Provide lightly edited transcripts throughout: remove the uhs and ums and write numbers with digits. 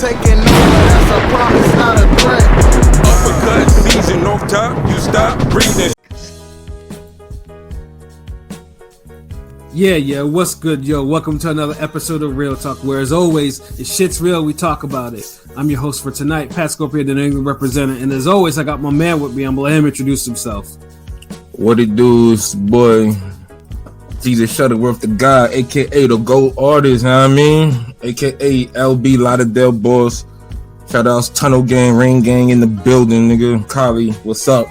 taking over, that's a promise, not a threat. Uppercut, season off top, you stop breathing. Yeah, what's good, yo? Welcome to another episode of Real Talk, where as always, if shit's real, we talk about it. I'm your host for tonight, Pat Scorpio, the New England representative, and as always, I got my man with me. I'm gonna let him introduce himself. What it do, boy? Jesus Shuttleworth, the guy, aka the GOAT artist, you know what I mean? AKA LB Lauderdale Boss. Shout outs Tunnel Gang, Ring Gang in the building, nigga. Kali, what's up?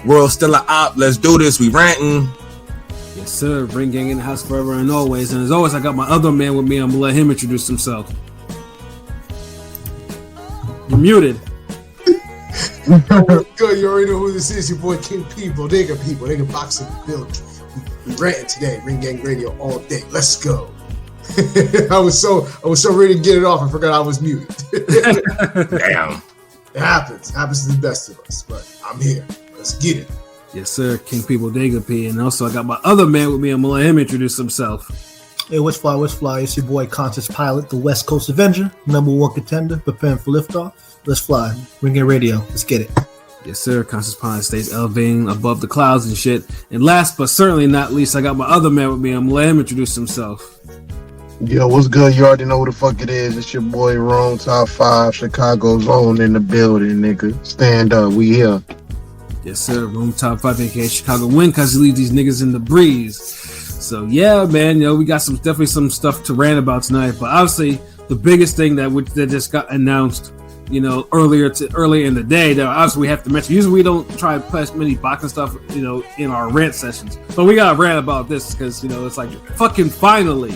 World still a op, let's do this, we ranting. Yes, sir. Ring Gang in the house forever and always. And as always, I got my other man with me. I'm gonna let him introduce himself. You're muted. Good, you already know who this is. Your boy King People. They got boxing the building. We ranting today. Ring Gang Radio all day. Let's go. I was so ready to get it off. I forgot I was muted. Damn. It happens. It happens to the best of us. But I'm here. Let's get it. Yes, sir. King People Dega P. And also, I got my other man with me. I'm gonna let him introduce himself. Hey, what's fly? It's your boy Conscious Pilot, the West Coast Avenger, #1 contender, preparing for liftoff. Let's fly. Ring Gang Radio. Let's get it. Yes, sir. Conscious Pilot stays elevating above the clouds and shit. And last but certainly not least, I got my other man with me. I'm gonna let him introduce himself. Yo, what's good? You already know who the fuck it is. It's your boy Rome, Top 5, Chicago's own in the building, nigga. Stand up, we here. Yes, sir. Room Top 5, aka Chicago win, because he leaves these niggas in the breeze. So, yeah, man, we got definitely some stuff to rant about tonight. But obviously, the biggest thing that just got announced, earlier in the day, that obviously we have to mention. Usually we don't try to play as many boxing stuff, in our rant sessions. But we got to rant about this because, it's like fucking finally.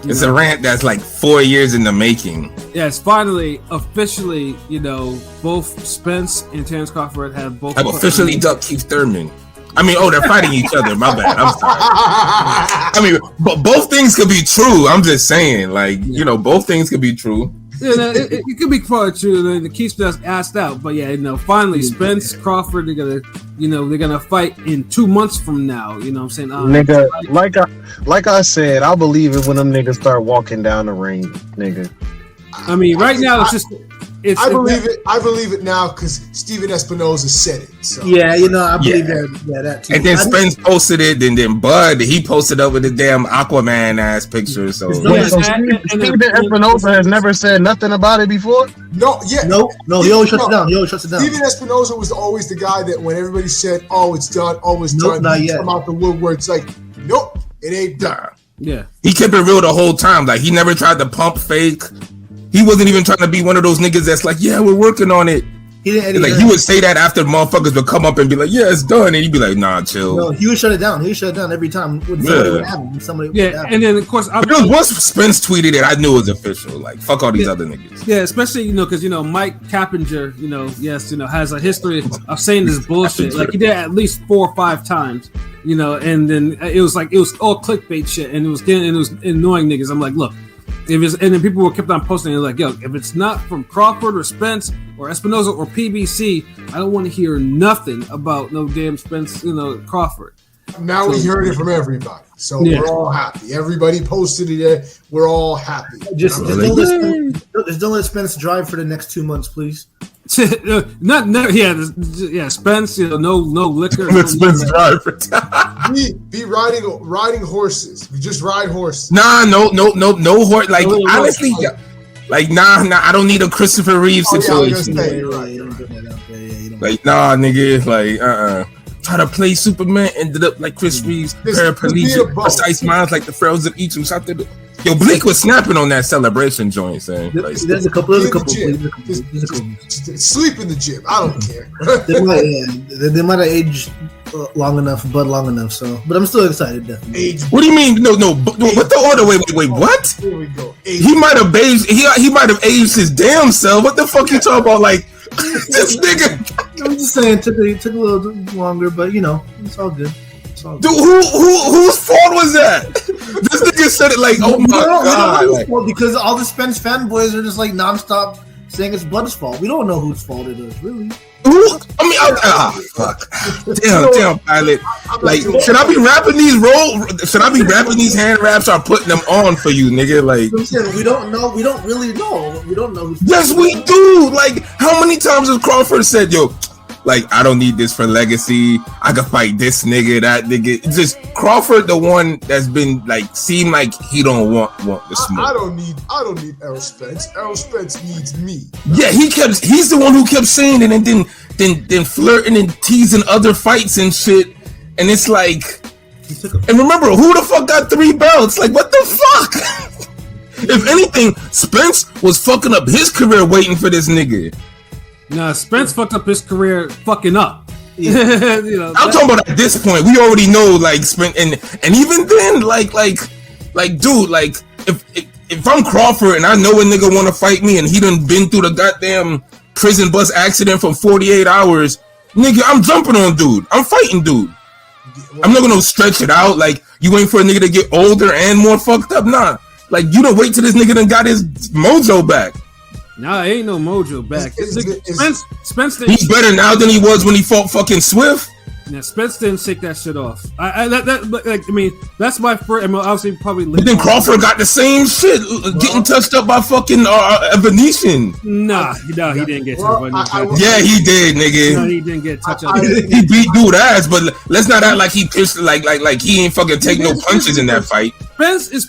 It's a rant that's like 4 years in the making. Yeah, it's finally officially, both Spence and Terrence Crawford have both. I've officially ducked Keith Thurman. I mean, they're fighting each other. My bad. I'm sorry. I mean, but both things could be true. I'm just saying, both things could be true. Yeah, it could be probably true. The Keith just asked out, but yeah, finally, Spence Crawford, they're gonna fight in 2 months from now. You know what I'm saying? Nigga, like I said, I believe it when them niggas start walking down the ring, nigga. I mean, right now it's just. I believe it now because Steven Espinoza said it. So. Yeah, I believe that. Yeah, that too. And then Spence posted it, and then Bud, he posted up with the damn Aquaman ass picture. So Steven Espinoza has never said nothing about it before. No, he always shuts it down. Steven Espinoza was always the guy that when everybody said, "Oh, it's done," done, not yet. Come out the woodwork. It's like, nope, it ain't done. Yeah, he kept it real the whole time. Like he never tried to pump fake. He wasn't even trying to be one of those niggas that's like, yeah, we're working on it. He would say that after motherfuckers would come up and be like, yeah, it's done, and he'd be like, nah, chill. No, he would shut it down. He would shut it down every time. When somebody would happen. And then of course, once Spence tweeted it, I knew it was official. Like, fuck all these other niggas. Yeah, especially because Mike Cappinger, has a history of saying this bullshit. Like he did it at least 4 or 5 times. And then it was all clickbait shit, and it was annoying niggas. I'm like, look. And then people kept on posting like, yo, if it's not from Crawford or Spence or Espinoza or PBC, I don't want to hear nothing about no damn Spence, Crawford. Now we heard it from everybody, so we're all happy. Everybody posted it. We're all happy. Just don't let Spence drive for the next 2 months, please. Spence. No liquor. Let Spence drive for time. Be riding horses. We just ride horses. Nah, no horse. Like honestly, I don't need a Christopher Reeve situation. Like nah, nigga, try to play Superman, ended up like Chris Reeves, paraplegic, precise minds like the Pharaohs of Egypt. Shot the Yo, Bleak was snapping on that celebration joint, saying there's a couple. Sleep in the gym. I don't care. they might have aged long enough, so. But I'm still excited, definitely. What do you mean? No. What the order? Wait. What? Here we go. He might have aged. He might have aged his damn self. What the fuck you talking about? Like this nigga. I'm just saying, took a little longer, but it's all good. Dude, whose fault was that? This nigga said it like, oh my god! Because all the Spence fanboys are just like nonstop saying it's Bud's fault. We don't know whose fault it is, really. Who? I mean, fuck. Damn, pilot. Like, should I be rapping these Should I be rapping these hand raps or putting them on for you, nigga? Like, we don't know. We don't really know. We don't know. Yes, we do. Like, how many times has Crawford said, "Yo, like, I don't need this for legacy. I could fight this nigga, that nigga." It's just Crawford, the one that's been like, seem like he don't want the smoke. I don't need Errol Spence. Errol Spence needs me. Yeah, he's the one who kept saying it and then flirting and teasing other fights and shit. And it's like, and remember, who the fuck got 3 belts? Like, what the fuck? If anything, Spence was fucking up his career waiting for this nigga. Nah, Spence fucked up his career fucking up. Yeah. You know, I'm talking about at this point, we already know, like, Spence, and even then, like, dude, like, if I'm Crawford and I know a nigga want to fight me and he done been through the goddamn prison bus accident for 48 hours, nigga, I'm jumping on dude. I'm fighting dude. I'm not gonna stretch it out. Like, you waiting for a nigga to get older and more fucked up? Nah. Like, you don't wait till this nigga done got his mojo back. Nah, ain't no mojo back. Spence didn't. He's better now than he was when he fought fucking Swift. Yeah, Spence didn't shake that shit off. That's my first. I mean, obviously, probably. But then Crawford got the same shit, getting touched up by fucking Venetian. Nah, he didn't get touched up. Yeah, he did, nigga. No, he didn't get touched up. He beat dude ass, but let's not act like he pissed, like he ain't fucking take no punches in that fight. Spence is,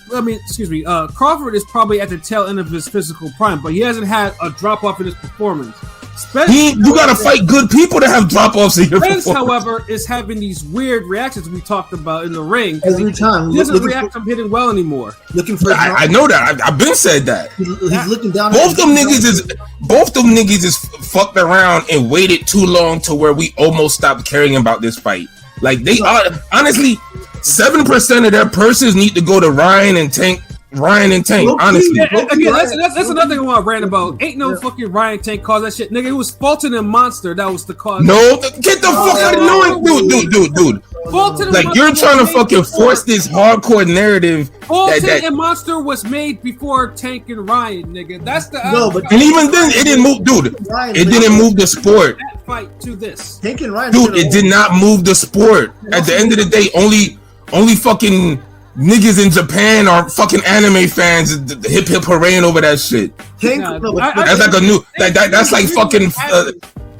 Crawford is probably at the tail end of his physical prime, but he hasn't had a drop off in his performance. Spence, you gotta fight good people to have drop offs in your Spence, performance. however, is having these weird reactions we talked about in the ring. Every time he doesn't react from hitting well anymore. Looking for, I know that. I've been said that. He's looking down. Both them niggas is fucked around and waited too long to where we almost stopped caring about this fight. Like, they are honestly 7% of their purses need to go to Ryan and Tank. Honestly. Yeah, again, that's another thing I want to rant about. Ain't no fucking Ryan Tank cause that shit, nigga. It was Fulton and Monster that was the cause. No, get the fuck out of knowing, dude. Fulton like, you're trying to fucking force this hardcore narrative. Fulton and Monster was made before Tank and Ryan, nigga. That's the and even then it didn't move, dude. It didn't move the sport. That fight to this. Tank and Ryan, dude. It did not move the sport. At the end of the day, only fucking niggas in Japan are fucking anime fans. The hip hooray over that shit. That's like a new that's like fucking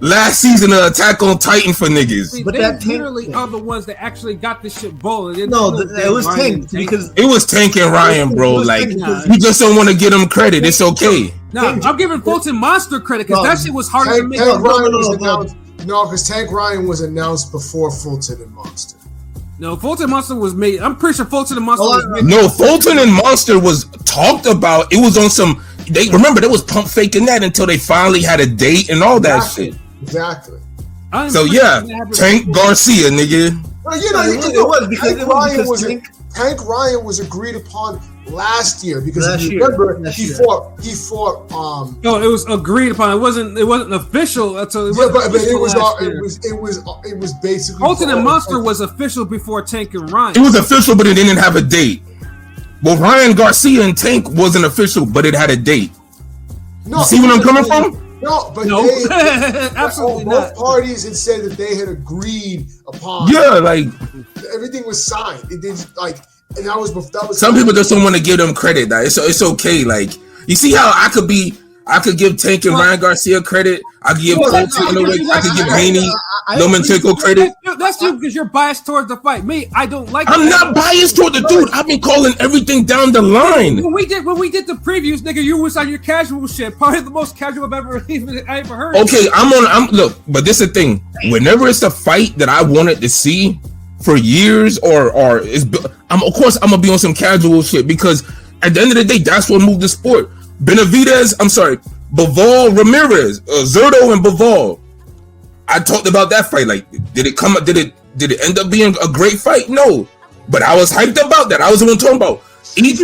last season of Attack on Titan for niggas. But they literally are the ones that actually got this shit bowling. No, it was Tank because it was Tank and Ryan, bro. Like, you just don't want to give them credit. It's okay. No, I'm giving Fulton Monster credit because that shit was harder to make. Because Tank Ryan was announced before Fulton and Monster. No, Fulton and Monster was made. I'm pretty sure Fulton and Monster was made. No, Fulton and Monster was talked about. It was on some. They was pump faking that until they finally had a date and all that shit. Exactly. So yeah, Tank Garcia, nigga. Well, it was because Tank Ryan was agreed upon last year because if you remember he fought. No, it was agreed upon. It wasn't official until it was basically. Fulton and Monster was official before Tank and Ryan. It was official, but it didn't have a date. Well, Ryan Garcia and Tank wasn't official, but it had a date. No, you see what I'm coming from? No, but absolutely both parties had said that they had agreed upon. Yeah, like everything was signed. It did and that was some people just don't want to give them credit. That it's okay. Like, you see how I could give Tank and Ryan Garcia credit. I could give I could give Haney Lomachenko credit. That's you because you're biased towards the fight. Me, I don't like. I'm not biased toward the dude. I've been calling everything down the line. When we did the previews, nigga, you was on your casual shit. Probably the most casual I've ever heard. Okay, look, but this is the thing. Whenever it's a fight that I wanted to see for years, or is, I'm gonna be on some casual shit because at the end of the day, that's what moved the sport. Bivol Ramirez, Zerto and Bivol. I talked about that fight. Like, did it end up being a great fight? No, but I was hyped about that. I was the one talking about each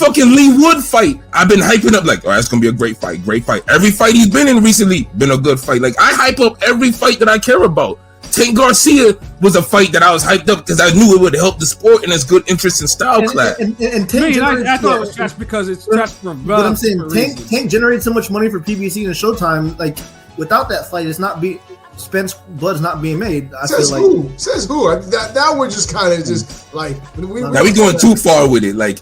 fucking Lee Wood fight. I've been hyping up like, oh, that's gonna be a great fight. Every fight he's been in recently been a good fight. Like, I hype up every fight that I care about. Tank Garcia was a fight that I was hyped up because I knew it would help the sport and it's good interest in style class. And Tank I thought it was trash because it's trash for. But I'm saying Tank generated so much money for PBC and Showtime. Like, without that fight, it's not be Spence blood's not being made. I Says feel who? like Says who? That one just kind of just like Now we going too far with it. Like,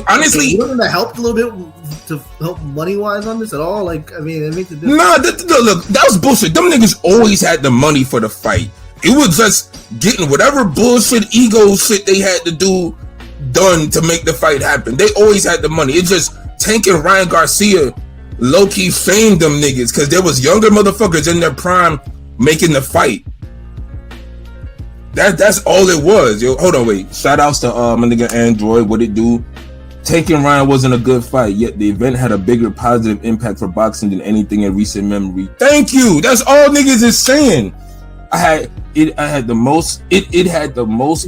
honestly, you don't think that helped a little bit to help money wise on this at all. Like, I mean, it makes a difference. nah, look, that was bullshit. Them niggas always had the money for the fight. It was just getting whatever bullshit ego shit they had to do done to make the fight happen. They always had the money. It's just Tank and Ryan Garcia low-key famed them niggas because there was younger motherfuckers in their prime making the fight. That's all it was. Yo, hold on, wait. Shout outs to my nigga Android. What it do? Tank and Ryan wasn't a good fight, yet the event had a bigger positive impact for boxing than anything in recent memory. Thank you. That's all niggas is saying. I had the most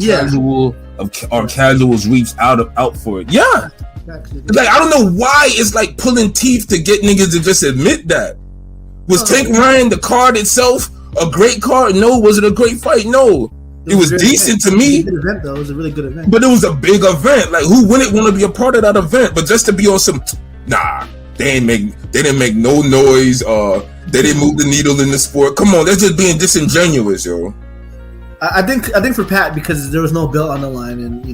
casual of or casuals reach out for it. Yeah. Like, I don't know why it's like pulling teeth to get niggas to just admit that. Was Tank Ryan the card itself a great card? No. Was it a great fight? No. It was decent to me. It was a good event, though. It was a really good event. But it was a big event. Like, who wouldn't want to be a part of that event? But just to be on some, nah, they didn't make no noise. They didn't move the needle in the sport. Come on, they're just being disingenuous, yo. I think for Pat, because there was no belt on the line, and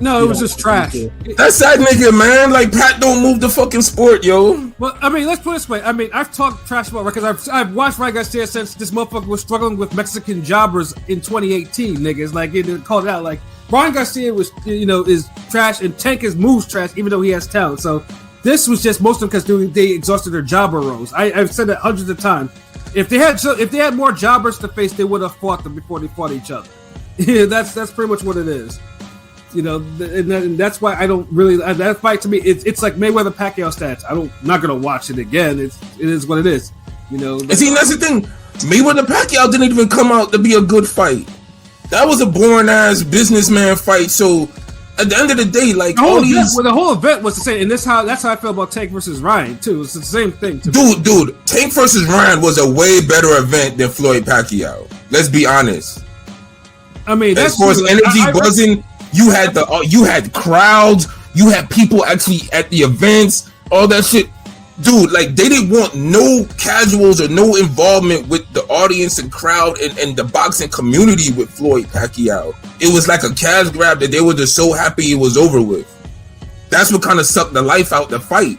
No, it was just trash. That's that nigga, man. Like, Pat don't move the fucking sport, yo. Well, I mean, let's put it this way. I mean, I've talked trash about because I've watched Ryan Garcia since this motherfucker was struggling with Mexican jobbers in 2018. Niggas like it called it out. Like, Ryan Garcia was is trash, and Tank is moves trash, even though he has talent. So this was just most of them because they exhausted their jobber roles. I've said that hundreds of times. If they had more jobbers to face, they would have fought them before they fought each other. Yeah, that's pretty much what it is. And that's why I don't really that fight to me. It's like Mayweather Pacquiao stats. I'm not gonna watch it again. It is what it is. And see, that's the thing. Mayweather Pacquiao didn't even come out to be a good fight. That was a boring ass businessman fight. So at the end of the day, like the whole event was the same, and that's how I feel about Tank versus Ryan too. It's the same thing. Dude, Tank versus Ryan was a way better event than Floyd Pacquiao. Let's be honest. I mean, as far as energy buzzing, you had crowds, you had people actually at the events, all that shit. Dude, like, they didn't want no casuals or no involvement with the audience and crowd and the boxing community with Floyd Pacquiao. It was like a cash grab that they were just so happy it was over with. That's what kind of sucked the life out the fight.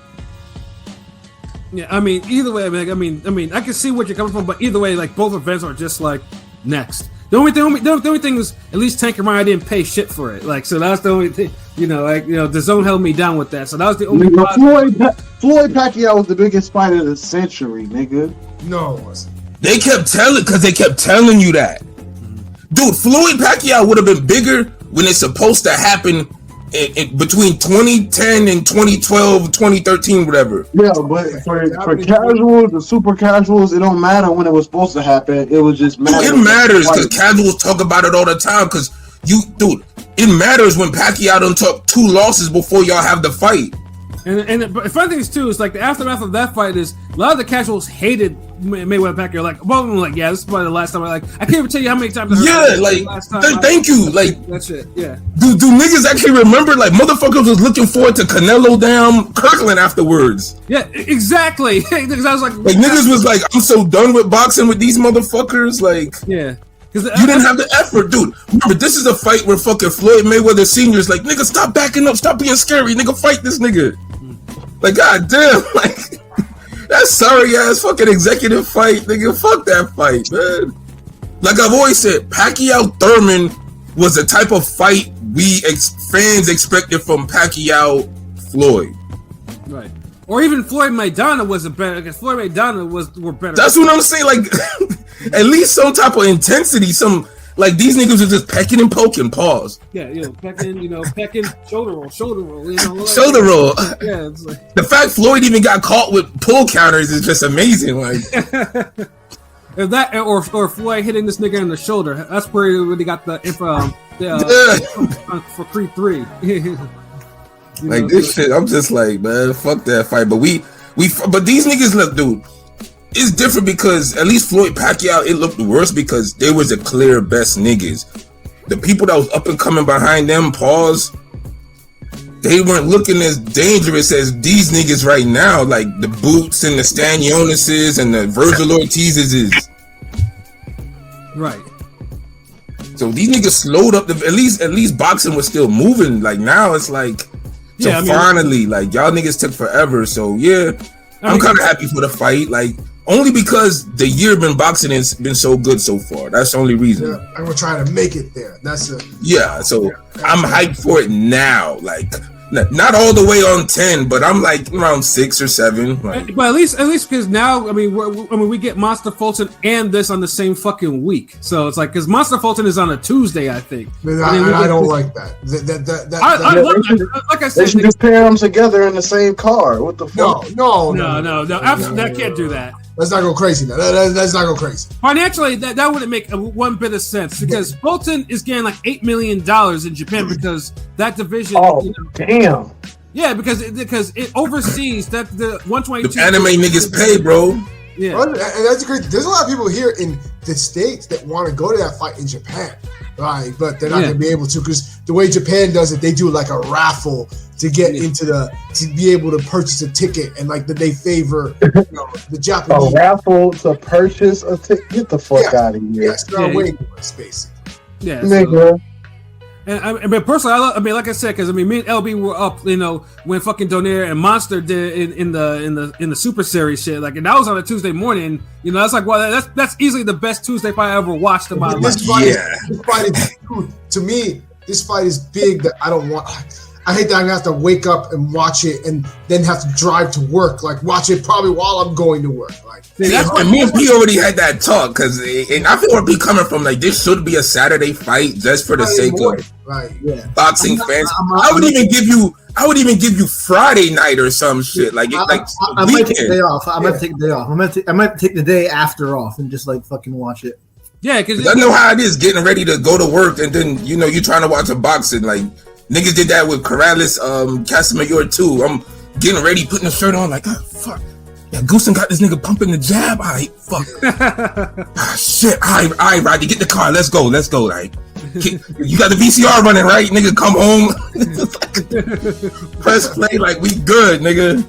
Yeah, I mean, either way, I mean, I can see what you're coming from, but either way, like, both events are just like next. The only thing was at least Tank and Ryan didn't pay shit for it. Like, so that's the only thing. The zone held me down with that. So that was the only. Floyd Pacquiao was the biggest fight of the century, nigga. No, it wasn't. They kept telling you that. Dude, Floyd Pacquiao would have been bigger when it's supposed to happen in between 2010 and 2012, 2013, whatever. Yeah, but for casuals, the super casuals, it don't matter when it was supposed to happen. It was just matter. It matters because casuals talk about it all the time. Because it matters when Pacquiao done took 2 losses before y'all have the fight. And the funny thing is too is like the aftermath of that fight is a lot of the casuals hated Mayweather Pacquiao. Like, one of them like, yeah, this is probably the last time. I can't even tell you how many times. Thank you. Like, that shit. Yeah. Do niggas actually remember? Like, motherfuckers was looking forward to Canelo down Kirkland afterwards. Yeah, exactly. Because I was like niggas was like, I'm so done with boxing with these motherfuckers. Like, yeah. You didn't have the effort, dude. Remember, this is a fight where fucking Floyd Mayweather Sr. is like, nigga, stop backing up, stop being scary, nigga, fight this nigga. Like, goddamn, like, that sorry ass fucking executive fight, nigga, fuck that fight, man. Like I've always said, Pacquiao Thurman was the type of fight fans expected from Pacquiao Floyd. Right. Or even Floyd Maidana wasn't better because Floyd Maidana were better. That's what I'm saying. Like, at least some type of intensity. Like, these niggas are just pecking and poking. Pause. Yeah, pecking, shoulder roll. Shoulder roll. Yeah, it's like... The fact Floyd even got caught with pull counters is just amazing. Like, if that or Floyd hitting this nigga in the shoulder, that's where he really got the for Creed 3. Like, this shit, I'm just like, man, fuck that fight. But but these niggas, look, dude, it's different because at least Floyd Pacquiao, it looked worse because they was the clear best niggas. The people that was up and coming behind them, pause, they weren't looking as dangerous as these niggas right now, like the Boots and the Stanioneses and the Virgil Ortizes is. Right. So these niggas slowed up. At least boxing was still moving. Like now, it's like, so Yeah, I mean, finally, like y'all niggas took forever. So yeah, I'm kind of happy for the fight. Like only because the year been boxing has been so good so far. That's the only reason. Yeah, and we're trying to make it there. That's it. Yeah, so I'm hyped for it now. Like not all the way on 10, but I'm like around 6 or 7. Like. But at least because now, I mean, we get Monster Fulton and this on the same fucking week. So it's like because Monster Fulton is on a Tuesday, I think. I don't like that. I love that. Like I said, They should just pair them together in the same car. What the fuck? No. Absolutely, that can't do that. Let's not go crazy now. Let's not go crazy. Financially, that wouldn't make one bit of sense because Fulton is getting like $8 million in Japan because that division. Oh, damn. Yeah, because it oversees that the 122. The anime niggas pay, bro. Yeah, And that's great. There's a lot of people here in the States that want to go to that fight in Japan, right? But they're not going to be able to because the way Japan does it, they do like a raffle to get into to be able to purchase a ticket, and like that they favor the Japanese. A raffle to purchase a ticket? Get the fuck out of here. Yes, they're waiting list, basically. yeah. Nigga. And I mean, personally, I mean, like I said, because I mean, me and LB were up, when fucking Donaire and Monster did in the Super Series shit, like, and that was on a Tuesday morning. That's like, well, that's easily the best Tuesday fight I ever watched in my life. This fight is, to me, this fight is big that I don't want. I hate that I'm gonna have to wake up and watch it and then have to drive to work. Like watch it probably while I'm going to work. Like and me and P already had that talk because and I feel where P coming from. Like this should be a Saturday fight just for the sake of boxing fans. I would even give you Friday night or some shit. Like I might take the day off. I might take the day off. I might take the day after off and just like fucking watch it. Yeah, because I know how it is getting ready to go to work and then you're trying to watch a boxing like. Niggas did that with Corrales, Casamayor too. I'm getting ready, putting the shirt on, like, fuck. Yeah, Goosen got this nigga pumping the jab. All right, fuck. Shit. All right, Rodney, get the car. Let's go. Like, you got the VCR running, right? Nigga, come home. Press play, like, we good, nigga.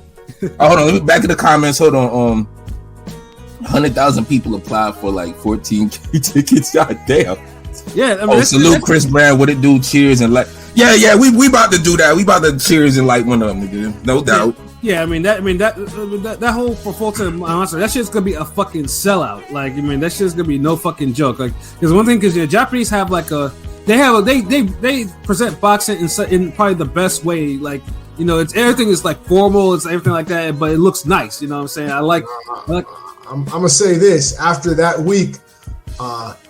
Hold on, let me back in the comments. Hold on. 100,000 people applied for like 14K tickets. God damn. Yeah, I mean, salute Chris Brown. What it do? Cheers and like. Yeah, we about to do that. We about to cheers and light one of them, nigga. No doubt. Yeah, I mean that whole for Fulton Monster, that shit's gonna be a fucking sellout. Like, I mean, that shit's gonna be no fucking joke. Like, because one thing, because the Japanese have like they present boxing in probably the best way. Like, it's everything is like formal, it's everything like that, but it looks nice. You know what I'm saying? I like. I'm gonna say this after that week.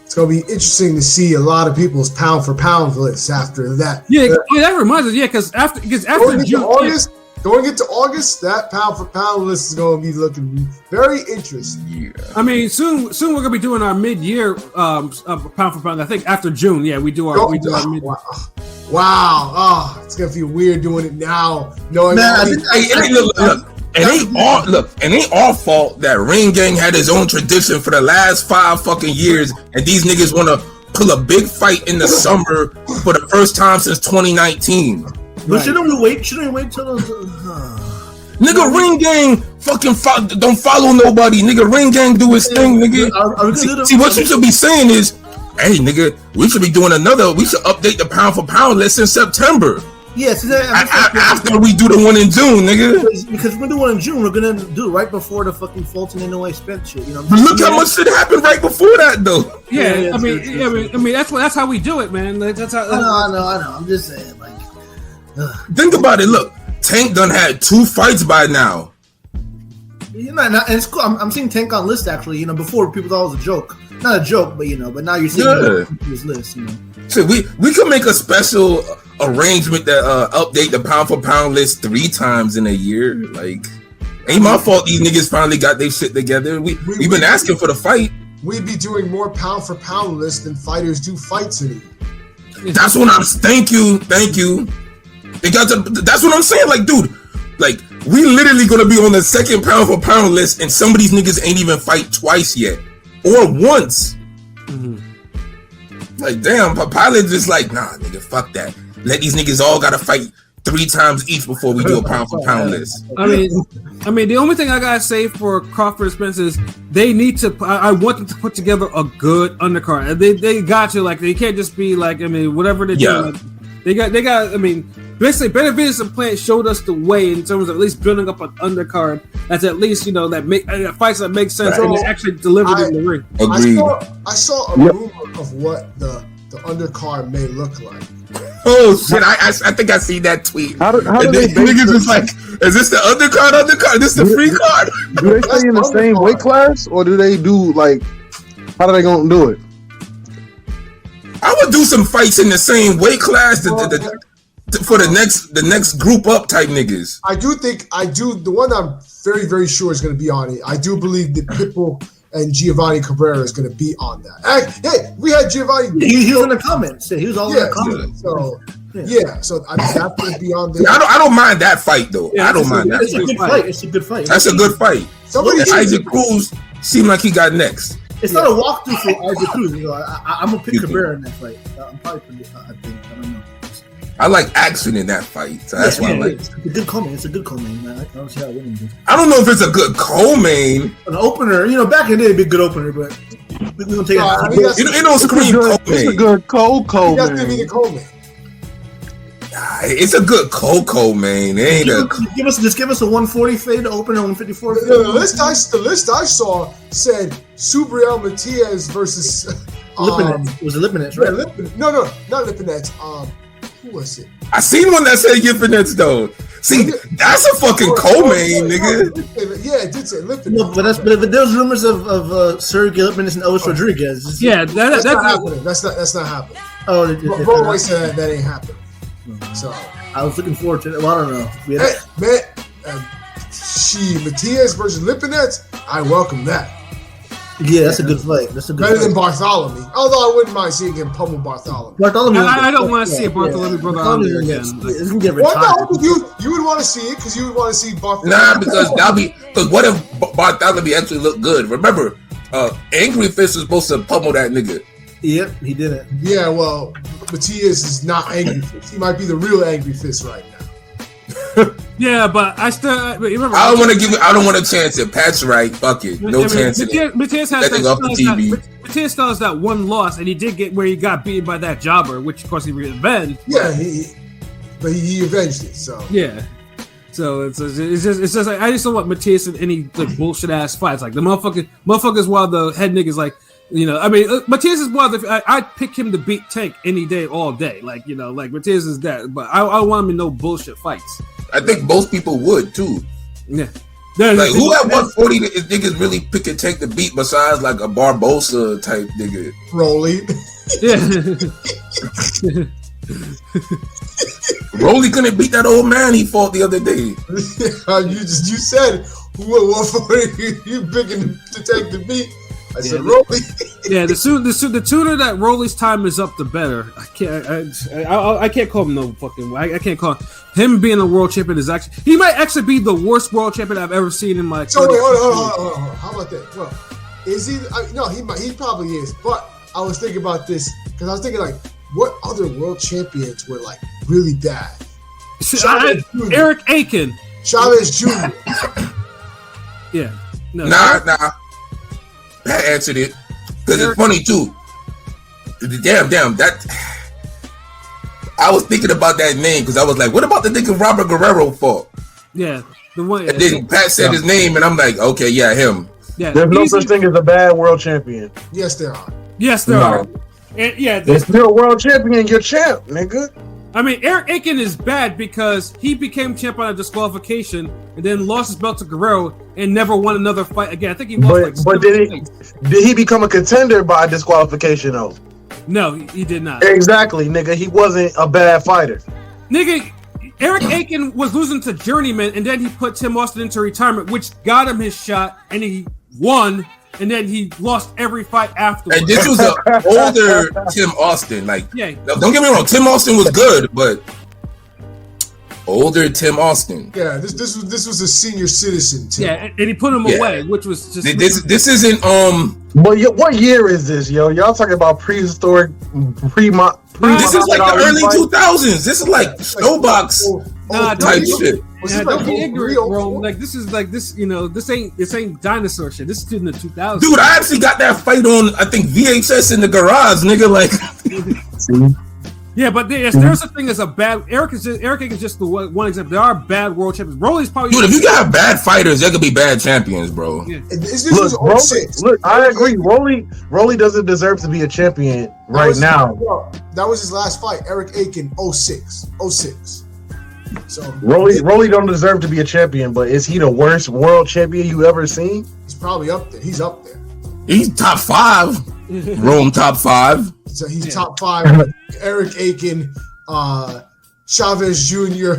It's gonna be interesting to see a lot of people's pound for pound lists after that. Yeah, that reminds us. Yeah, because after going into August, that pound for pound list is gonna be looking very interesting. Yeah. I mean, soon we're gonna be doing our mid-year pound for pound. I think after June, yeah, we do our mid. Wow, it's gonna feel weird doing it now. Look. It ain't our fault that Ring Gang had his own tradition for the last 5 fucking years, and these niggas want to pull a big fight in the summer for the first time since 2019. But shouldn't we wait till Nigga, Ring Gang fucking don't follow nobody. Nigga, Ring Gang do his thing, nigga. See, what you should be saying is, hey, nigga, we should update the pound for pound list in September. Yes, after we do the one in June, nigga. Because we're doing one in June, we're gonna do it right before the fucking Fulton and Spence shit. But look how much shit happened right before that, though. Yeah, I mean, that's how we do it, man. Like, that's how. I know. I'm just saying, like. Think about it. Look, Tank done had 2 fights by now. And it's cool. I'm seeing Tank on list actually. Before people thought it was a joke. Not a joke, but but now you're seeing his list. So we could make a special arrangement that update the pound for pound list 3 times in a year. Like, ain't my fault these niggas finally got their shit together. We've been asking for the fight. We'd be doing more pound for pound lists than fighters do fights in a year. That's what thank you. That's what I'm saying. Like, dude, like, we literally gonna be on the second pound for pound list, and some of these niggas ain't even fight twice yet or once. Mm-hmm. Like, damn, Pilot just like, nah, nigga, fuck that. Let these niggas all gotta fight 3 times each before we do a pound for pound list. I mean, the only thing I gotta say for Crawford and Spence is they need to. I want them to put together a good undercard. They got to, like, they can't just be like, I mean, whatever they do. Like, they got. I mean, basically, Benavides and Plant showed us the way in terms of at least building up an undercard that's at least, you know, that make fights that make sense and is actually delivered in the ring. Agreed. I saw a rumor of what the undercard may look like. Oh shit! I think I see that tweet. How do they niggas was like, "Is this the undercard? Is this the free card?" Do they stay in the same weight class, or do they do like? How are they gonna do it? I would do some fights in the same weight class for the next group up type niggas. I do. The one I'm very, very sure is going to be on it. I do believe that Pitbull and Giovanni Cabrera is going to be on that. Hey, we had Giovanni. He was in the comments. He was all in the comments. So I think that's going to be on there. I don't mind that fight though. Yeah, I don't mind that. It's a good fight. It's a good fight. That's a good fight. Isaac Cruz seemed like he got next. It's not a walkthrough for Isaac Cruz. You know, I'm gonna pick Cabrera in that fight. I'm probably putting I think. I don't know. I like action in that fight, so that's why I like it. It's a good co-main. It's a good co-main, man. I don't see how winning is. I don't know if it's a good co-main. An opener, you know, back in the day, it'd be a good opener, but we're gonna take it don't scream co-main. It's a good co-main. That's gonna be the co-main. It's a good co-main. It ain't give us a 140 fade to open, a 154 fade. The list I saw said Subriel Matias versus Lipinets. It was a Lipinets, right? No, not Lipinets. Who was it? I seen one that said Lipinets though. See, that's a fucking co-main, nigga. Yeah, it did say Lipinets. No, but there's rumors of Sergey Lipinets and Elvis Rodriguez. Yeah, that's not happening. That's not happening. Oh, Bro always said that ain't happening. So I was looking forward to it. Well, I don't know. Hey, man, Matias versus Lipinets, I welcome that. Yeah, that's a good fight. That's a good better fight. than Bartholomew. Although I wouldn't mind seeing him pummel Bartholomew. I don't want to see a Bartholomew brother on there again. It's gonna get retired. Well, no, you would want to see it because you would want to see Bartholomew. Nah, because what if Bartholomew actually looked good? Remember, Angry Fist was supposed to pummel that nigga. Yep, he did it. Yeah, well, Matias is not Angry Fist. He might be the real Angry Fist right now. Yeah, but I still remember. I don't want to chance it. Pat's right. Fuck it. No chance in it. Matias still has that one loss, and he did get where he got beaten by that jobber, which of course he revenged. Yeah, but he avenged it. So yeah. So it's just like, I just don't want Matias in any like bullshit ass fights. Like the motherfuckers while the head niggas like. You know, I mean, Matias is one of the. I'd pick him to beat Tank any day, all day. Like, you know, like Matias is that. But I want him in no bullshit fights. I think most people would too. Yeah. Like, who at 140 is niggas really pick and take the beat besides like a Barbosa type nigga? Rolly. Yeah. Rolly couldn't beat that old man he fought the other day. You said who at 140 you picking to take the beat. I said Rolly. Yeah, the sooner that Rolly's time is up, the better. I can't call him no fucking. I can't call him being a world champion is actually. He might actually be the worst world champion I've ever seen in my. So wait, hold on. How about that? Well, is he? No, he probably is. But I was thinking about this because I was thinking like, what other world champions were like really bad? Eric Aiken, Chavez Jr. Yeah. No. Nah. Pat answered it because it's funny too. Damn, that. I was thinking about that name because I was like, what about the nigga Robert Guerrero fought? Yeah, the one. And then Pat said his name, and I'm like, okay, yeah, him. Yeah, there's no such thing as a bad world champion. Yes, there are. Yes, there are. And yeah, there's still a world champion. You're champ, nigga. I mean, Eric Aiken is bad because he became champ on a disqualification and then lost his belt to Guerrero and never won another fight again. I think he lost. But did he become a contender by disqualification though? No, he did not. Exactly, nigga. He wasn't a bad fighter. Nigga, Eric Aiken was losing to Journeyman and then he put Tim Austin into retirement, which got him his shot and he won. And then he lost every fight afterwards. And this was an older Tim Austin. Like, yeah. Don't get me wrong, Tim Austin was good, but older Tim Austin. Yeah, this was a senior citizen. Tim. Yeah, and he put him away, which was just. This isn't But what year is this, yo? Y'all talking about prehistoric, This is like the early 2000s. This is like Snowbox. Nah, type don't shit. don't be ignorant, bro. Like this is like this, this ain't dinosaur shit. This is in the 2000s. Dude, I actually got that fight on, I think, VHS in the garage, nigga. Like, yeah, but there's a thing as a bad. Eric is just the one example. There are bad world champions. Rolly's probably. dude, if you got bad fighters, there could be bad champions, bro. Yeah. Look, I agree. Rolly doesn't deserve to be a champion now. That was his last fight. Eric Aiken, 06. So Rolly don't deserve to be a champion, but is he the worst world champion you ever seen? he's probably up there. He's up there. He's top 5. Rome top 5. So he's top 5. Eric Aiken, Chavez Jr.,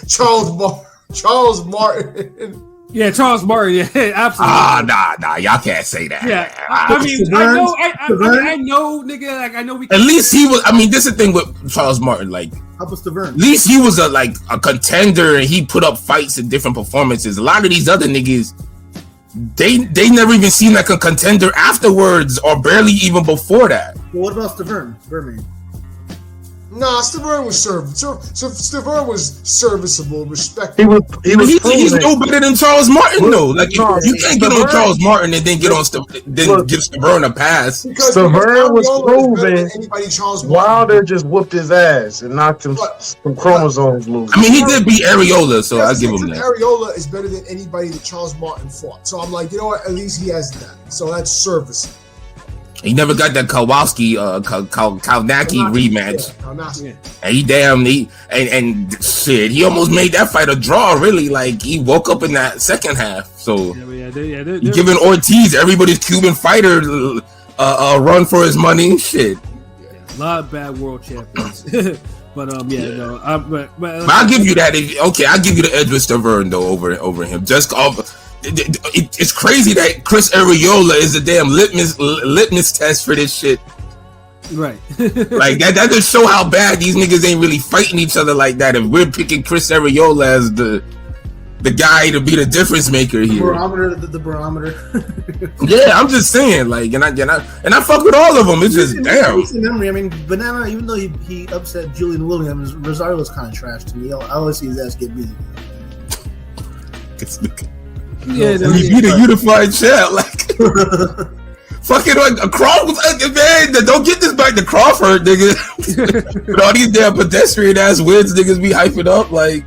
Charles Martin. Yeah, Charles Martin. Yeah, absolutely. Nah, y'all can't say that. Yeah, I mean, I know, nigga. Like, I know we. At least he was. I mean, this is the thing with Charles Martin. Like, at least he was a contender, and he put up fights and different performances. A lot of these other niggas, they never even seen like a contender afterwards, or barely even before that. Well, what about Stavern? Nah, Stavern was Stavern was serviceable, respectable. He's no better than Charles Martin though. Like you can't get on Charles Martin and then give Stavern a pass. Stavern was proven. Wilder just whooped his ass and knocked him some chromosomes loose. I mean, he did beat Areola, so I'll give him that. Areola is better than anybody that Charles Martin fought. So I'm like, you know what? At least he has that. So that's serviceable. He never got that Kowalski Kalnacki rematch. Yeah. And he shit, he almost made that fight a draw, really. Like, he woke up in that second half. So they're giving Ortiz, everybody's Cuban fighter, a run for his money. Shit. A lot of bad world champions. But I'll give you that. I'll give you the edge with Stavern though over him. Just it's crazy that Chris Areola is a damn litmus test for this shit. Right. Like that just show how bad these niggas ain't really fighting each other like that. If we're picking Chris Areola as the guy to be the difference maker here. The barometer. Yeah, I'm just saying, like, and I fuck with all of them. It's just damn. Memory, I mean, Banana, even though he upset Julian Williams, Rosario was kind of trash to me. I always see his ass get beat. Yeah, he beat a unified champ, like fucking like a Crawford. Man, don't get this back to Crawford, nigga. With all these damn pedestrian ass wins, niggas be hyping up. Like,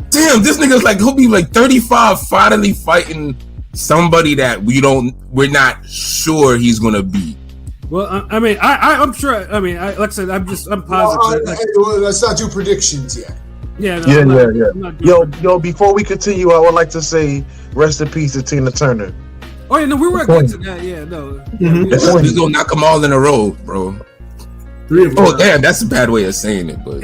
damn, this nigga's like he'll be like 35, finally fighting somebody that we're not sure he's gonna beat. Well, I mean, I'm sure. I mean, like I said, I'm positive. Let's not do predictions yet. Yeah. Yo, before we continue, I would like to say rest in peace to Tina Turner. Oh yeah, no, we were good to that. Yeah, no. We're gonna knock them all in a row, bro. 3 of them. Oh damn, that's a bad way of saying it, but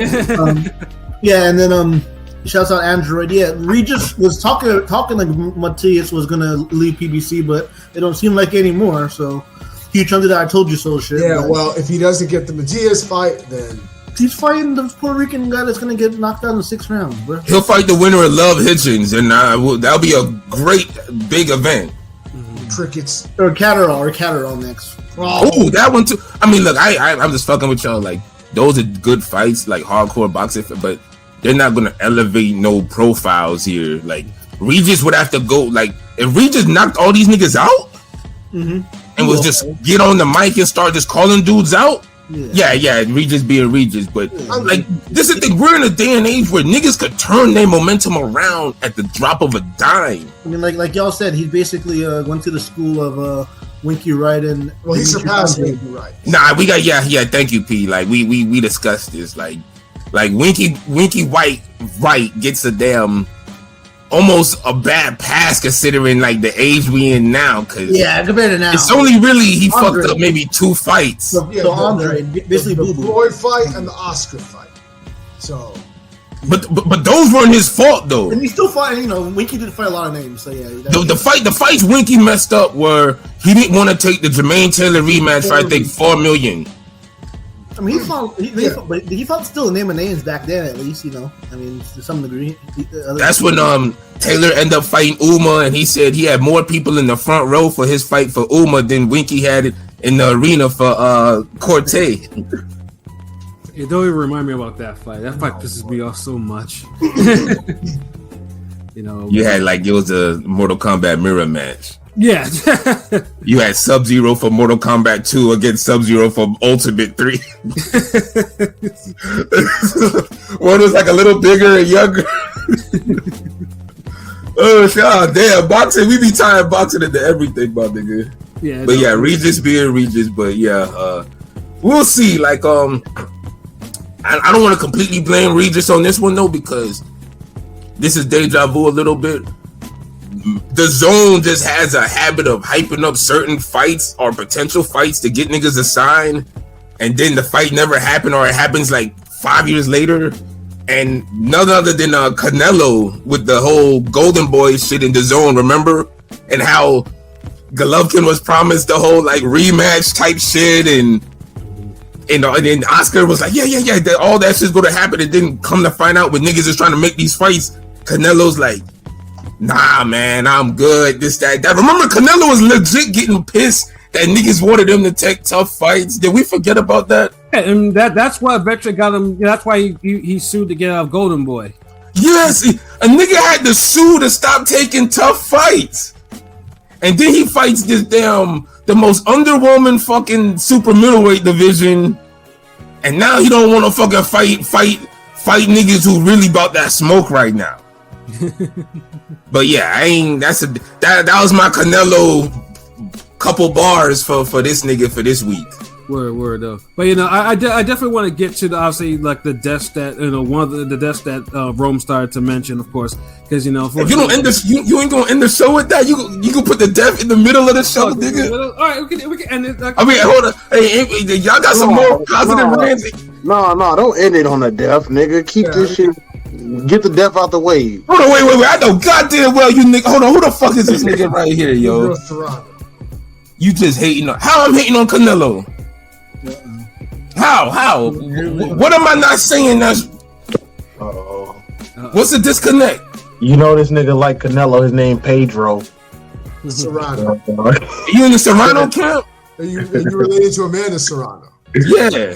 yeah, and then shouts out Android. Yeah, Regis was talking like Matias was gonna leave PBC, but it don't seem like anymore. So huge chunk of that I told you so shit. Yeah, well, if he doesn't get the Matias fight, then he's fighting the Puerto Rican guy that's gonna get knocked out in the 6th round, bro. He'll fight the winner of Love Hitchens, and that'll be a great big event. Crickets or Catterall next. Oh, that one too. I mean, look, I'm just fucking with y'all. Like, those are good fights, like hardcore boxing, but they're not gonna elevate no profiles here. Like, Regis would have to go. Like, if Regis knocked all these niggas out and was just get on the mic and start just calling dudes out. Yeah, Regis being Regis, but like this is the thing. We're in a day and age where niggas could turn their momentum around at the drop of a dime. I mean, like y'all said, he basically went to the school of Winky Wright and he surpassed Winky Wright. Nah, we got thank you, P. Like we discussed this. Like Winky Wright gets a damn almost a bad pass considering like the age we in now. Cause compared to now, it's only really he Andre. Fucked up maybe 2 fights. The Andre, basically the Floyd fight and the Oscar fight. So, but those weren't his fault though. And he still fought. You know, Winky did fight a lot of names. So yeah, the fights Winky messed up were he didn't want to take the Jermaine Taylor rematch for I think $4 million. I mean, he fought still a name of names back then, at least, you know. I mean, to some degree. That's when Taylor ended up fighting Uma, and he said he had more people in the front row for his fight for Uma than Winky had in the arena for Corte. Hey, don't even remind me about that fight. That fight pisses me off so much. You know, You had like it was a Mortal Kombat mirror match. yeah. You had Sub-Zero for Mortal Kombat 2 against Sub-Zero for Ultimate 3. One was like a little bigger and younger. Oh, god damn. Boxing, we be tying boxing into everything, my nigga. Yeah, But yeah, Regis being Regis, but yeah, we'll see. Like, I don't want to completely blame Regis on this one though, because this is deja vu a little bit. The Zone just has a habit of hyping up certain fights or potential fights to get niggas a sign, and then the fight never happened, or it happens like 5 years later. And none other than Canelo with the whole Golden Boy shit in the Zone, remember? And how Golovkin was promised the whole like rematch type shit, and then Oscar was like, yeah, all that shit's gonna happen. It didn't come to find out when niggas is trying to make these fights. Canelo's like, nah, man, I'm good. This, that. Remember, Canelo was legit getting pissed that niggas wanted him to take tough fights. Did we forget about that? Yeah, and that's why Veteran got him. That's why he sued to get out of Golden Boy. Yes, a nigga had to sue to stop taking tough fights. And then he fights this damn, the most underwhelming fucking super middleweight division. And now he don't want to fucking fight niggas who really about that smoke right now. But yeah, that was my Canelo couple bars for this nigga for this week. Word though. But you know, I definitely want to get to the, obviously like the deaths that, you know, one of the deaths that Rome started to mention, of course, because you know, if you don't end this, you ain't gonna end the show with that. You can put the death in the middle of the show, nigga. All right, we can end it. I mean, hold on. Hey, y'all got some more positive rants? No, don't end it on a death, nigga. Keep this shit. Get the death out the way. Hold on, wait. I know goddamn well you nigga. Hold on, who the fuck is this nigga right here, yo? You just hating on? How I'm hating on Canelo? How? What am I not saying? That's what's the disconnect? You know this nigga like Canelo. His name Pedro Serrano. You in the Serrano camp? Are you related to Amanda Serrano? Yeah.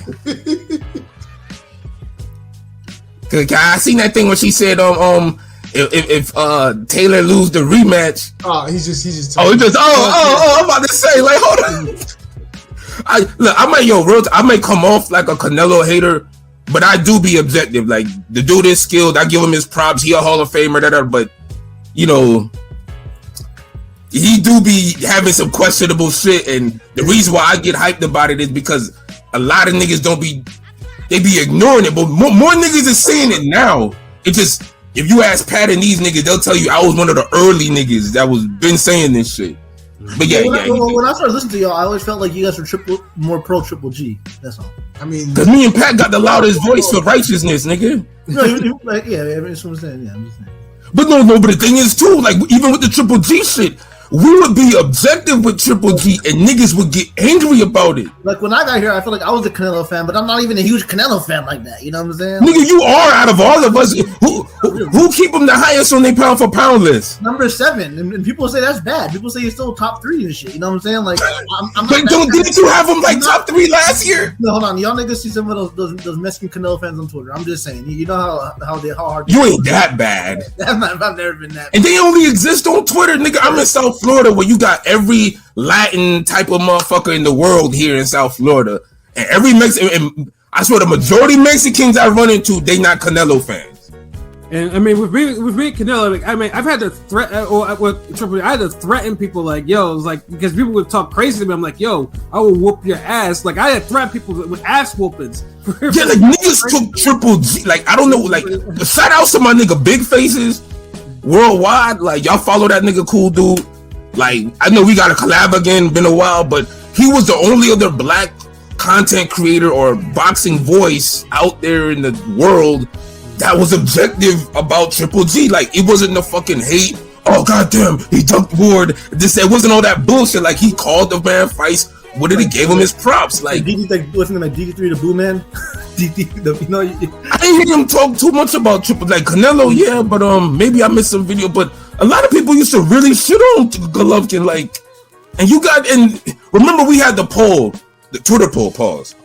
Cause I seen that thing when she said if Taylor lose the rematch. Oh, he's just. I'm about to say, like, hold on. I might come off like a Canelo hater, but I do be objective. Like, the dude is skilled. I give him his props. He a Hall of Famer, but you know, he do be having some questionable shit. And the reason why I get hyped about it is because a lot of niggas they be ignoring it, but more niggas is saying it now. It just, if you ask Pat and these niggas, they'll tell you I was one of the early niggas that was been saying this shit. But yeah. When I started listening to y'all, I always felt like you guys were more pro Triple G. That's all. I mean, because me and Pat got the loudest voice for righteousness, nigga. No, like, yeah, that's what I'm saying. Yeah, I'm just saying. But no, but the thing is too, like, even with the Triple G shit, we would be objective with Triple G and niggas would get angry about it. Like, when I got here, I felt like I was a Canelo fan, but I'm not even a huge Canelo fan like that. You know what I'm saying? Nigga, you are out of all of us. Who keep him the highest on their pound for pound list? Number 7, and people say that's bad. People say he's still top 3 and shit. You know what I'm saying? Like, I'm but didn't you have him like top 3 last year? No, hold on. Y'all niggas see some of those Mexican Canelo fans on Twitter. I'm just saying. You know how hard. You ain't that bad. I've never been that bad. And they only exist on Twitter, nigga. I'm in South Florida where you got every Latin type of motherfucker in the world here in South Florida, and every Mexican, and I swear the majority Mexicans I run into, they not Canelo fans. And I mean, with me Canelo, like, I mean, I've had to I had to threaten people, like, yo, it's like, because people would talk crazy to me. I'm like, yo, I will whoop your ass. Like, I had to threaten people with ass whoopings. Yeah, like niggas took Triple G. Like, I don't know, like, shout out to my nigga Big Faces worldwide. Like, y'all follow that nigga, cool dude. Like, I know we got to collab again, been a while, but he was the only other black content creator or boxing voice out there in the world that was objective about Triple G. Like, it wasn't the fucking hate. Oh, goddamn, he dunked board. It wasn't all that bullshit. Like, he called the man fights. What did he gave him his props? Like, wasn't like DD3 the Boo Man? I didn't hear him talk too much about Triple, like Canelo, yeah, but maybe I missed some video. But a lot of people used to really shit on Golovkin, like, and remember we had the poll, the Twitter poll, pause.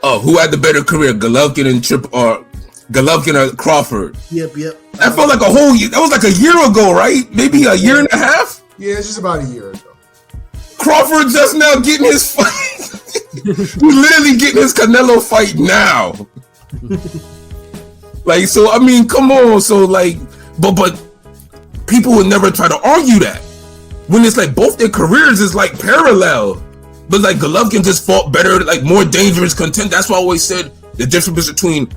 Oh, who had the better career, Golovkin or Crawford? Yep. That felt like a whole year. That was like a year ago, right? Maybe a year and a half? Yeah, it's just about a year ago. Crawford just now getting his fight. He's literally getting his Canelo fight now. Like, so, I mean, come on. So, like, but people would never try to argue that. When it's like both their careers is like parallel. But like Golovkin just fought better, like more dangerous content. That's why I always said the difference between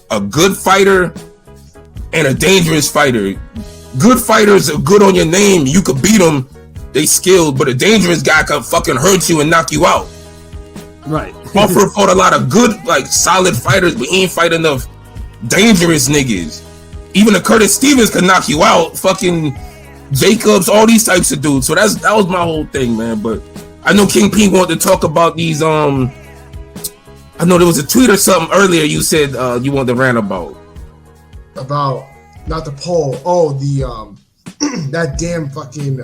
a good fighter and a dangerous fighter. Good fighters are good on your name. You could beat them. They skilled, but a dangerous guy can fucking hurt you and knock you out. Right. Crawford fought a lot of good, like solid fighters, but he ain't fight enough dangerous niggas. Even a Curtis Stevens can knock you out. Fucking Jacobs, all these types of dudes. So that was my whole thing, man. But I know King P wanted to talk about these. I know there was a tweet or something earlier. You said you wanted to rant about not the poll. Oh, the that damn fucking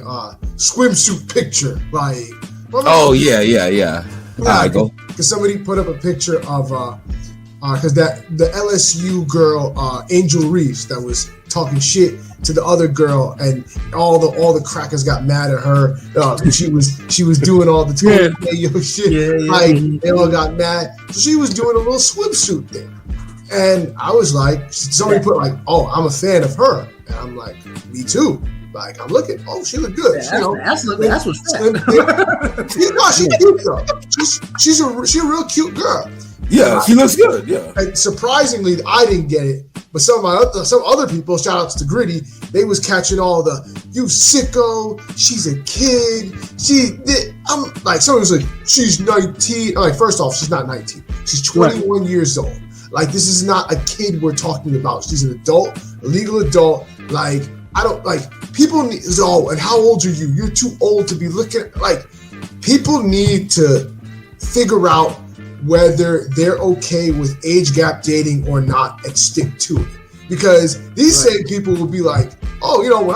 swimsuit picture. Like, oh yeah. I go because somebody put up a picture of because the LSU girl Angel Reese that was talking shit to the other girl, and all the crackers got mad at her. She was doing all the shit. Like they all got mad. So she was doing a little swimsuit thing, and I was like, somebody put like, "Oh, I'm a fan of her," and I'm like, "Me too." Like I'm looking, oh, she look good. That's what's no, she's cute though. She's a real cute girl. Yeah, she looks good. Yeah. And surprisingly, I didn't get it, but some other people, shout outs to Gritty, they was catching all the "you sicko." She's a kid. I'm like, someone was like, she's 19. Like, first off, she's not 19. She's 21 years old. Like, this is not a kid we're talking about. She's an adult, a legal adult. Like, I don't like people need. Oh, and how old are you? You're too old to be looking. Like, people need to figure out whether they're okay with age gap dating or not and stick to it. Because these same people will be like, oh, you know, when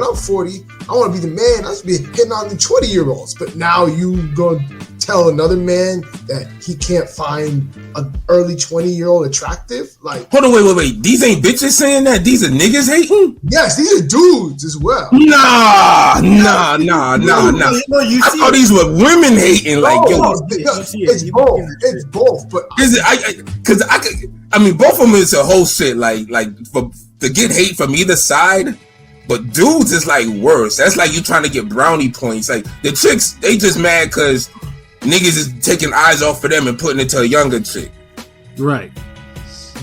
I'm 40, I want to be the man. I should be hitting on the 20-year-olds. But now you go tell another man that he can't find an early 20-year-old attractive? Like, hold on, wait. These ain't bitches saying that. These are niggas hating. Yes, these are dudes as well. Nah. I thought these were women hating. Like, it's both. But is it? I mean, both of them is a whole shit. Like to get hate from either side. But dudes is like worse. That's like you trying to get brownie points. Like the chicks, they just mad because niggas is taking eyes off of them and putting it to a younger chick. Right.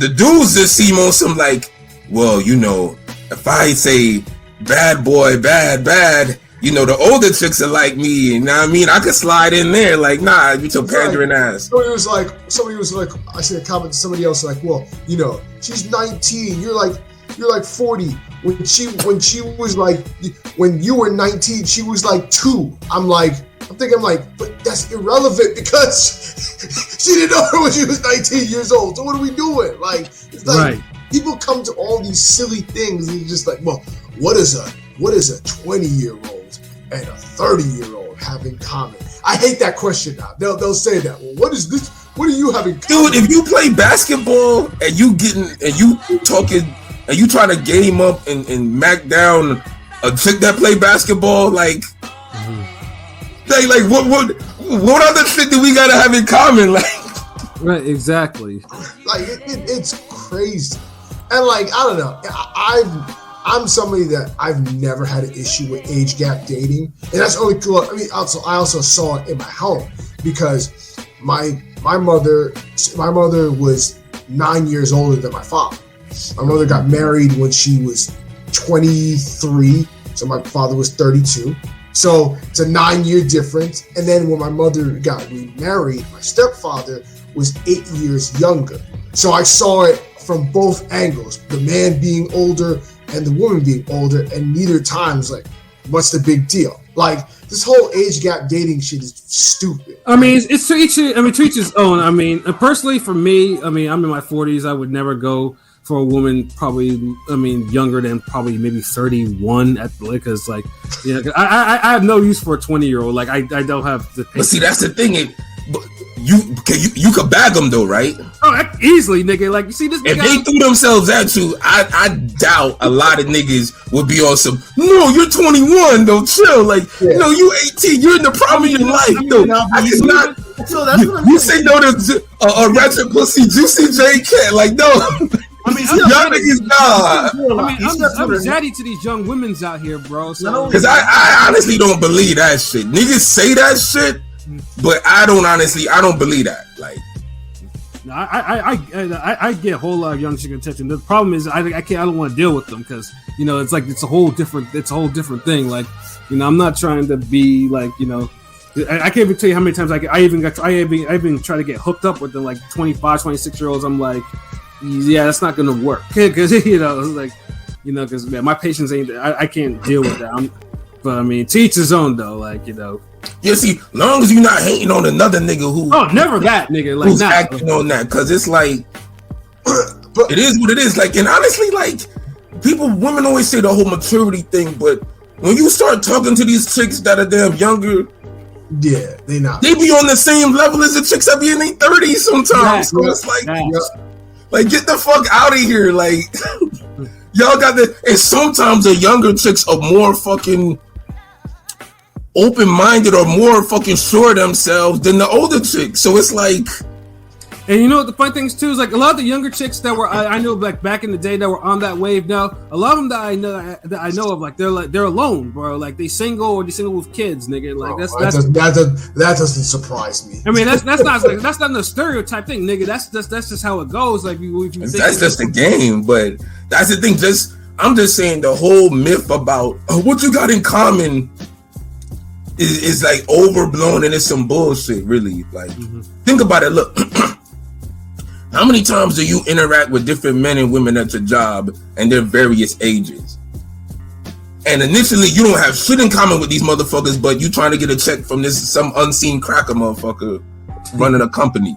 The dudes just seem on some like, well, you know, if I say bad boy, bad, you know, the older chicks are like me, and I mean, I could slide in there. Like, nah, you your pandering ass. Somebody was like, I see a comment to somebody else like, well, you know, she's 19, you're like 40. When you were 19, she was like 2. I'm thinking but that's irrelevant because she didn't know her when she was 19 years old. So what are we doing? Like, it's like people come to all these silly things and you're just like, well, what is a 20-year-old and a 30-year-old have in common? I hate that question now. They'll say that. Well, what is this? What do you have in common? Dude, if you play basketball and you talking and you trying to game up and mac down a chick that play basketball, like what other shit do we gotta have in common? Like, right, exactly. Like it's crazy, and like I don't know. I'm somebody that I've never had an issue with age gap dating, and that's only cool. I mean, I also saw it in my home because my mother was 9 years older than my father. My mother got married when she was 23, so my father was 32. So it's a 9-year difference. And then when my mother got remarried, my stepfather was 8 years younger. So I saw it from both angles, the man being older and the woman being older, and neither time's like, what's the big deal? Like, this whole age gap dating shit is stupid. I mean, it's to each his own. I mean, personally, for me, I mean, I'm in my 40s. I would never go for a woman probably, I mean, younger than probably maybe 31 at the because, like, I have no use for a 20-year-old. Like, I don't have the patience. But see, that's the thing. you could bag them though, right? Oh, easily, nigga. Like, you see this nigga? If they threw themselves at you, I doubt a lot of niggas would be on some. No, you're 21 though. Chill, like no, you 18. You're in the prime of your life though. It's not. So that's what You say no to a ratchet pussy, juicy J cat. Like no. I mean, y'all niggas nah. I'm zaddy to these young women's out here, bro. Because I honestly don't believe that shit. Niggas say that shit, but I don't believe that. Like, no, I get a whole lot of young chick attention. The problem is I don't want to deal with them because it's a whole different thing. Like, I'm not trying to be like I can't even tell you how many times I even try to get hooked up with them, like 25, 26-year-olds. I'm like, yeah, that's not gonna work because because my patience ain't. I can't deal with that. But I mean, to each his own though. Like Yeah, see, long as you're not hating on another nigga who. Oh, never that nigga. Like who's acting on that, because it's like, it is what it is. Like, and honestly, like, women always say the whole maturity thing, but when you start talking to these chicks that are damn younger. Yeah, they not. They be on the same level as the chicks that be in their 30s sometimes. So it's like, get the fuck out of here. Like, y'all got the. And sometimes the younger chicks are more fucking open-minded or more fucking sure of themselves than the older chicks. So it's like. And you know what the funny thing is too is like a lot of the younger chicks that were I know like back in the day that were on that wave now, a lot of them that I know of, like they're alone, bro. Like they single or they single with kids, nigga. Like that doesn't surprise me. I mean that's not the stereotype thing, nigga. That's just how it goes. Like that's just the game, but that's the thing. I'm just saying the whole myth about what you got in common is like overblown and it's some bullshit. Really, like think about it. Look. How many times do you interact with different men and women at your job and their various ages? And initially, you don't have shit in common with these motherfuckers, but you trying to get a check from some unseen cracker motherfucker running a company.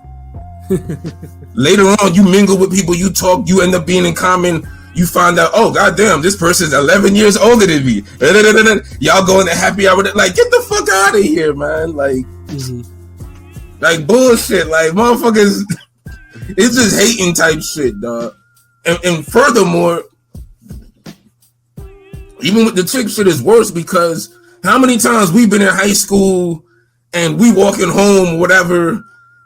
Later on, you mingle with people, you talk, you end up being in common. You find out, oh, goddamn, this person's 11 years older than me. Y'all going to happy hour. Like, get the fuck out of here, man. Like, like bullshit. Like, motherfuckers... It's just hating type shit, dog. And furthermore, even with the chick shit is worse because how many times we've been in high school and we walking home, whatever,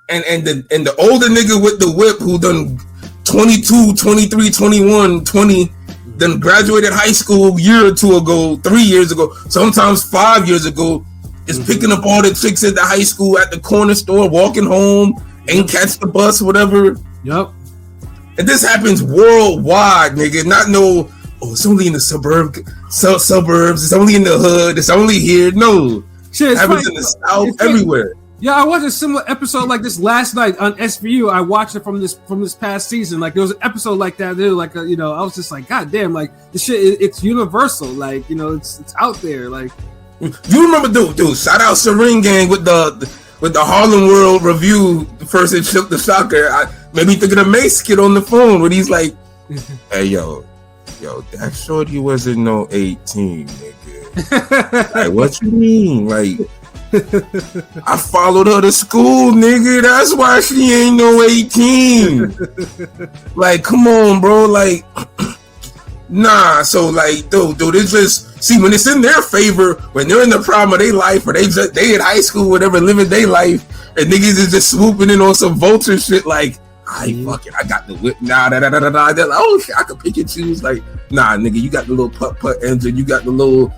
and the older nigga with the whip who done 22, 23, 21, 20, then graduated high school a year or two ago, 3 years ago, sometimes 5 years ago, is picking up all the chicks at the high school at the corner store, walking home, ain't catch the bus, whatever. Yep. And this happens worldwide, nigga. It's only in the suburbs. It's only in the hood. It's only here. No. Shit, it happens in the South, everywhere. Yeah, I watched a similar episode like this last night on SVU. I watched it from this past season. Like there was an episode like that. There, like I was just like, God damn, like this shit. It's universal. Like it's out there. Like you remember, dude. Shout out Serene Gang with the Harlem World Review. First it shook the shocker. I made me think of the Mace kid on the phone when he's like, "Hey yo, that shorty wasn't no 18, nigga." Like, what you mean? Like, I followed her to school, nigga. That's why she ain't no 18. Like, come on, bro. Like, nah. So, like, dude, it's just see when it's in their favor, when they're in the prime of their life, or they in high school, whatever, living their life, and niggas is just swooping in on some vulture shit. Like, I got the whip. Nah, They're like, oh shit, I can pick and choose. Like, nah, nigga, you got the little putt engine. You got the little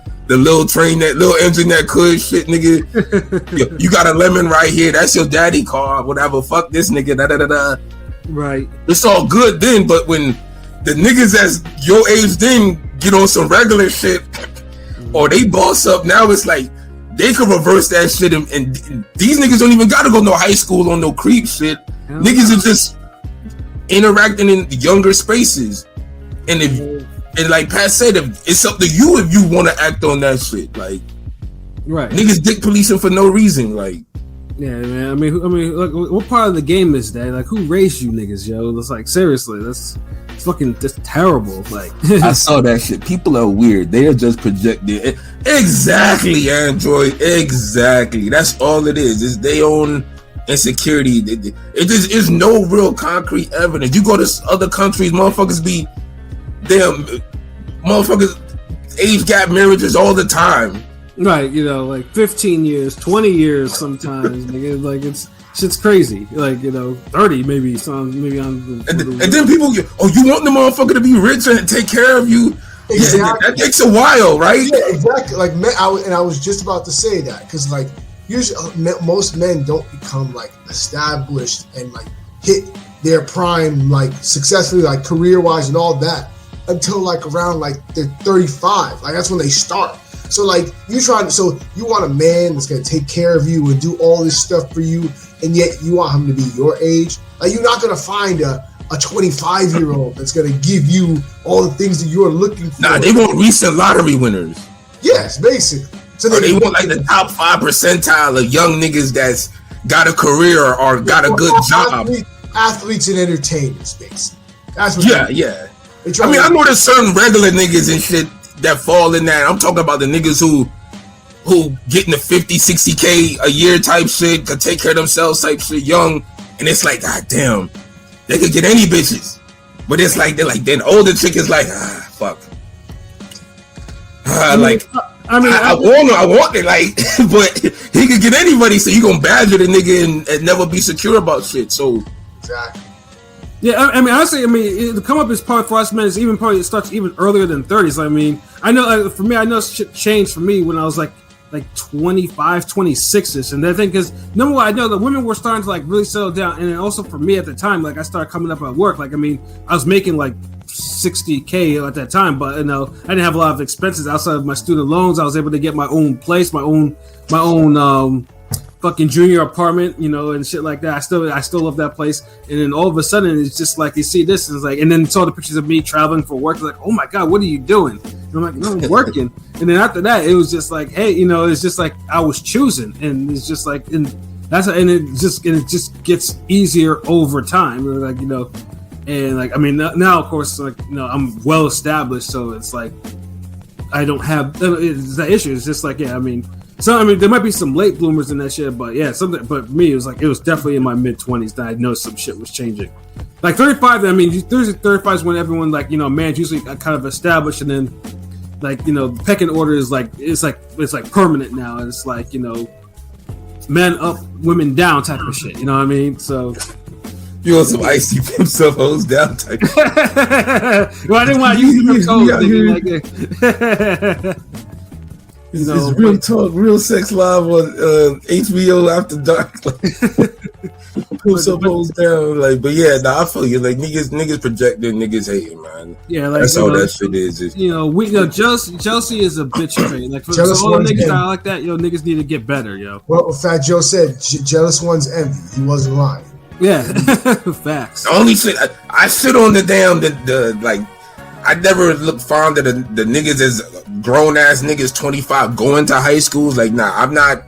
train, that little engine that could shit, nigga. You got a lemon right here. That's your daddy car. Whatever. Fuck this nigga. Right. It's all good then, but when the niggas that's your age then get on some regular shit, or they boss up, now it's like they could reverse that shit, and these niggas don't even gotta go no high school on no creep shit. Niggas are just interacting in younger spaces, and like Pat said, it's up to you if you want to act on that shit. Like, right? Niggas dick policing for no reason. Like, yeah, man. I mean, look, what part of the game is that? Like, who raised you niggas, yo? It's like seriously, that's fucking just terrible. Like, I saw that shit. People are weird. They are just projecting. Exactly, Android. Exactly. That's all it is. It's they own insecurity. It just is no real concrete evidence. You go to other countries, motherfuckers age gap marriages all the time. Right, you know, like 15 years, 20 years sometimes. Like it's shit's crazy. Like, you know, 30 maybe. Maybe on. And then people get, oh, you want the motherfucker to be rich and take care of you? Exactly. Yeah, that takes a while, right? Yeah, exactly. Like, I was just about to say that because, like, usually most men don't become like established and like hit their prime, like successfully, like career wise and all that until like around like they're 35. Like that's when they start. So like you want a man that's gonna take care of you and do all this stuff for you, and yet you want him to be your age. Like you're not gonna find a 25-year-old that's gonna give you all the things that you're looking for. Nah, they want recent lottery winners. Yes, basically. So they want like the top 5 percentile of young niggas that's got a career or got a good job. Athletes and entertainers, basically. That's what. Yeah. I mean, I know there's certain regular niggas and shit that fall in that. I'm talking about the niggas who getting the 50, 60K a year type shit, could take care of themselves type shit, young, and it's like, god damn, they could get any bitches, but it's like then older chick is like, fuck. I want it, like, but he could get anybody, so you gonna badger the nigga and never be secure about shit. So exactly. Yeah, I mean, honestly, the come up is part for us men is even probably it starts even earlier than 30s. I mean, I know for me, I know shit changed for me when I was like 25, 26ish, and I think because number one, I know that women were starting to like really settle down, and then also for me at the time, like I started coming up at work. Like, I mean, I was making like $60K at that time, but you know, I didn't have a lot of expenses outside of my student loans. I was able to get my own place, my own fucking junior apartment, you know, and shit like that. I still love that place. And then all of a sudden, it's just like you see this, and it's like, and then saw the pictures of me traveling for work. Like, oh my god, what are you doing? And I'm like, no, I'm working. And then after that, it was just like, hey, you know, it's just like I was choosing, and it's just like, and it just gets easier over time. Like, you know, and like, I mean, now of course, like, you know, I'm well established, so it's like I don't have that issue. It's just like, yeah, I mean. So I mean, there might be some late bloomers in that shit, but yeah, something. But me, it was definitely in my mid-20s that I noticed some shit was changing. Like 35, I mean, 35 is when everyone, like, you know, man's usually kind of established, and then like, you know, pecking order is like it's like permanent now. It's like, you know, men up, women down type of shit. You know what I mean? So you want some icy pimp some hoes down type. Well, I didn't want to use them hoes. You know, it's real talk, real sex live on HBO After Dark. Pull some hoes down, like, but yeah, I feel you. Like niggas projecting, niggas hating, man. Yeah, like that's all that shit is. You know, jealousy is a bitch trait. Like for all the niggas that are like that, yo, niggas need to get better, yo. Well, Fat Joe said, jealous one's envy. He wasn't lying. Yeah, facts. The only shit I sit on the damn the like. I never look fond of the niggas as grown ass niggas 25 going to high schools. Like, nah, I'm not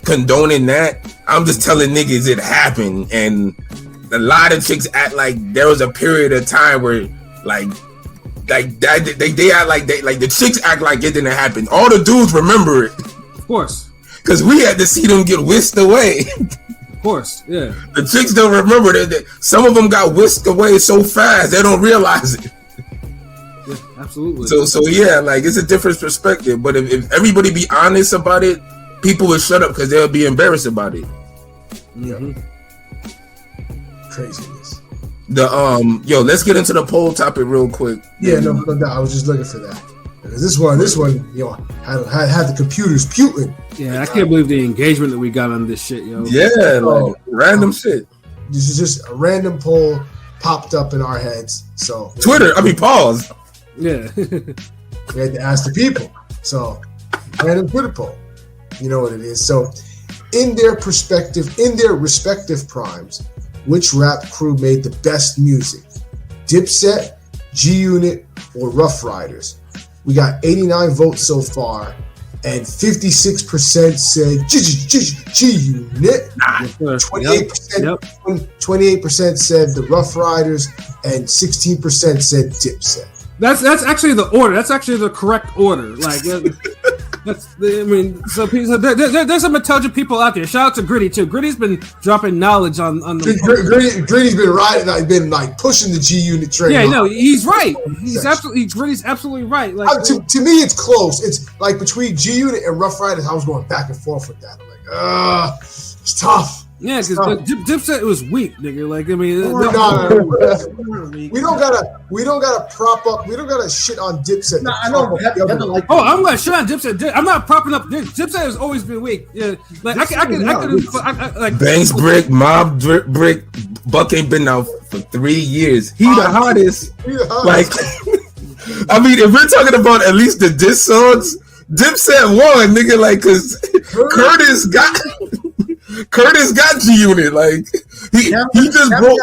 condoning that. I'm just telling niggas it happened, and a lot of chicks act like there was a period of time where like that they act like the chicks act like it didn't happen. All the dudes remember it, of course, because we had to see them get whisked away. Of course, yeah. The chicks don't remember that some of them got whisked away so fast they don't realize it. Yeah, absolutely. So yeah, like it's a different perspective. But if everybody be honest about it, people will shut up because they'll be embarrassed about it. Mm-hmm. Craziness. Let's get into the poll topic real quick. Yeah, no, I was just looking for that. Because this one, yo, had the computers putin'. Yeah, I can't believe the engagement that we got on this shit, yo. Yeah, like random shit. This is just a random poll popped up in our heads. So pause. Yeah. We had to ask the people. So, random Twitter poll. You know what it is. So, in their respective primes, which rap crew made the best music? Dipset, G-Unit, or Rough Riders? We got 89 votes so far, and 56% said G-Unit. 28% said the Rough Riders, and 16% said Dipset. That's actually the order. That's actually the correct order. Like, I mean, so there's some intelligent people out there. Shout out to Gritty too. Gritty's been dropping knowledge on the. Gritty's been riding, been pushing the G Unit train. Yeah, no, he's right. Gritty's absolutely right. Like to me, it's close. It's like between G Unit and Rough Riders. I was going back and forth with that. I'm like, it's tough. Yeah, because Dipset was weak, nigga. Like, I mean, we don't gotta prop up. We don't gotta shit on Dipset. No, I know. I'm gonna shit on Dipset. I'm not propping up. Dipset has always been weak. Yeah, like I can like Banks Brick, Mob Brick, Buck ain't been out for 3 years. He the hottest. Like, I mean, if we're talking about at least the diss songs, Dipset won, nigga. Like, cause Curtis got G Unit. Like he just broke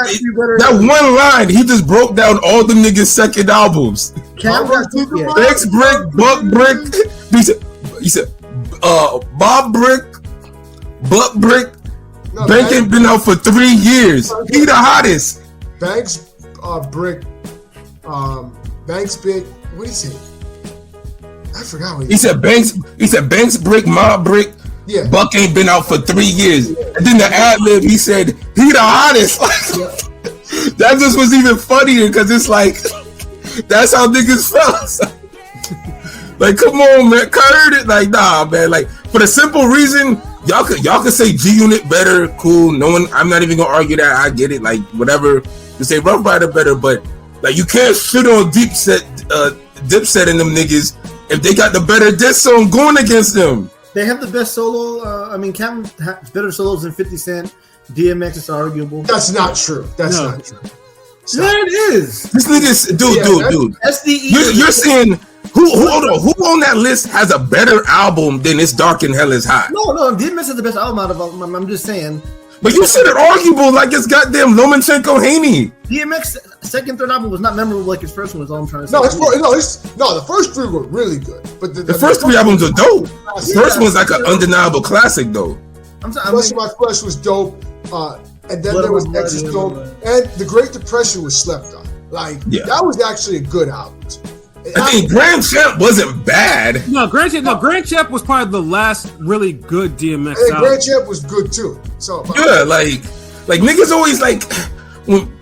that one line. He just broke down all the niggas' second albums. Banks Brick, Buck Brick. He said, Bob Brick, Buck Brick. Bank ain't been out for 3 years. He the hottest. Banks Brick, Banks Big. What did he say? I forgot what he said. He said Banks Brick, Mob Brick. Yeah. Buck ain't been out for 3 years. And then the ad-lib, he said, he the hottest. That just was even funnier because it's like, that's how niggas felt. Like, come on, man. Heard it. Like, nah, man. Like, for the simple reason, y'all could say G Unit better, cool. No one, I'm not even gonna argue that. I get it. Like, whatever. You say Rough Rider better, but like, you can't shit on Dipset and them niggas if they got the better diss song going against them. They have the best solo. Cam has better solos than 50 Cent. DMX is arguable. That's not true. That's not true. Yeah, it is. This nigga's dude. SDE. You're saying who on that list has a better album than It's Dark and Hell Is Hot? No. DMX is the best album out of all. I'm just saying. But you said it arguable like it's goddamn Lomachenko Haney. DMX second, third album was not memorable like his first one. Was all I'm trying to say. The first three were really good, but the first three albums are dope. The first one's like an undeniable classic, though. Flesh of My Flesh was dope, and then there was Ex's dope, and The Great Depression was slept on. Like that was actually a good album. I think Grand Champ wasn't bad. No, Grand Champ was probably the last really good DMX album. Grand Champ was good too. So yeah, like niggas always like when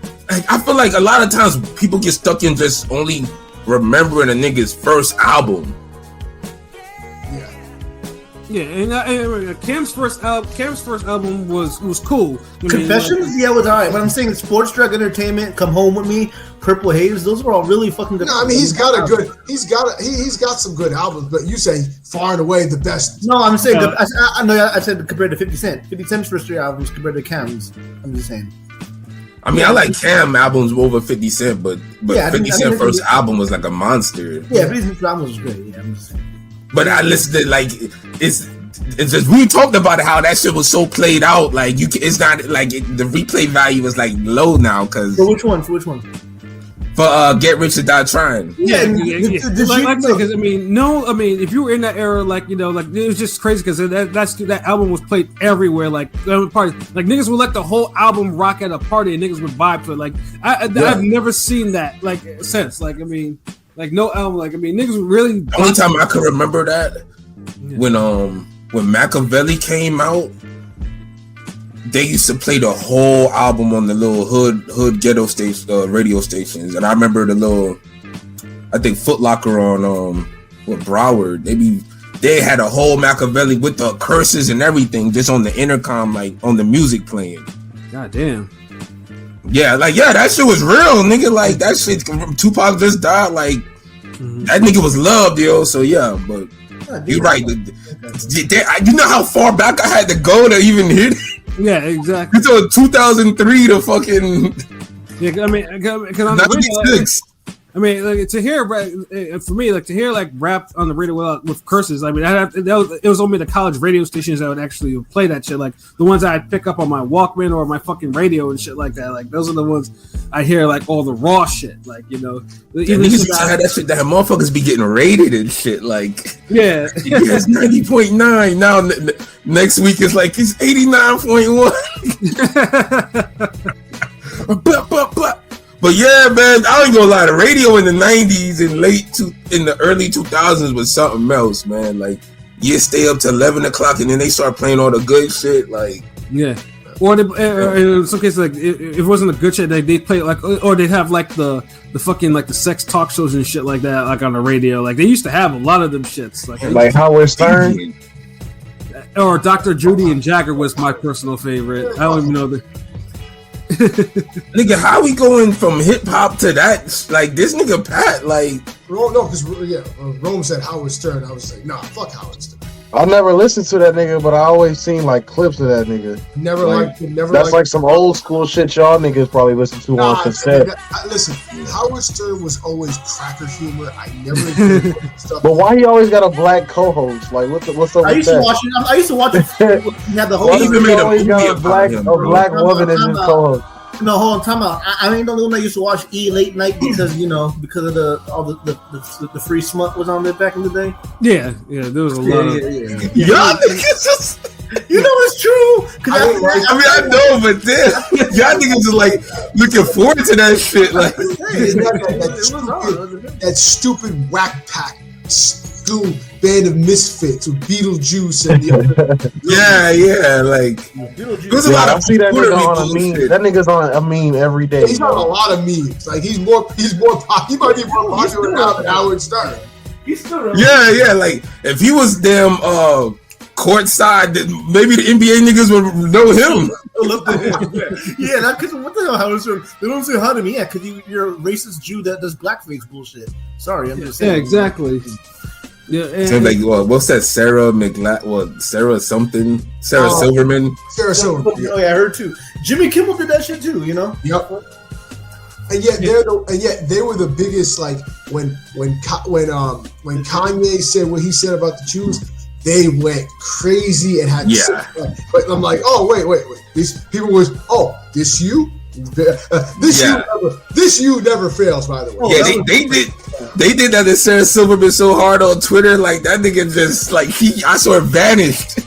I feel like a lot of times people get stuck in just only remembering a nigga's first album. Yeah, and Cam's first album was cool. Confessions, it was alright. But I'm saying Sports Drug Entertainment, Come Home With Me, Purple Haze, those were all really fucking good. No, I mean he's got some good albums, but you say far and away the best. No, I'm saying I said compared to 50 Cent. 50 Cent's first three albums compared to Cam's. I'm just saying. I mean, I like Cam albums over 50 Cent, but 50 Cent first album was like a monster. Yeah, 50 Cent's album was great. Yeah, I'm just saying. But I listened to it's just we talked about how that shit was so played out. Like it's not like the replay value is like low now because. For which one? For Get Rich or Die Trying. Yeah. Because I mean, if you were in that era, like it was just crazy because that album was played everywhere. Like parties, like niggas would let the whole album rock at a party and niggas would vibe to it. Like I've never seen that like since. Like I mean. Like no album, like I mean, niggas really. The only time I could remember that when Machiavelli came out, they used to play the whole album on the little hood ghetto station radio stations, and I remember the little, I think Foot Locker on Broward. They had a whole Machiavelli with the curses and everything just on the intercom, like on the music playing. God damn. Yeah, that shit was real, nigga. Like that shit, Tupac just died. Like that nigga was loved, yo. So yeah, but you're right. You know how far back I had to go to even hit it? Yeah, exactly. It's 2003 to fucking. Yeah, I mean, because on the radio, I mean, like to hear for me, like to hear like rap on the radio with curses. I mean, it was only the college radio stations that would actually play that shit. Like the ones that I'd pick up on my Walkman or my fucking radio and shit like that. Like those are the ones I hear like all the raw shit. Like even niggas had that shit that motherfuckers be getting rated and shit. Like it's 90.9 now. Next week it's like it's 89.1. But yeah, man, I ain't gonna lie. The radio in the '90s and in the early 2000s was something else, man. Like you stay up to 11 o'clock and then they start playing all the good shit. Like, yeah. Or in some cases, like if it wasn't a good shit, they play like, or they'd have like the fucking like the sex talk shows and shit like that, like on the radio. Like they used to have a lot of them shits, like Howard Stern, or Dr. Judy and Jagger was my personal favorite. I don't even know the. Nigga, how we going from hip hop to that? Like this nigga Pat, like No, because Rome said Howard Stern. I was like, nah, fuck Howard Stern. I never listened to that nigga, but I always seen like clips of that nigga. Never liked him. Never. That's like some old school shit y'all niggas probably listen to on cassette. Listen, Howard Stern was always cracker humor. I never stuff. But why he always got a black co-host? Like what's up I with used that? I used to watch it. He had the whole. Why He he even made a always movie got a black woman as his co-host? No, hold on, time out. I ain't the one that used to watch E late night because because of the free smut was on there back in the day. Yeah, there was a lot of. y'all niggas just. You know it's true. I know, but then y'all niggas is like looking forward to that shit. Like that stupid whack pack school band of misfits with Beetlejuice and the other. yeah, like there's a lot I of see that Twitter nigga on a bullshit. meme. That nigga's on a meme every day. He's on a lot of memes. Like he might be more popular now than Howard Stern. He's still Yeah, like if he was damn courtside, maybe the NBA niggas would know him. Yeah, that because what the hell? Howard Stern? They don't say hi to me. Yeah, because you're a racist Jew that does blackface bullshit. Sorry, I'm just saying. Yeah, exactly. Yeah, Sounds like what's that? Sarah Sarah something? Sarah Silverman. Sarah Silverman. Oh yeah, I heard too. Jimmy Kimmel did that shit too. You know. Yep. And yet they were the biggest. Like when Kanye said what he said about the Jews, they went crazy and had. But I'm like, oh wait. These people was this you. This you never fails. By the way, they did that to Sarah Silverman so hard on Twitter, like that nigga just like I saw it vanished.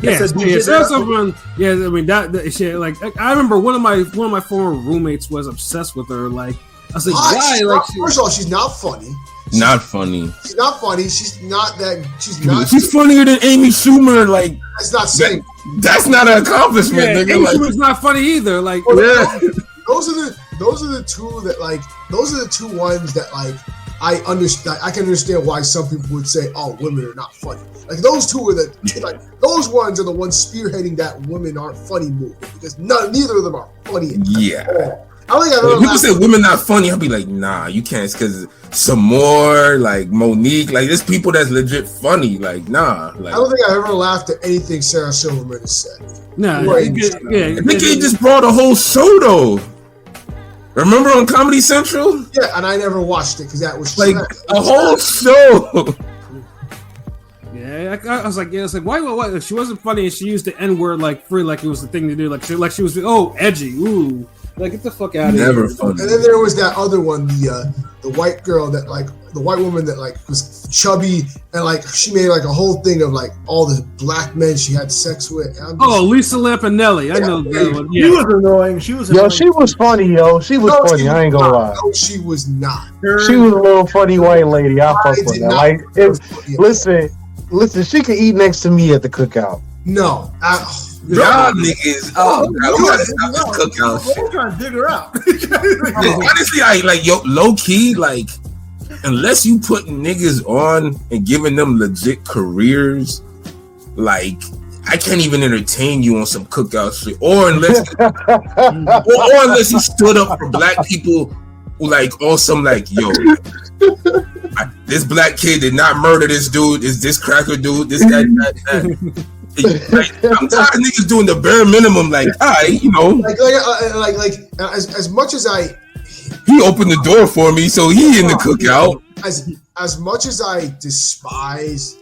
Sarah Silverman. Yeah, I mean that shit. Like I remember one of my former roommates was obsessed with her. Like I was like, why? Like first of all, she's not funny. Not funny. She's not funny. She's not that. She's funnier than Amy Schumer. Like that's not saying. That's not an accomplishment. Yeah, nigga. Amy Like, Schumer's not funny either. Like those are the two that like those are the two ones that like I understand. I can understand why some people would say, "Oh, women are not funny." Like those two are those ones are the ones spearheading that women aren't funny movement because neither of them are funny. I don't think I've ever people say women not funny. I'll be like, nah, you can't, because some more like Monique, like there's people that's legit funny. Like, nah. Like, I don't think I've ever laughed at anything Sarah Silverman has said. No, Nigga just brought a whole show though. Remember on Comedy Central? Yeah, and I never watched it because that was like a whole show. Yeah, I was like, why? She wasn't funny, and she used the N word like free, like it was the thing to do. Like she was, edgy, ooh, like get the fuck out of here. Never funny. And then there was that other one, the white girl that like the white woman that like was chubby and like she made like a whole thing of like all the black men she had sex with. Lisa Lampanelli, I know that one. Yeah. She was annoying. She was annoying. She was funny, yo. She was funny. I ain't gonna lie. No, she was not. She was a little funny white lady. I fuck with her. Like, listen, she could eat next to me at the cookout. No. Y'all niggas. We gotta stop this cookout shit. I'm trying to dig her out. Honestly, low key, like, unless you put niggas on and giving them legit careers, like, I can't even entertain you on some cookout shit. Or unless you stood up for black people, like, on some, like, yo, this black kid did not murder this dude, this cracker dude, this guy, that. Like, I'm tired of niggas doing the bare minimum. Like, as much as he opened the door for me, so he in the cookout. As much as I despise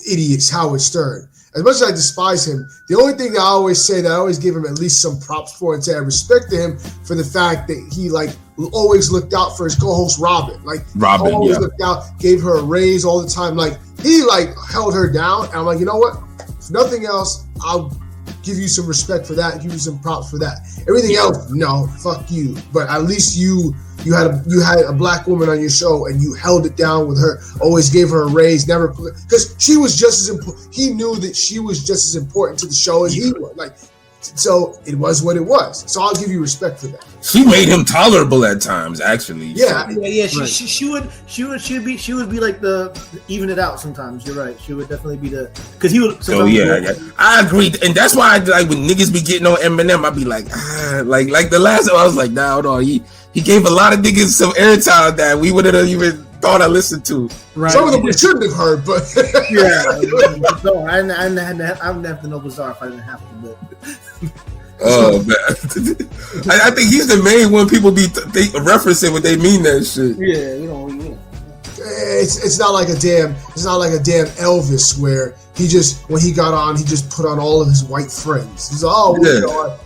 idiots Howard Stern, as much as I despise him, the only thing I always say that I always give him at least some props for and say I respect him for the fact that he like always looked out for his co-host Robin. Like Robin, always looked out, gave her a raise all the time. Like he like held her down. And I'm like, you know what? If nothing else, I'll give you some respect for that, give you some props for that. Everything else, no, fuck you. But at least you you had a black woman on your show and you held it down with her, always gave her a raise, never, because she was just as important. He knew that she was just as important to the show as he was. Like, so it was what it was. So I'll give you respect for that. She made him tolerable at times, actually. Yeah. She would be like the even it out sometimes. You're right. She would definitely be because he would. So yeah, I agree, and that's why I like when niggas be getting on Eminem. I be like, like the last time I was like, nah, hold on. He gave a lot of niggas some airtime that we wouldn't have even thought I listened to. Right. Some of them we shouldn't have heard, but no, I wouldn't have to know Bizarre if I didn't have to. But oh man, I think he's the main one people be referencing when they mean that shit. Yeah, you know. It's not like a damn Elvis where he just when he got on he just put on all of his white friends. He's like, oh well, you know,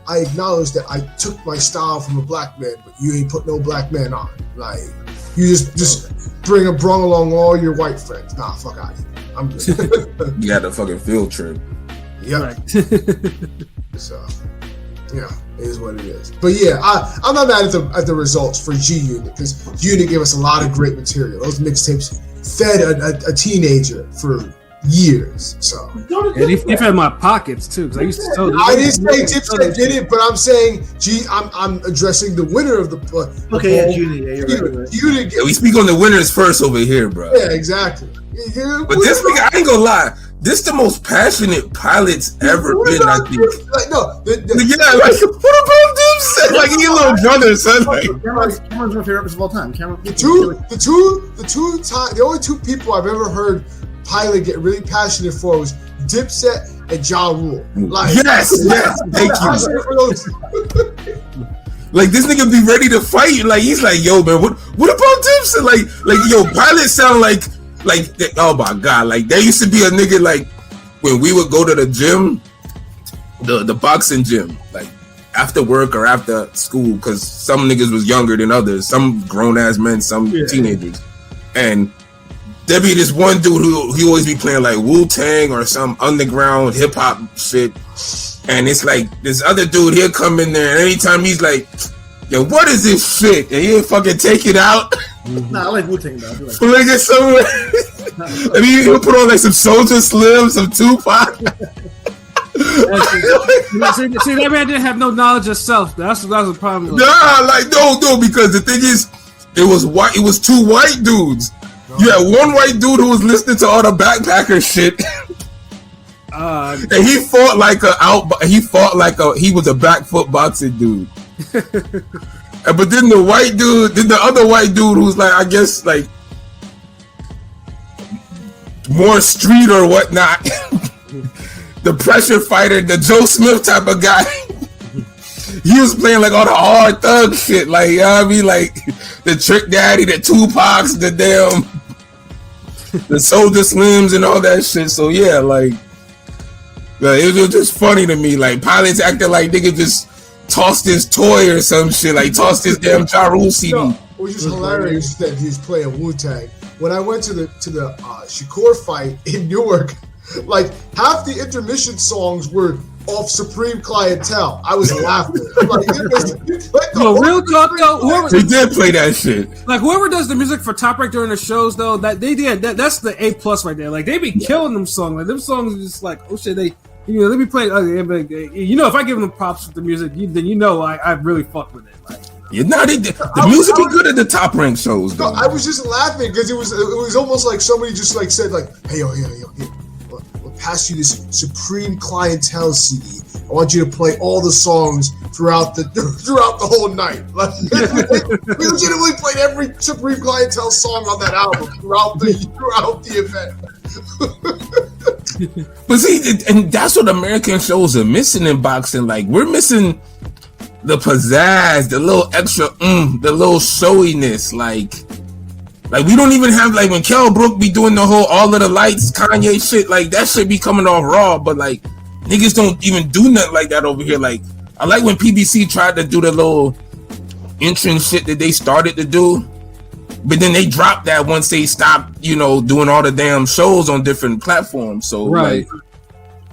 I acknowledge that I took my style from a black man, but you ain't put no black man on. Like you just brung along all your white friends. Nah, fuck out of here. I'm good. You had a fucking field trip. Yep. Right. So yeah, it is what it is. But yeah, I'm not mad at the results for G Unit because G Unit gave us a lot of great material. Those mixtapes fed a teenager for years. So yeah, they've had my pockets too. Because I used to tell them. I didn't say Dipset did it, but I'm saying I'm addressing the winner of the. Okay, yeah, Unit. Yeah, you're right. Unit. Yeah, we speak on the winners first over here, bro. Yeah, exactly. Yeah, but this nigga, I ain't gonna lie. This the most passionate pilot's ever been, I think. Like, no, yeah, like what about Dipset? Like he a little brother, son. Like, Cameron's my favorite of all time. The only two people I've ever heard pilot get really passionate for was Dipset and Ja Rule. Like, yes, thank you. Like this nigga be ready to fight. Like he's like, yo, man, what about Dipset? Like yo, pilot sound like oh my god, like there used to be a nigga like when we would go to the gym, the boxing gym, like after work or after school, because some niggas was younger than others, some grown ass men, some teenagers, and there be this one dude who he always be playing like Wu-Tang or some underground hip hop shit, and it's like this other dude he'll come in there and anytime he's like, yo, what is this shit? And he'll fucking take it out. Nah, I like Wu-Tang though. Like it somewhere. I mean, he'll put on like some Soldier Slim, some Tupac. See, that man didn't have no knowledge of self. That's the problem. Nah, like no, because the thing is, it was white. It was two white dudes. You had one white dude who was listening to all the backpacker shit. And he fought like he was a back foot boxing dude. But then the other white dude who's like, I guess like more street or whatnot, the pressure fighter, the Joe Smith type of guy. He was playing like all the hard thug shit, like you know what I mean, like the Trick Daddy, the Tupacs, the damn, the Soldier Slims and all that shit. So yeah, like it was just funny to me, like pilots acting like nigga just tossed his toy or some shit, like tossed his damn Ja Rule CD. No, which is hilarious that he was playing Wu-Tang. When I went to the Shakur fight in Newark, like half the intermission songs were off Supreme Clientele. I was laughing. Real talk though, they did play that shit. Like whoever does the music for Top Rank during the shows though, that they did that's the A+ right there. Like they be killing them songs. Like them songs are just like, oh shit, they let me play. If I give them props with the music, then I really fuck with it. Like, the music be good at the Top Rank shows. Though. No, I was just laughing because it was almost like somebody just like said like, hey yo, we'll pass you this Supreme Clientele CD. I want you to play all the songs throughout the whole night. Like, we legitimately played every Supreme Clientele song on that album throughout the event. But see, and that's what American shows are missing in boxing. Like we're missing the pizzazz, the little extra, the little showiness. Like we don't even have like when Kell Brook be doing the whole all of the lights Kanye shit. Like that shit be coming off raw, but like niggas don't even do nothing like that over here. Like I like when PBC tried to do the little entrance shit that they started to do. But then they dropped that once they stopped, doing all the damn shows on different platforms. So right,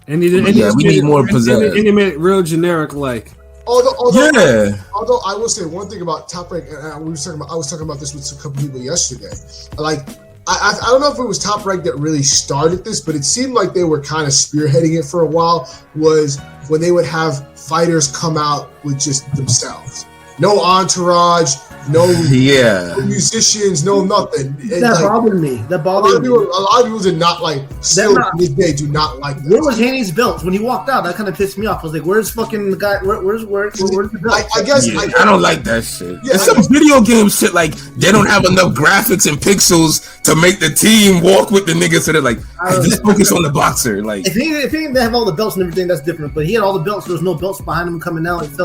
we need more pizzazz. And they made it real generic, like Although I will say one thing about Top Rank, and I was talking about this with a couple people yesterday. Like, I don't know if it was Top Rank that really started this, but it seemed like they were kind of spearheading it for a while. Was when they would have fighters come out with just themselves, no entourage, no musicians, no nothing. That bothered me. That bothered me. A lot of people did not like. Still to this day, do not like that. Where was Haney's belt when he walked out? That kind of pissed me off. I was like, "Where's fucking the guy? Where's the belt?" I guess I don't like that shit. Yeah, it's some video game shit. Like they don't have enough graphics and pixels to make the team walk with the niggas. So they're like, hey, just focus on the boxer. Like if he didn't have all the belts and everything, that's different. But he had all the belts. So there was no belts behind him coming out. It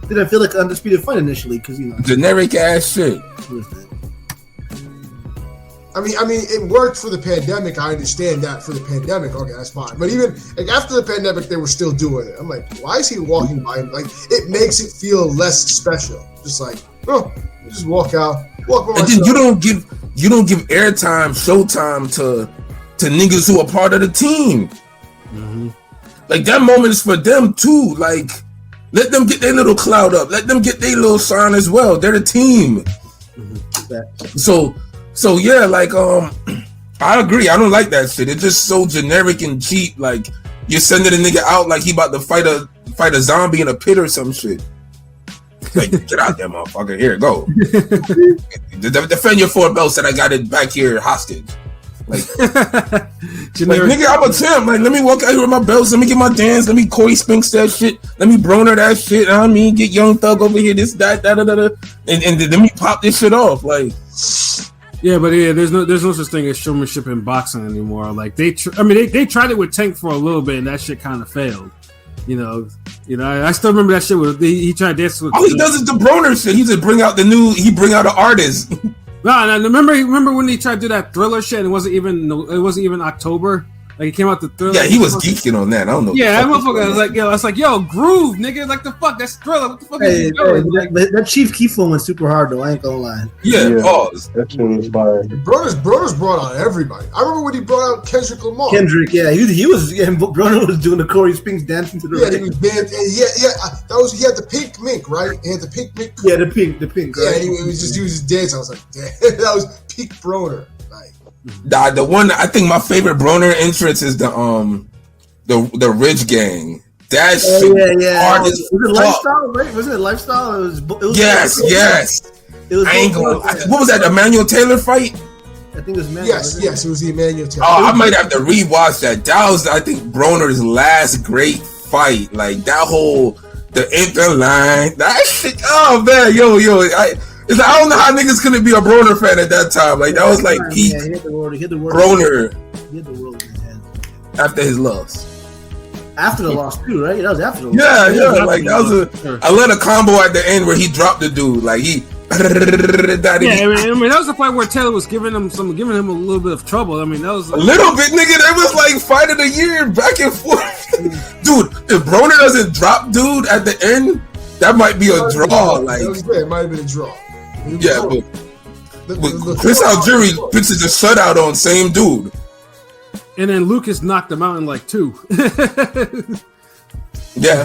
didn't feel like an undisputed fight initially because generic ass shit. I mean, it worked for the pandemic. I understand that for the pandemic. Okay, that's fine. But even like after the pandemic, they were still doing it. I'm like, why is he walking by him? Like, it makes it feel less special. Just like, just walk out, walk by myself. And then you don't give airtime, showtime to niggas who are part of the team. Mm-hmm. Like that moment is for them too. Like, let them get their little clout up. Let them get their little sign as well. They're the team. Mm-hmm. So yeah, like I agree. I don't like that shit. It's just so generic and cheap. Like you're sending a nigga out like he about to fight a zombie in a pit or some shit. Like get out there, motherfucker. Here, go. Defend your 4 belts that I got it back here hostage. Like nigga, I'm a champ. Like let me walk out here with my belts. Let me get my dance. Let me Corey Spinks that shit. Let me Broner that shit. I mean, get Young Thug over here. This that and let me pop this shit off. Like. Yeah, but there's no such thing as showmanship in boxing anymore. Like they tried it with Tank for a little bit, and that shit kind of failed. You know, I still remember that shit with he tried this with. All he does is the Broner shit. He just bring out an artist. No, remember when he tried to do that Thriller shit? And it wasn't even October. Like he came out the Thriller. Yeah, he was geeking on that. I don't know. Yeah, that motherfucker was like, yo, Groove, nigga. Like the fuck, that's Thriller. What the fuck is he doing? That Chief Keef one went super hard though. I ain't gonna lie. Yeah. Pause. That shit was fire. Broner's brought out everybody. I remember when he brought out Kendrick Lamar. Yeah, he was. Broner was doing the Corey Spinks dancing to the right. He was he had the pink mink, right? He had the pink mink. Yeah, the pink. Yeah, right? he was just doing his dance. I was like, damn, that was peak Broner. The one I think my favorite Broner entrance is the Ridge Gang. That shit hard as was it Lifestyle, right? Wasn't it Lifestyle? It was yes. It was what was that? The Emmanuel Taylor fight? I think it was Emmanuel. Yes, it was the Emmanuel Taylor. Oh, I might have to rewatch that. That was, I think, Broner's last great fight. Like that whole the interline. That shit. Oh man, yo. I don't know how niggas couldn't be a Broner fan at that time. Like that was like peak Broner. He hit the world in his head. After his loss. After the loss too, right? That was after the loss. Yeah. Like that was I led a combo at the end where he dropped the dude. Like he. I mean that was the fight where Taylor was giving him a little bit of trouble. I mean that was a little bit, nigga. That was like fight of the year, back and forth. Dude, if Broner doesn't drop dude at the end, that might be a draw. Like it might have been a draw. Yeah, but Chris Algieri puts a shutout on same dude. And then Lucas knocked him out in like 2. Yeah,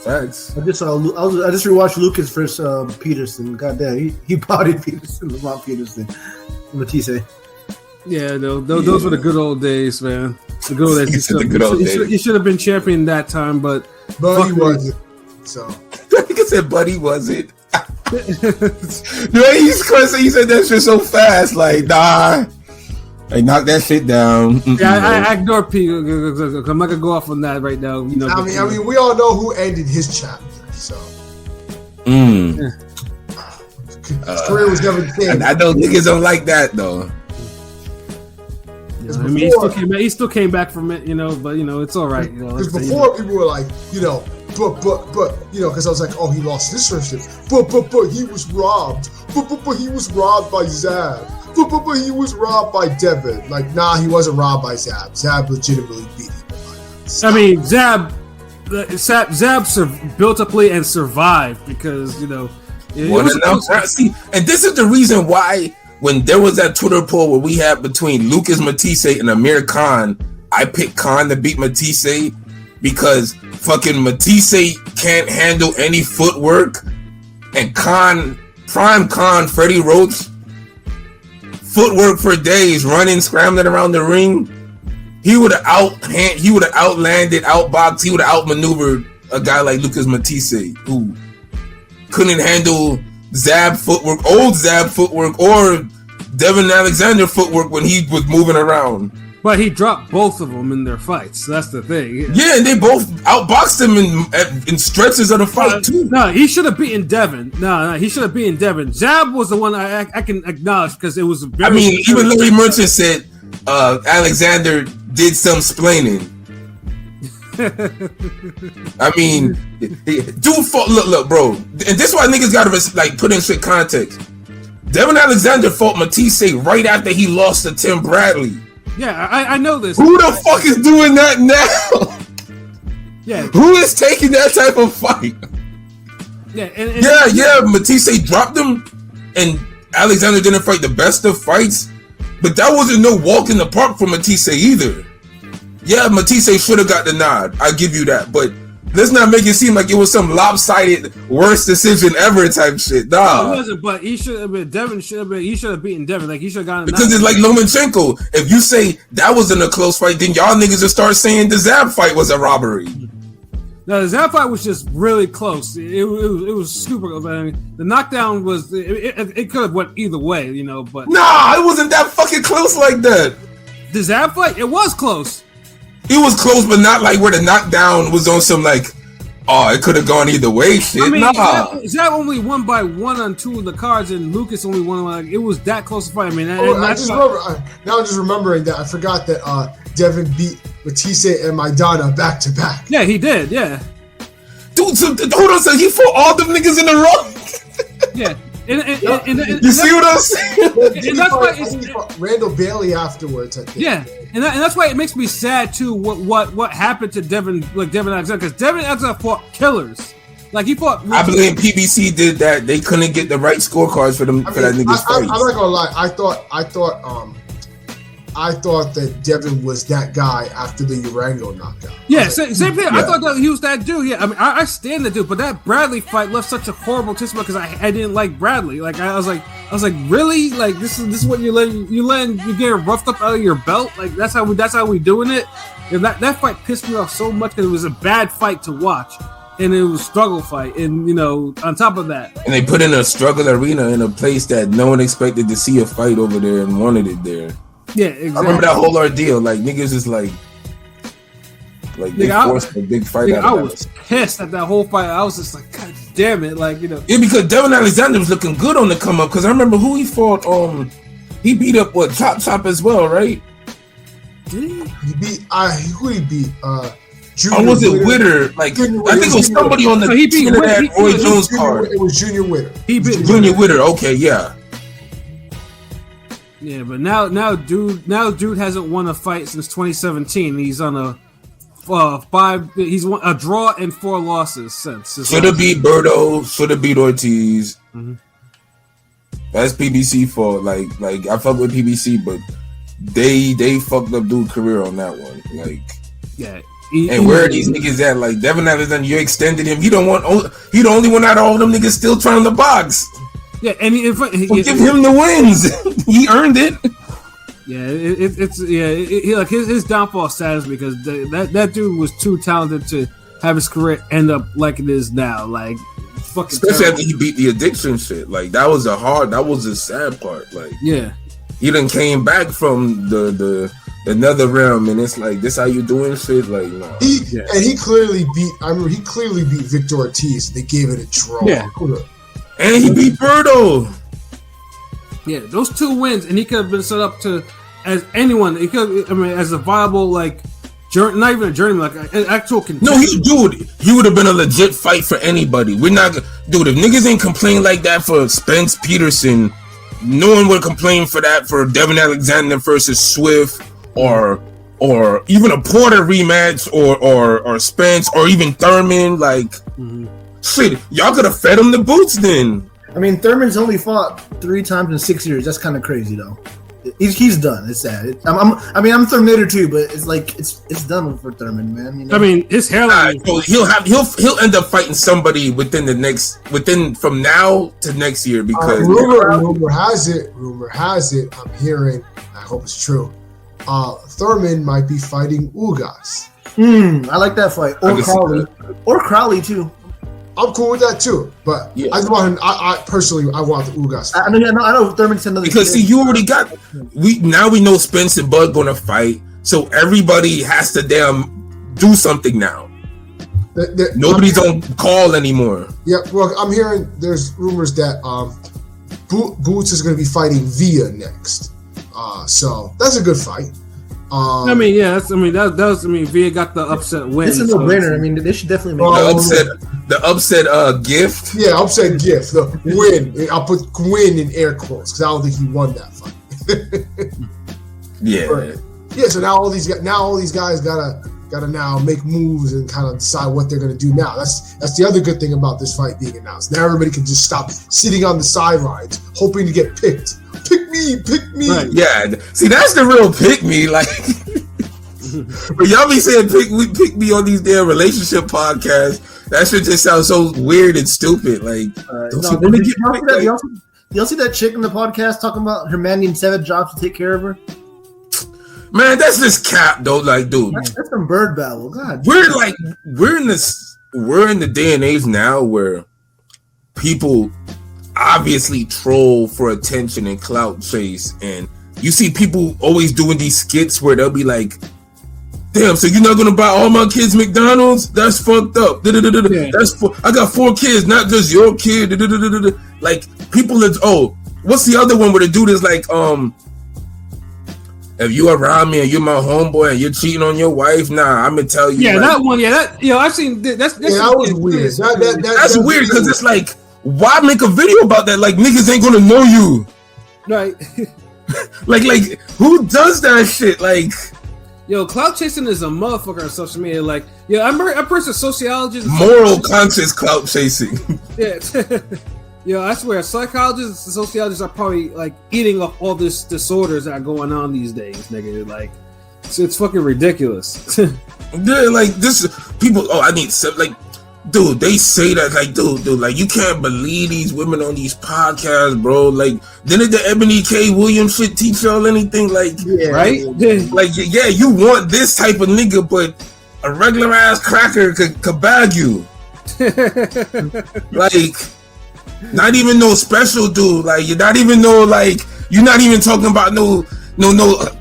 facts. I just rewatched Lucas versus Peterson. Goddamn, he bodied Peterson, Lamont Peterson, Matisse. Yeah, those were the good old days, man. The good old days. He should have been champion that time, but he wasn't. So I think I said, "Buddy, was it?" No, he's crazy. He said that shit so fast, like nah. Hey, knock that shit down. Yeah, I ignore P. I'm not gonna go off on that right now. You know. I mean, we all know who ended his chapter. So. His career was never the same. I know niggas don't like that though. Yeah, I mean, he still came back from it, you know. But you know, it's all right. Because before people were like, you know. But you know, because I was like, oh, he lost this friendship. But he was robbed. But he was robbed by Zab. But he was robbed by Devin. Like, nah, he wasn't robbed by Zab. Zab legitimately beat him. I mean, Zab built up late and survived because, you know. See, and this is the reason why when there was that Twitter poll where we had between Lucas Matisse and Amir Khan, I picked Khan to beat Matisse. because fucking Matisse can't handle any footwork, and Prime Freddie Roach, footwork for days, running, scrambling around the ring. He would have outlanded, outboxed, he would have outmaneuvered a guy like Lucas Matisse, who couldn't handle old Zab footwork, or Devin Alexander footwork when he was moving around. But he dropped both of them in their fights. That's the thing. Yeah, and they both outboxed him in stretches of the fight too. No, he should have beaten Devin. No, he should have beaten Devin. Zab was the one I can acknowledge because it was very. I mean, even Larry Merchant said Alexander did some splaining. I mean, look, bro, and this is why niggas gotta like put in shit context. Devin Alexander fought Matisse right after he lost to Tim Bradley. Yeah, I know this. Who the fuck is doing that now? Yeah. Who is taking that type of fight? Yeah, Matisse dropped him, and Alexander didn't fight the best of fights, but that wasn't no walk in the park for Matisse either. Yeah, Matisse should have got the nod. I give you that, but let's not make it seem like it was some lopsided worst decision ever type shit. Nah, it wasn't. But he should have been. Devin should have been. He should have beaten Devin. Like he should have gotten. Because it's like Lomachenko. If you say that wasn't a close fight, then y'all niggas will start saying the Zab fight was a robbery. No, the Zab fight was just really close. It was super close. I mean, the knockdown was. It could have went either way, you know. But nah, it wasn't that fucking close like that. The Zab fight, it was close. It was close, but not like where the knockdown was on some like, oh, it could have gone either way shit. I mean, nah. Zab only won by 1 on 2 of the cards, and Lucas only won. Like, it was that close to fight. I mean, now I'm just remembering that I forgot that Devin beat Matisse and Maidana back to back. Yeah, he did. Yeah, dude. Hold on, so he fought all them niggas in a row. Yeah. You see what I'm saying? And that's why Randall Bailey afterwards, I think. Yeah, and that's why it makes me sad too. What happened to Devin Alexander? Because Devin Alexander fought killers. Like he fought. I believe PBC did that. They couldn't get the right scorecards for them for that nigga's fight. I'm not gonna lie. I thought that Devin was that guy after the Urango knockout. Yeah, same thing. Yeah. I thought that he was that dude. Yeah, I mean, I stand the dude, but that Bradley fight left such a horrible taste because I didn't like Bradley. Like I was like, really? Like this is what you get roughed up out of your belt? Like that's how we doing it? And that fight pissed me off so much because it was a bad fight to watch. And it was a struggle fight, and you know, on top of that, and they put in a struggle arena in a place that no one expected to see a fight over there and wanted it there. Yeah, exactly. I remember that whole ordeal. Like niggas is like they forced a big fight out of I was pissed at that whole fight. I was just like, God damn it, like, you know. Yeah, because Devin Alexander was looking good on the come up. Because I remember who he fought. He beat up Chop as well, right? Did he? He beat who he beat? Junior or was it Witter? Like Junior I think it was somebody on the team that Roy Jones card. It was Junior Witter. He beat Junior Witter. Okay, yeah. Yeah, but now dude hasn't won a fight since 2017. He's on a 5. He's won a draw and 4 losses since. Should have beat Berto. Should have beat Ortiz. Mm-hmm. That's PBC fault. Like I fuck with PBC, but they fucked up dude's career on that one. Like yeah. And where are these niggas at? Like Devin Alexander, you extended him. He the only one out of all them niggas still trying to box. Yeah, and give him the wins. He earned it. Yeah, like his downfall saddens because that dude was too talented to have his career end up like it is now. Like fucking especially terrible. after he beat the addiction shit. Like that was the sad part. Like yeah, he done came back from the another realm, and it's like this how you doing shit. Like no. And he clearly beat Victor Ortiz. They gave it a draw. Yeah. And he beat Berto. Yeah, those 2 wins, and he could have been set up to as anyone. He could, as a viable not even a journeyman, like an actual contender. No, he would have been a legit fight for anybody. We're not, dude. If niggas ain't complain like that for Spence Peterson, no one would complain for that for Devin Alexander versus Swift or even a Porter rematch or Spence or even Thurman. Like. Mm-hmm. Shit, y'all could have fed him the boots then. I mean, Thurman's only fought 3 times in 6 years. That's kind of crazy, though. He's done. It's sad. I'm Terminator too, but it's like it's done for Thurman, man. You know? I mean, his hairline. So he'll end up fighting somebody within from now to next year because rumor has it. I'm hearing. I hope it's true. Thurman might be fighting Ugas. I like that fight. Or Crowley too. I'm cool with that too, but yeah. I personally want the Ugas. I know Thurman's another. Because see, you already got. We know Spence and Bud gonna fight, so everybody has to damn do something now. Nobody's on call anymore. Yeah, well, I'm hearing there's rumors that Boots is gonna be fighting Via next. So that's a good fight. Via got the upset win. This is a winner. I mean, they should definitely make the upset gift. Yeah, upset gift. The win. I'll put win in air quotes because I don't think he won that fight. Yeah. But, so now all these guys gotta now make moves and kind of decide what they're gonna do now. That's the other good thing about this fight being announced. Now everybody can just stop sitting on the sidelines hoping to get picked. Pick me. Right. Yeah. See, that's the real pick me. Like, but y'all be saying pick me on these damn relationship podcasts. That shit just sounds so weird and stupid. Like, y'all see that chick in the podcast talking about her man needing 7 jobs to take care of her? Man, that's just cap though. Like, dude, that's some bird babble. God, we're in the day and age now where people obviously troll for attention and clout chase, and you see people always doing these skits where they'll be like, damn, so you're not gonna buy all my kids McDonald's? That's fucked up. Yeah. I got 4 kids, not just your kid. Like, people what's the other one where the dude is like, if you around me and you're my homeboy and you're cheating on your wife, nah, I'm gonna tell you. Yeah, that one. Yeah, that. I've seen that. That was weird. That's weird because it's like, why make a video about that? Like, niggas ain't gonna know you, right? like who does that shit? Like, yo, clout chasing is a motherfucker on social media. Like, I'm a sociologist. Moral conscious clout chasing. Yeah. I swear, psychologists and sociologists are probably like eating up all this disorders that are going on these days, nigga. Like, it's fucking ridiculous. Yeah, like this people. Oh, I need some. Like, dude, they say that. Like, dude, like you can't believe these women on these podcasts, bro. Like, didn't the Ebony K. Williams shit teach y'all anything? Like, right? Like, yeah, you want this type of nigga, but a regular ass cracker could bag you. Like, not even no special dude. Like, you're not even talking about no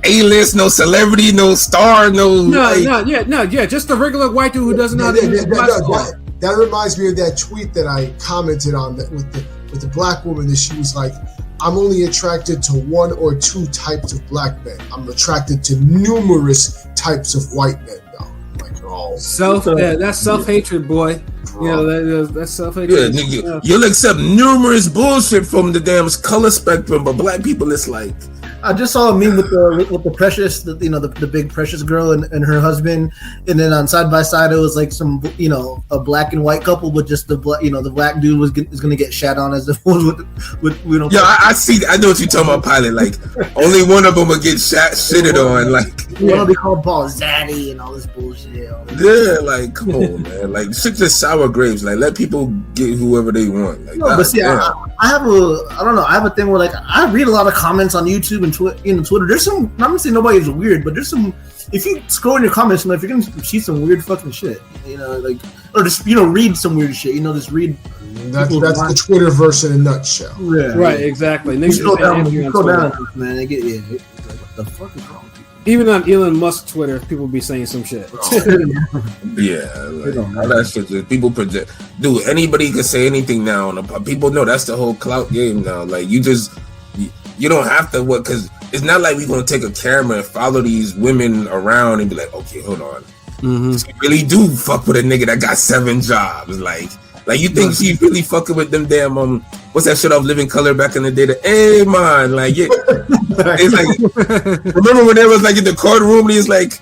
A-list, no celebrity, no star, just a regular white dude who doesn't know how to use that reminds me of that tweet that I commented on that with the black woman that she was like, I'm only attracted to 1 or 2 types of black men. I'm attracted to numerous types of white men though. Like, that's self-hatred, boy. Yeah, that's self-hatred. Yeah, nigga, you'll accept numerous bullshit from the damn color spectrum, but black people, it's like. I just saw a meme with the Precious, the big Precious girl and her husband, and then on side by side it was like some a black and white couple, but just the black dude is gonna get shat on as opposed with Yeah, I see. I know what you're talking about, Pilot. Like, only one of them will get shitted on. Like, one will be called Paul Zaddy and all this bullshit. Yeah, like, come on, man. Like, shit just sour grapes. Like, let people get whoever they want. Like, but see, I have a thing where like I read a lot of comments on YouTube and Twitter. There's some. I'm not gonna say nobody's weird, but there's some. If you scroll in your comments, if you're gonna see some weird fucking shit, or just read some weird shit. Just read. That's the Twitterverse in a nutshell. Yeah. Right, exactly. Scroll down, man. They get what the fuck is wrong with people? Even on Elon Musk's Twitter, people be saying some shit. Yeah, all that shit. Just people project. Dude, anybody can say anything now. People know that's the whole clout game now. Like, you don't have to because it's not like we're gonna take a camera and follow these women around and be like, okay, hold on. Mm-hmm. She really do fuck with a nigga that got 7 jobs. Like you think she really fucking with them damn what's that shit off Living Color back in the day? Hey man, like, yeah. It's like, remember when they was like in the courtroom and he's like,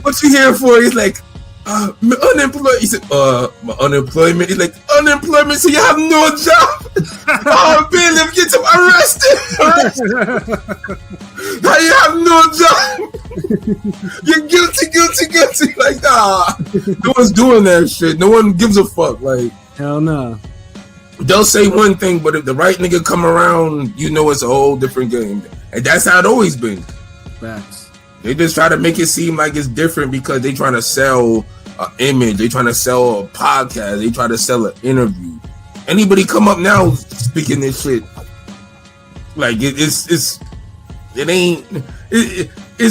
what you here for? He's like, Unemployed. He said, my unemployment. He's like, unemployment, so you have no job. Oh, man, let me get him arrested. How you have no job? You're guilty. Like, no one's doing that shit. No one gives a fuck. Like, hell no. They'll say one thing, but if the right nigga come around, you know it's a whole different game. And that's how it always been. Facts. They just try to make it seem like it's different because they trying to sell an image. They trying to sell a podcast. They try to sell an interview. Anybody come up now speaking this shit, like it's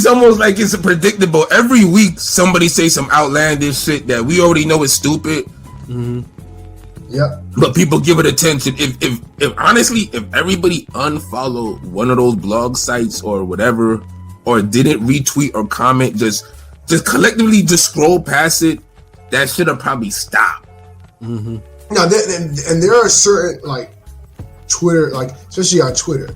almost like it's predictable. Every week somebody say some outlandish shit that we already know is stupid. Mm-hmm. Yep. But people give it attention. If honestly, if everybody unfollowed one of those blog sites or whatever, or didn't retweet or comment, just collectively just scroll past it, that should have probably stopped. Mm-hmm. Now, and there are certain, like, Twitter, like, especially on Twitter,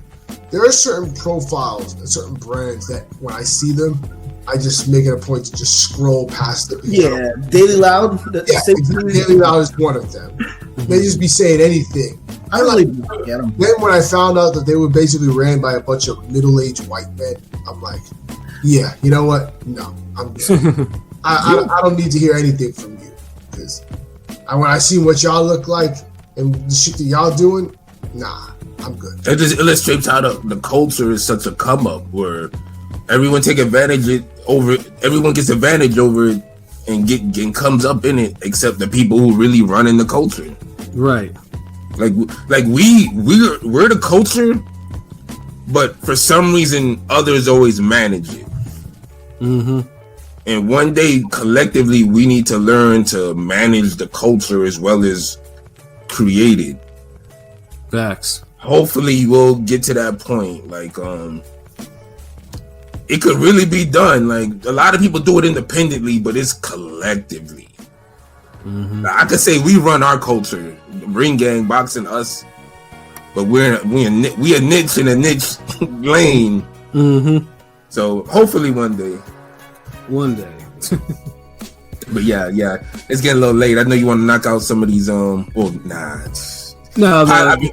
there are certain profiles and certain brands that when I see them, I just make it a point to just scroll past it. Yeah, Daily Loud. Daily Loud is one of them. They just be saying anything. I really get them. Then when I found out that they were basically ran by a bunch of middle-aged white men, I'm like, yeah, you know what? No, I'm good. I don't need to hear anything from you, because when I see what y'all look like and the shit that y'all doing, nah, I'm good. It just illustrates how the culture is such a come up where everyone take advantage over it. Everyone gets advantage over it and comes up in it, except the people who really run in the culture. Right. Like we're the culture, but for some reason others always manage it. Mm-hmm. And one day collectively we need to learn to manage the culture as well as create it. Facts. Hopefully we'll get to that point. Like it could really be done. Like a lot of people do it independently, but it's collectively. Mm-hmm. I could say we run our culture, ring gang, boxing, us, but we a niche in a niche lane. Mm-hmm. So hopefully one day. But yeah, it's getting a little late. I know you want to knock out some of these. No. I mean,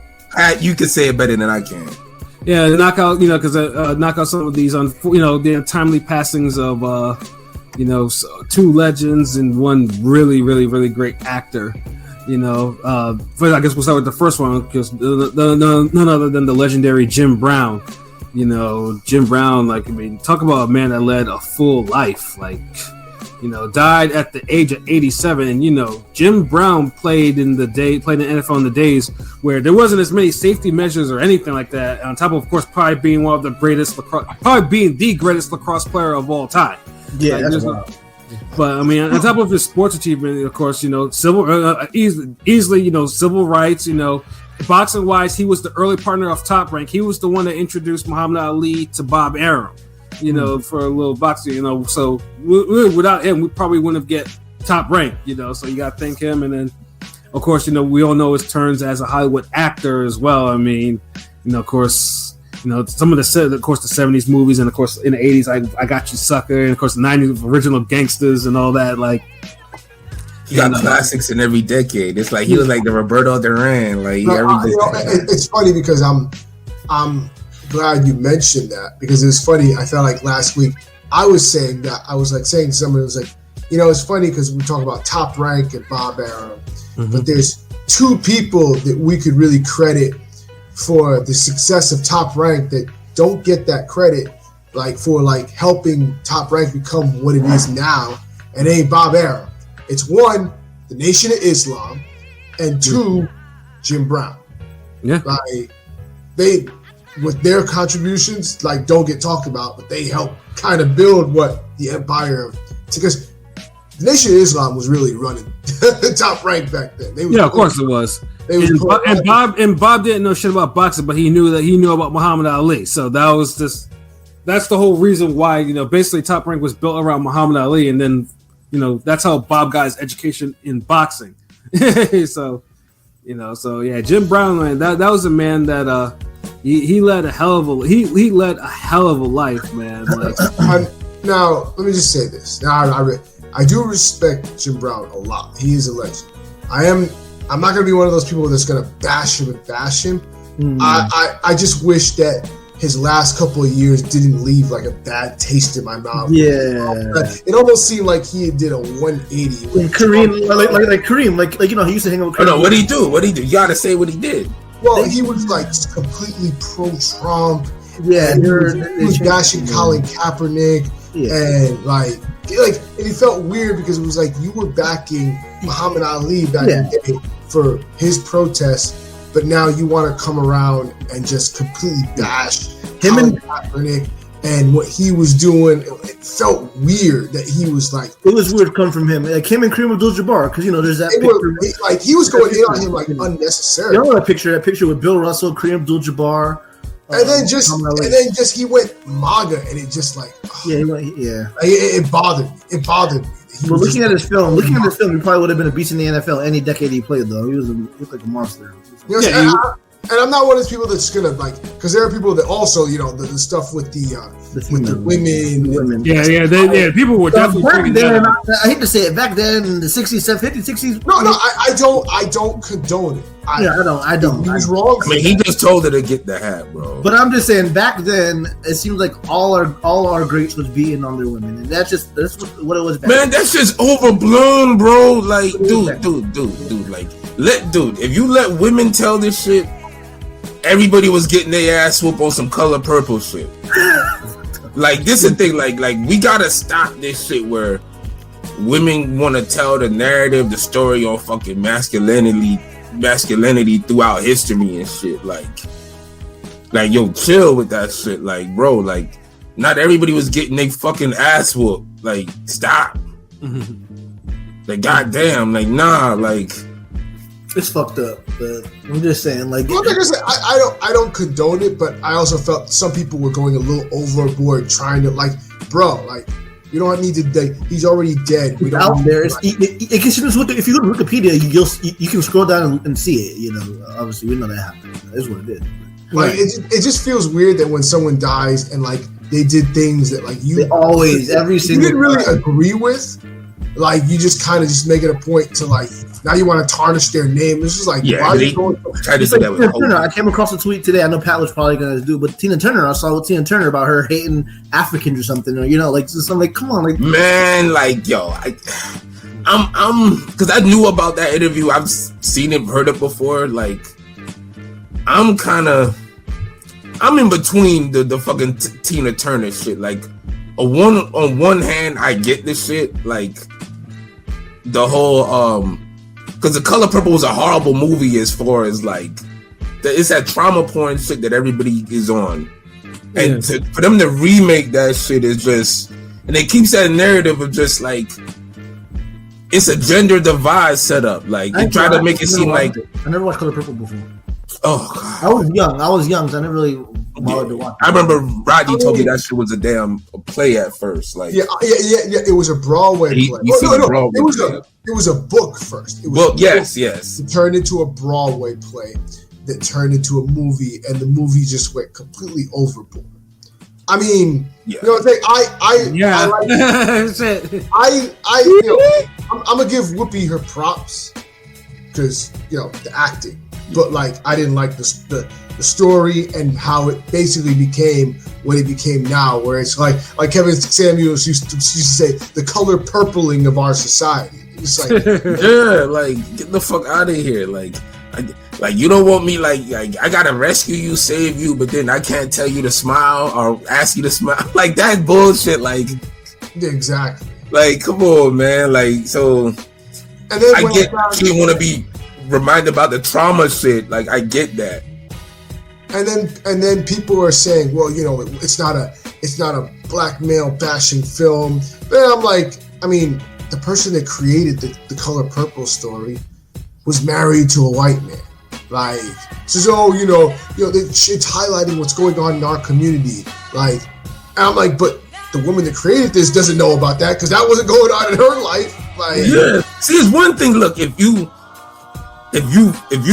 you can say it better than I can. Yeah, knock out, because knock out some of these on, the untimely passings of, two legends and one really, really, really great actor. First, I guess we'll start with the first one because none other than the legendary Jim Brown. Jim Brown, talk about a man that led a full life. Died at the age of 87. And Jim Brown played in the NFL in the days where there wasn't as many safety measures or anything like that. On top of course, probably being one of the greatest lacrosse player of all time. Yeah, that's wild. But on top of his sports achievement, of course, easily, civil rights, boxing wise, he was the early partner of Top Rank. He was the one that introduced Muhammad Ali to Bob Arum, for a little boxing, so without him, we probably wouldn't have get Top Rank, so you got to thank him. And then, of course, we all know his turns as a Hollywood actor as well. Of course, some of the 70s movies, and of course in the 80s, I Got You Sucker, and of course the 90s original Gangsters and all that. He got classics in every decade. It's like he was like the Roberto Duran. It's funny because I'm glad you mentioned that, because it was funny. I felt like last week I was saying that saying to somebody, was like, it's funny because we talk about Top Rank and Bob Arum, but there's two people that we could really credit for the success of Top Rank that don't get that credit, for helping Top Rank become what it is now, and it ain't Bob Arum. It's one, the Nation of Islam, and two, Jim Brown. Yeah. They, with their contributions, don't get talked about, but they help kind of build what the empire, because the Nation of Islam was really running Top Rank back then. Of course it was. And Bob didn't know shit about boxing, but he knew about Muhammad Ali. So that's the whole reason why, basically Top Rank was built around Muhammad Ali, and then, that's how Bob got his education in boxing. So yeah, Jim Brown, man, that was a man that he led a hell of a life, man. Now let me just say this. Now I do respect Jim Brown a lot. He is a legend. I'm not gonna be one of those people that's gonna bash him. I just wish that his last couple of years didn't leave like a bad taste in my mouth. Yeah, it almost seemed like he did a 180. Like Kareem, like Kareem, like he used to hang out with Kareem. Oh, no, what did he do? You gotta say what he did. Well, he was like completely pro-Trump. Yeah, and he was bashing Colin Kaepernick, and and he felt weird because it was like you were backing Muhammad Ali back in the day for his protests, but now you want to come around and just completely bash Colin Kaepernick and what he was doing. It felt weird that he was like. It was weird coming from him. Like him and Kareem Abdul-Jabbar, because there's that picture. He was going in on him like unnecessarily. You know that picture with Bill Russell, Kareem Abdul-Jabbar. And then just he went MAGA, and it just like it bothered me. It bothered me. But looking at his film, he probably would have been a beast in the NFL any decade he played. Though he looked like a monster. And I'm not one of those people that's gonna because there are people that also the stuff with the women. People were definitely. I hate to say it, back then in the 60s, 50s, 60s. No, I don't condone it. I don't. He was wrong. I mean, he just told her to get the hat, bro. But I'm just saying, back then it seems like all our greats was beating on their women, and that's what it was. Man, that's just overblown, bro. Like, dude. If you let women tell this shit, everybody was getting their ass whooped on some Color Purple shit. Like, this is the thing. Like we gotta stop this shit where women want to tell the narrative, the story on fucking masculinity throughout history and shit. Like yo, chill with that shit. Like, bro, like not everybody was getting their fucking ass whooped. Like, stop. Like, goddamn, like, nah, like. It's fucked up, but I'm just saying, like. Well, like I said, I don't condone it, but I also felt some people were going a little overboard, trying to bro, you don't need to. He's already dead. We don't out there. If you go to Wikipedia, you can scroll down and see it. Obviously we know that happened. That's what it is. It just feels weird that when someone dies and they did things that they always every single you didn't really agree with. You just kind of just make it a point to now you want to tarnish their name. It's just why are you going? I came across a tweet today. I know Pat was probably going to do, but Tina Turner. I saw with Tina Turner about her hating Africans or something. Or something come on, man, yo, I'm because I knew about that interview. I've seen it, heard it before. I'm in between the fucking Tina Turner shit. On one hand, I get this shit, the whole because The Color Purple was a horrible movie as far as it's that trauma porn shit that everybody is on, and for them to remake that shit is just, and it keeps that narrative of just it's a gender divide set up. They try to make it seem like I never watched Color Purple before. Oh God. I was young, so I never really bothered to watch it. I remember Rodney told me that shit was a damn play at first. It was a Broadway play. It was a book first. It was yes. It turned into a Broadway play that turned into a movie, and the movie just went completely overboard. I mean, you know what I'm saying? I'm gonna give Whoopi her props because the acting. But I didn't like the story and how it basically became what it became now, where it's like Kevin Samuels used to say, the color purpling of our society. It's get the fuck out of here. You don't want me I gotta rescue you, save you, but then I can't tell you to smile or ask you to smile. That bullshit. Exactly. Come on, man. So. And then I get you want to be reminded about the trauma shit. I get that. And then people are saying, well, it's not a black male bashing film. Then I'm the person that created the Color Purple story was married to a white man. Says, it's highlighting what's going on in our community. And I'm but the woman that created this doesn't know about that because that wasn't going on in her life. See, it's one thing. Look, if you've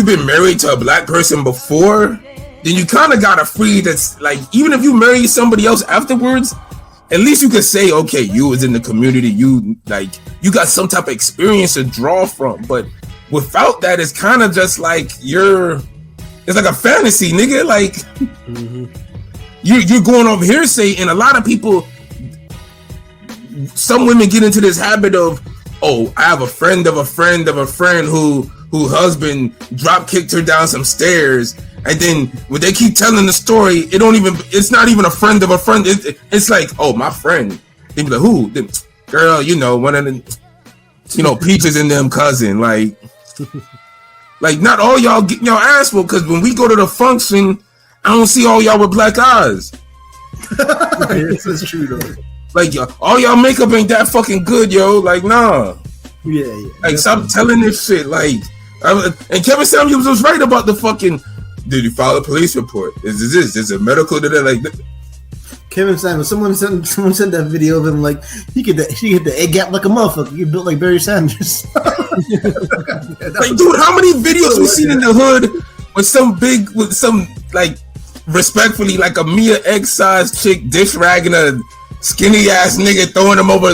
been married to a black person before, then you kind of got a free that's even if you marry somebody else afterwards, at least you could say, okay, you was in the community, you got some type of experience to draw from. But without that, it's kind of just like it's like a fantasy, nigga. Like you're going over hearsay, and a lot of people, some women get into this habit of, oh, I have a friend of a friend of a friend who husband drop kicked her down some stairs, and then when they keep telling the story, it's not even a friend of a friend. It's like, oh, my friend. They be like, who? Girl, one of them, Peaches and them cousin. Like not all y'all getting your ass whooped, because when we go to the function, I don't see all y'all with black eyes. This is true though. Like, all y'all makeup ain't that fucking good, yo. Like, nah. Yeah. Like, stop telling this shit. Like, and Kevin Samuels was right about the fucking. Did you file a police report? Is it medical? Like, Kevin Samuels. Someone sent that video of him like she get the egg gap like a motherfucker. You built like Barry Sanders. Like, dude, how many videos we seen in the hood with some like, respectfully, like a Mia egg-sized chick dish ragging a skinny ass nigga, throwing them over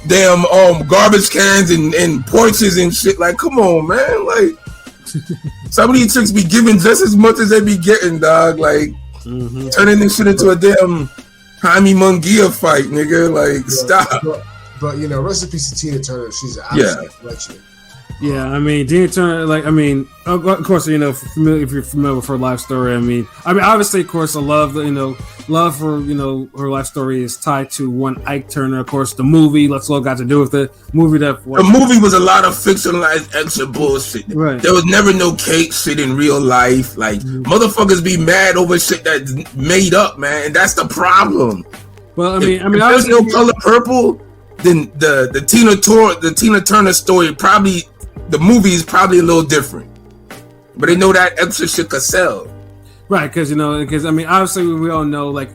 damn garbage cans and porches and shit. Like, come on, man. Like, some of these chicks be giving just as much as they be getting, dog. Like, turning this shit into a damn Jaime Munguia fight, nigga. Like, stop. But rest in peace to Tina Turner. She's an absolute legend. Yeah, I mean, Tina Turner, like, I mean, of course, if you're familiar with her life story, I mean, obviously, of course, I love love for, her life story is tied to one Ike Turner. Of course, the movie, that's all got to do with it. The movie was a lot of fictionalized extra bullshit. Right. There was never no cake shit in real life. Like, motherfuckers be mad over shit that's made up, man, and that's the problem. Well, if there's no Color Purple, then the Tina Turner story probably. The movie is probably a little different, but they know that extra shit could sell. Right, because obviously we all know, like,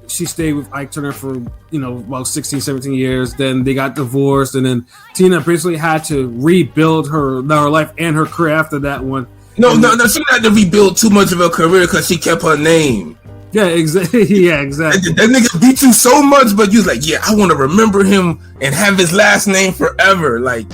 she stayed with Ike Turner for, about 16, 17 years. Then they got divorced, and then Tina basically had to rebuild her life and her career after that one. No, she had to rebuild too much of her career because she kept her name. Yeah, exactly. Yeah, exactly. That nigga beat you so much, but you was like, yeah, I want to remember him and have his last name forever. Like,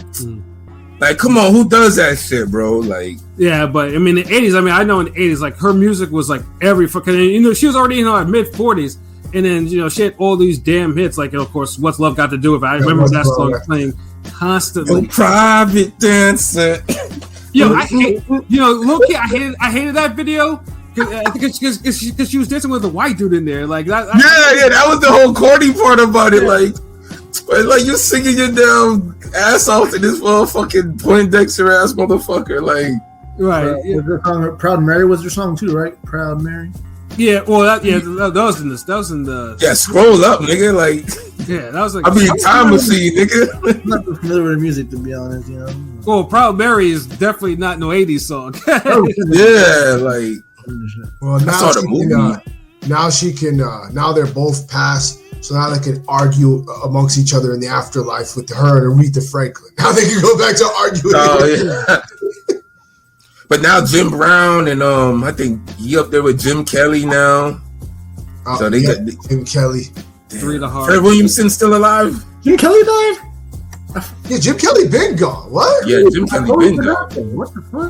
come on, who does that shit, bro? Like, yeah, but I mean, in the 80s, I know in the 80s, like, her music was like every fucking, she was already in her mid 40s, and then, she had all these damn hits, like, of course, What's Love Got to Do With It. I remember that song playing constantly. Private dancer. Yo, low-key, I hated that video. Because she was dancing with a white dude in there, like that. Yeah, that was the whole corny part about it. Like you singing your damn ass off to this motherfucking Poindexter ass motherfucker, like. Right. Proud Mary was your song too, right? Proud Mary. Yeah. Well, that was in this. That was in the. Yeah, scroll up, nigga. Like. Yeah, that was like. I mean, time machine, nigga. I'm not familiar with music, to be honest. Well, Proud Mary is definitely not no 80s song. Yeah, like. Well, now she can. Now they're both passed, so now they can argue amongst each other in the afterlife with her and Aretha Franklin. Now they can go back to arguing. Oh yeah. But now Jim Brown and I think he up there with Jim Kelly now. So they got Jim Kelly. Fred Williamson still alive? Jim Kelly died? Yeah, Jim Kelly been gone. What? Yeah, Jim Kelly been gone. What the fuck?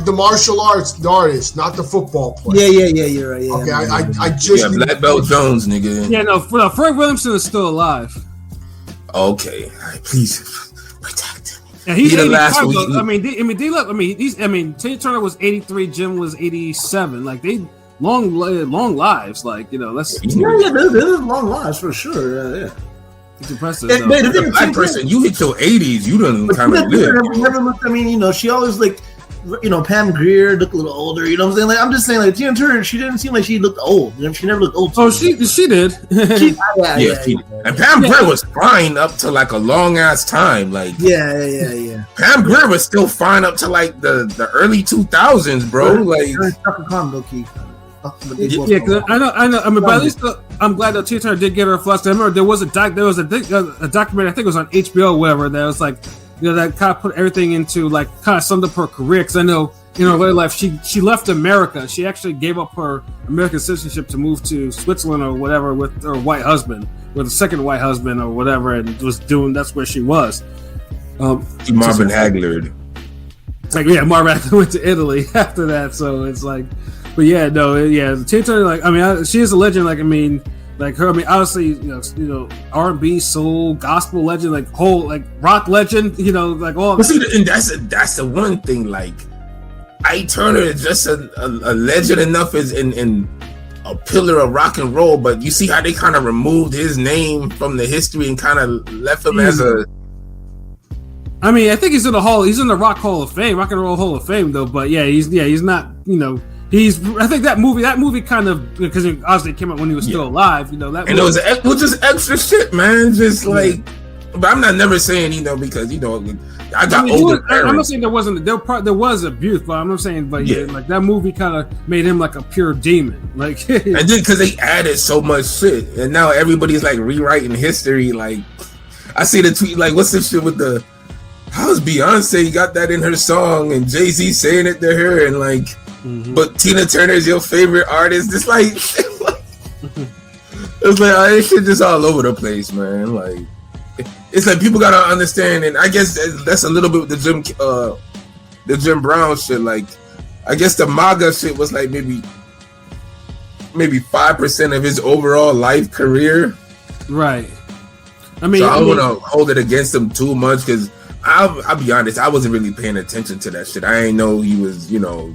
The martial arts artist, not the football player. Yeah, you're right. Yeah, okay, I just Black Belt Jones, nigga. Yeah, no, Fred Williamson is still alive. Okay, please protect him. Yeah, he's 85. They look. Tina Turner was 83. Jim was 87. Like, they long lives. Like, that's this is long lives for sure. Yeah. It's impressive. The black person, you hit your 80s, you done kind of live. Never looked. She always like, Pam Grier looked a little older. You know what I'm saying? Like, I'm just saying, like, Tina Turner, she didn't seem like she looked old. She never looked old. Oh, she did. Yeah. And Pam Grier was fine up to like a long ass time. Like, yeah. Pam Grier was still fine up to like the early 2000s, bro. Like, yeah, cause I know. I mean, but at least I'm glad that Tina Turner did get her flux. I remember there was a documentary. I think it was on HBO, or whatever. That was like, that kind of put everything into, like, kind of summed up her career. Because I know in her later life, she left America. She actually gave up her American citizenship to move to Switzerland or whatever with her white husband, with a second white husband or whatever, and was doing. That's where she was. Marvin Hagler. It's like, yeah, Marvin Hagler went to Italy after that, so it's like, but yeah, no, yeah, Tina Turner, like, I mean, she is a legend. Like, I mean, like her, I mean, obviously, you know, R&B, soul, gospel legend, like whole, like rock legend, you know, like all. But see, and that's the one thing. Like, Ike Turner is just a legend enough as in a pillar of rock and roll. But you see how they kind of removed his name from the history and kind of left him as a. I mean, I think he's in the Rock Hall of Fame, Rock and Roll Hall of Fame, though. But yeah, he's not, you know. I think that movie kind of, because it obviously came out when he was still alive, you know. That and movie, it was just extra shit, man. Just like, but I'm not never saying, you know, because you know, I got older parents. I'm not saying there was abuse, but I'm not saying, but yeah, like that movie kind of made him like a pure demon, like. And then because they added so much shit, and now everybody's like rewriting history. Like, I see the tweet, like, what's this shit with the? How's Beyonce got that in her song, and Jay-Z saying it to her, and like. Mm-hmm. But Tina Turner is your favorite artist. It's like, it's like this shit just all over the place, man. Like, it's like people gotta understand, and I guess that's a little bit with the Jim Brown shit. Like, I guess the MAGA shit was like maybe 5% of his overall life career. Right. I mean, so I don't want to hold it against him too much because I'll be honest, I wasn't really paying attention to that shit. I ain't know he was, you know,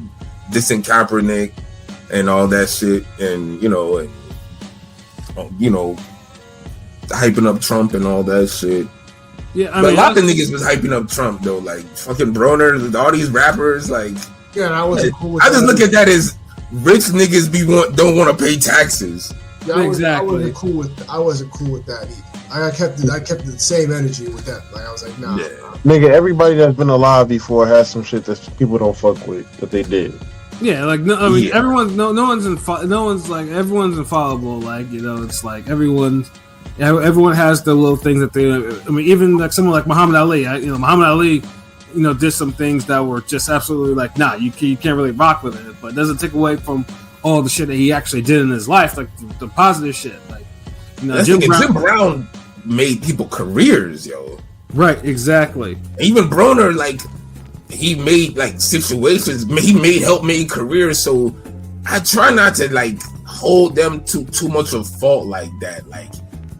dissing Kaepernick and all that shit, and you know, hyping up Trump and all that shit. Yeah, but a lot of niggas was hyping up Trump though, like fucking Broner, all these rappers, like. Yeah, and I wasn't cool with I just look at that as rich niggas don't want to pay taxes. Yeah, I wasn't cool with that either. I kept the same energy with that. Like I was like, nah. Nigga, everybody that's been alive before has some shit that people don't fuck with that they did. Yeah, like no, I mean, everyone's infallible. Like, you know, it's like everyone has the little things that they. I mean, even like someone like Muhammad Ali. Muhammad Ali, you know, did some things that were just absolutely like, nah, you can't really rock with it. But it doesn't take away from all the shit that he actually did in his life, like the positive shit. Like, you know, Jim Brown made people careers, yo. Right, exactly. Even Broner, like, he made like situations. He helped make careers. So I try not to like hold them to too much of fault like that. Like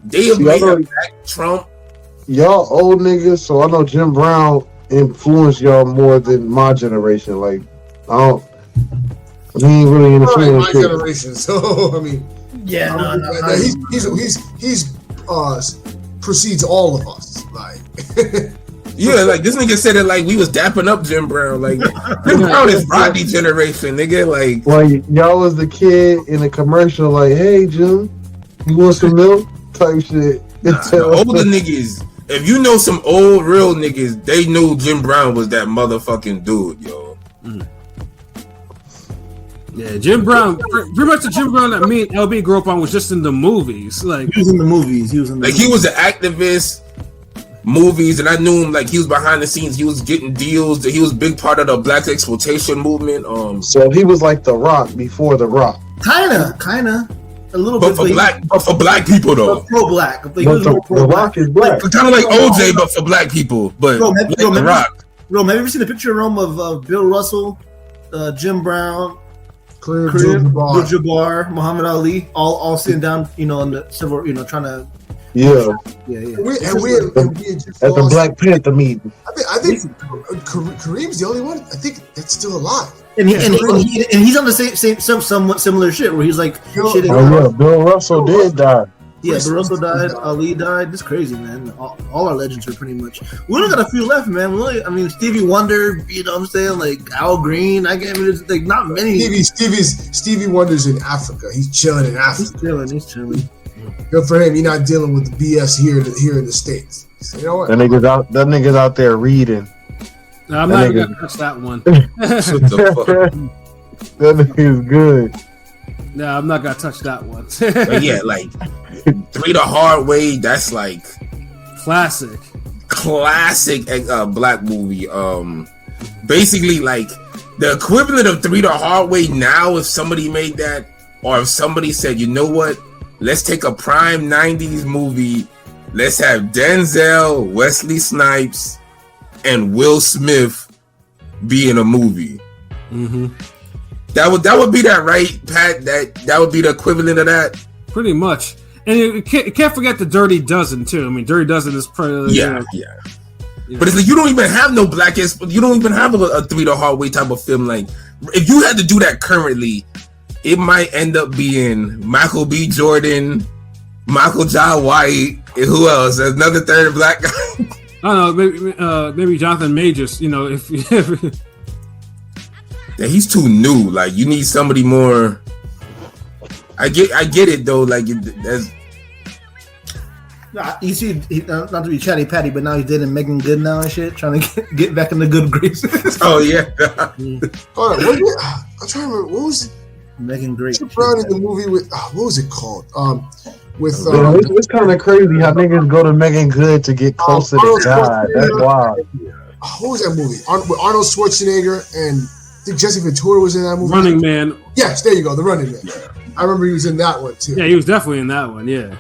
they have made a back Trump. Y'all old niggas, so I know Jim Brown influenced y'all more than my generation. Like he ain't really influenced my generation. So I mean, yeah, he's precedes all of us. Like. Yeah, like this nigga said it like we was dapping up Jim Brown. Like Jim Brown is Rodney generation, nigga. Like y'all was the kid in the commercial, like, hey Jim, you want some milk? Type shit. The older niggas, if you know some old real niggas, they knew Jim Brown was that motherfucking dude, yo. Yeah, Jim Brown. Pretty much the Jim Brown that me and LB grew up on was just in the movies. Like he was in the movies. He was an activist. Movies, and I knew him like he was behind the scenes. He was getting deals. He was a big part of the black exploitation movement. So he was like The Rock before The Rock. Kinda, a little bit. But for black people though. Pro black. The Rock is black. Kind of like OJ, but for black people. But The Rock. Rome, have you ever seen a picture, Rome, of Bill Russell, Jim Brown, Kareem Jabbar, Muhammad Ali, all sitting down, you know, on the civil, you know, trying to. Yeah. We at the Black Panther meeting. I think Kareem's the only one. I think that's still alive. And he's on the same somewhat similar shit where he's like, Bill Russell did die. Yeah, Bill Russell died. Ali died. It's crazy, man. All our legends are pretty much. We only got a few left, man. Stevie Wonder. You know what I'm saying? Like Al Green. It's like not many. Stevie Wonder's in Africa. He's chilling in Africa. He's chilling. Good for him. He's not dealing with the BS here in the States. So you know what? That nigga's out there reading. No, I'm not gonna touch that one. That nigga's good. No, I'm not gonna touch that one. But yeah, like 3 the Hard Way. That's like classic black movie. Basically, like The equivalent of 3 the Hard Way now, if somebody made that, or if somebody said, you know what, let's take a prime 90s movie, let's have Denzel, Wesley Snipes, and Will Smith be in a movie. Mm-hmm. That would be that, right, Pat? That would be the equivalent of that. Pretty much. And you can't forget the Dirty Dozen too. I mean, Dirty Dozen is pretty. Yeah. But it's like you don't even have no blackest. You don't even have a 3 the Hard Way type of film. Like, if you had to do that currently, it might end up being Michael B. Jordan, Michael Jai White, and who else? There's another third black guy. I don't know, maybe Jonathan Majors. You know, if yeah, he's too new. Like, you need somebody more. I get it though. Like, you see, not to be chatty patty, but now he's dating Megan Good now and shit, trying to get back in the good graces. Oh yeah. Hold on, I'm trying to remember what was Megan Great. Chip Brown in the movie with what was it called? It's kind of crazy how niggas go to Megan Good to get closer to God. That's wild. What was that movie? With Arnold Schwarzenegger and I think Jesse Ventura was in that movie. Running Man. Yes, there you go, The Running Man. Yeah. I remember he was in that one too. Yeah, he was definitely in that one. Yeah.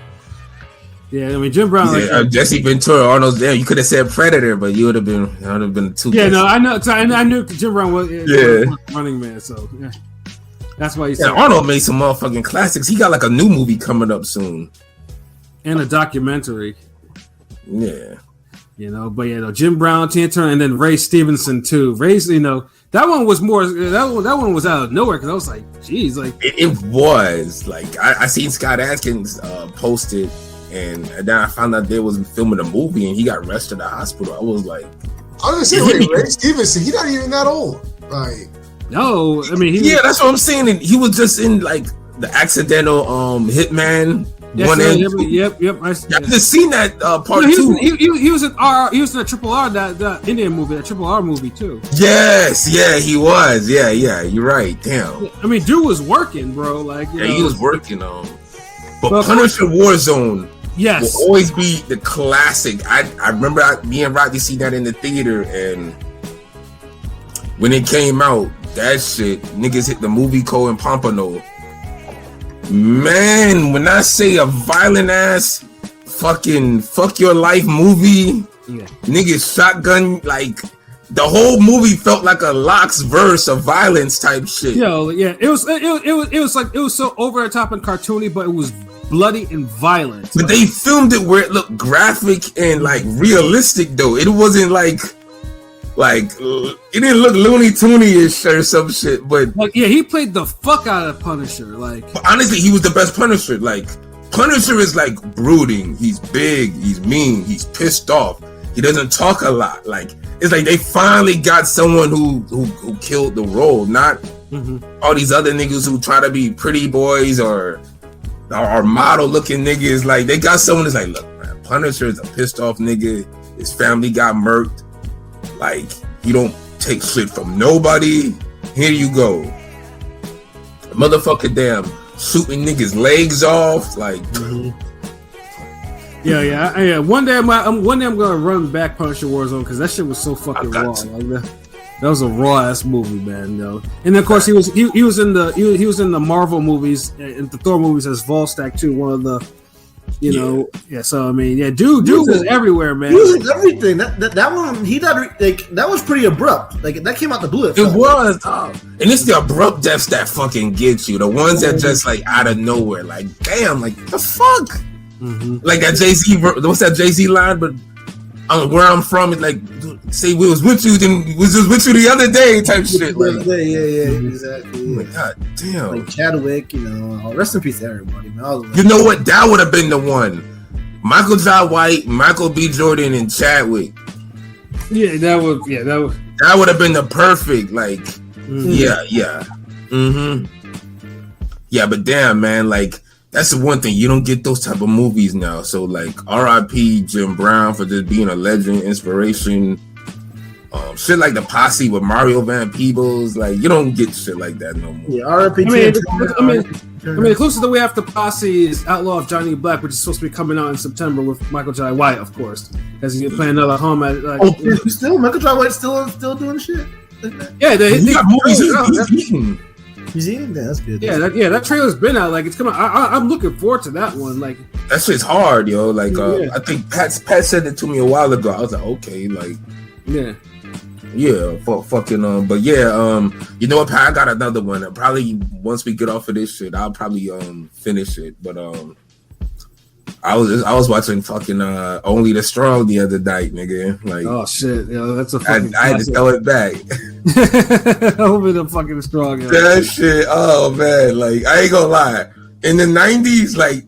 Yeah, I mean Jim Brown. Yeah, like, Jesse Ventura, Arnold. Damn, you could have said Predator, but you would have been too. Yeah, no, I know. I knew Jim Brown was Running Man, so yeah, that's why he said. Arnold made some motherfucking classics. He got like a new movie coming up soon, and a documentary. Yeah, you know, but yeah, no, Jim Brown, Tina Turner, and then Ray Stevenson too. Ray's, you know, that one was more. That one was out of nowhere because I was like, geez, like it was like I seen Scott Adkins posted. And then I found out they was filming a movie, and he got rushed to the hospital. I was like, I was gonna say, Ray Stevenson, he's not even that old. Like, no, I mean, that's what I'm saying. And he was just in like the accidental Hitman. Yep. I just seen that part two. He was in the Triple R, that Indian movie, that Triple R movie too. Yes, yeah, he was. Yeah, you're right. Damn. I mean, dude was working, bro. Like, he was working on. But Punisher Warzone. Yes, will always be the classic. I remember me and Rodney seen that in the theater, and when it came out, that shit, niggas hit the movie code in Pompano. Man, when I say a violent ass fucking fuck your life movie, niggas shotgun, like the whole movie felt like a Locke's verse of violence type shit. Yo, yeah, it was like it was so over the top and cartoony, but it was bloody and violent. But they filmed it where it looked graphic and like realistic though. It wasn't like it didn't look Looney Toony-ish or some shit. But like, yeah, he played the fuck out of Punisher. Like, but honestly, he was the best Punisher. Like, Punisher is like brooding. He's big. He's mean. He's pissed off. He doesn't talk a lot. Like, it's like they finally got someone who killed the role, not all these other niggas who try to be pretty boys or model looking niggas. Like, they got someone that's like, look, man, Punisher is a pissed off nigga. His family got murked. Like, you don't take shit from nobody. Here you go. Motherfucker, damn, shooting niggas' legs off. Like, yeah. One day I'm gonna run back Punisher Warzone because that shit was so fucking raw. Like, that was a raw ass movie, man. Though, and of course he was in the Marvel movies and the Thor movies as Volstagg too. One of the, So I mean, dude was everywhere, man. He was in everything. That one, he died. Like, that was pretty abrupt. Like, that came out the blue. It was, and it's the abrupt deaths that fucking gets you. The ones that just like out of nowhere. Like, damn, like the fuck. Like that Jay-Z, what's that Jay-Z line? But where I'm from, it's like, say we was with you, then we was just with you the other day type shit. Like, exactly. Oh my god, damn. Like Chadwick, rest in peace to everybody, man. You know what? That would have been the one. Michael Jai White, Michael B. Jordan, and Chadwick. That would have been the perfect, like, Yeah, but damn, man, like, that's the one thing, you don't get those type of movies now. So like, R.I.P. Jim Brown for just being a legend, inspiration. Shit like the Posse with Mario Van Peebles, like, you don't get shit like that no more. Yeah, R.I.P. I mean, the closest that we have to Posse is Outlaw of Johnny Black, which is supposed to be coming out in September with Michael Jai White, of course, because he's playing another home at. Like, still Michael Jai White still doing shit. Yeah, He got movies. he's Eating. He's eating that. That's good. Yeah, that trailer's been out. Like it's coming. I'm looking forward to that one. Like That shit's hard, yo. Like I think Pat said it to me a while ago. I was like, okay, like fucking but yeah, you know what, Pat, I got another one. Probably once we get off of this shit, I'll probably finish it. But I was watching fucking Only the Strong the other night, nigga. Like, oh shit, that's a fucking I had to tell it back. Only the fucking Strong. Yo. That shit, oh man, like I ain't gonna lie. In the 90s, like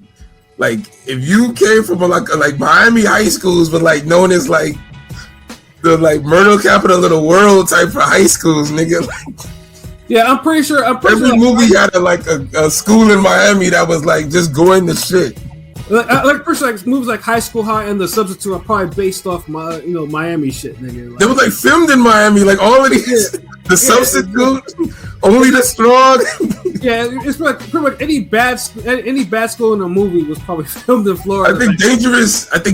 if you came from like Miami high schools, but like known as like the like murder capital of the world type of high schools, nigga. Like, yeah, I'm pretty sure. Every movie had a school in Miami that was like just going to shit. Like first, like movies like High School High and The Substitute are probably based off Miami shit, nigga. Like, they were like filmed in Miami, like all of these. The Substitute, Only the Strong. Yeah, it's like pretty much any bad school in a movie was probably filmed in Florida. I think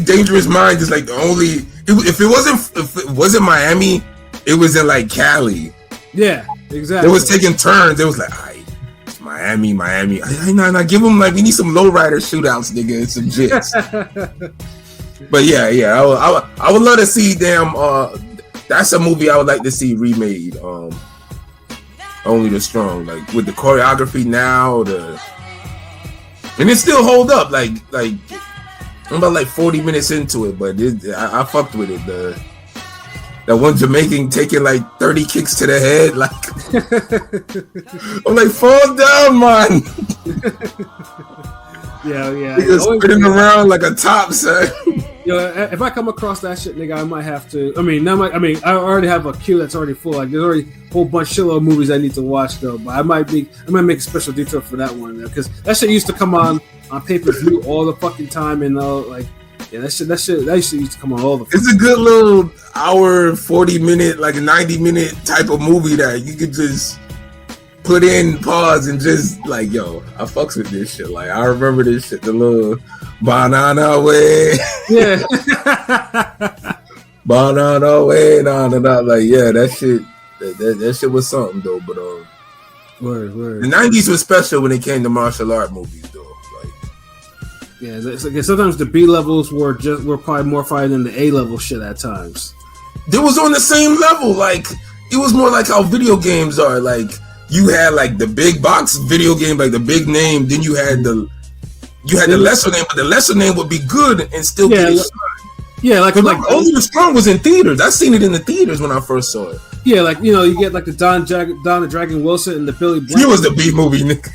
Dangerous Minds is like the only. If it wasn't Miami, it was in like Cali. Yeah, exactly. It was taking turns. It was like, alright, Miami. Nah, give them like we need some lowrider shootouts, nigga, and some jits. But yeah, I would love to see them. That's a movie I would like to see remade. Only the Strong, like with the choreography now, and it still hold up. Like I'm about like 40 minutes into it, but I fucked with it. That one Jamaican taking like 30 kicks to the head, like I'm like, fall down, man. Yeah. He's spinning around like a top, son. Yo, if I come across that shit, nigga, I might have to. I already have a queue that's already full. Like, there's already a whole bunch of movies I need to watch though. But I might make a special detail for that one because that shit used to come on pay-per-view all the fucking time, and that shit used to come on all the. It's a good little hour, 40-minute, like a 90-minute type of movie that you could just put in, pause, and just like, yo, I fucks with this shit. Like, I remember this shit, the little banana way. Yeah. Banana way, nah. Like, yeah, that shit was something though. But word. The 90s was special when it came to martial art movies though. Like, yeah, sometimes the B levels were probably more fire than the A level shit at times. They was on the same level. Like, it was more like how video games are. Like, you had like the big box video game, like the big name. Then you had the lesser name, but the lesser name would be good and still get it. Yeah, like Only the Strong was in theaters. I seen it in the theaters when I first saw it. Yeah, like you get like the Don the Dragon Wilson and the Billy Blanks. He was the B movie nigga.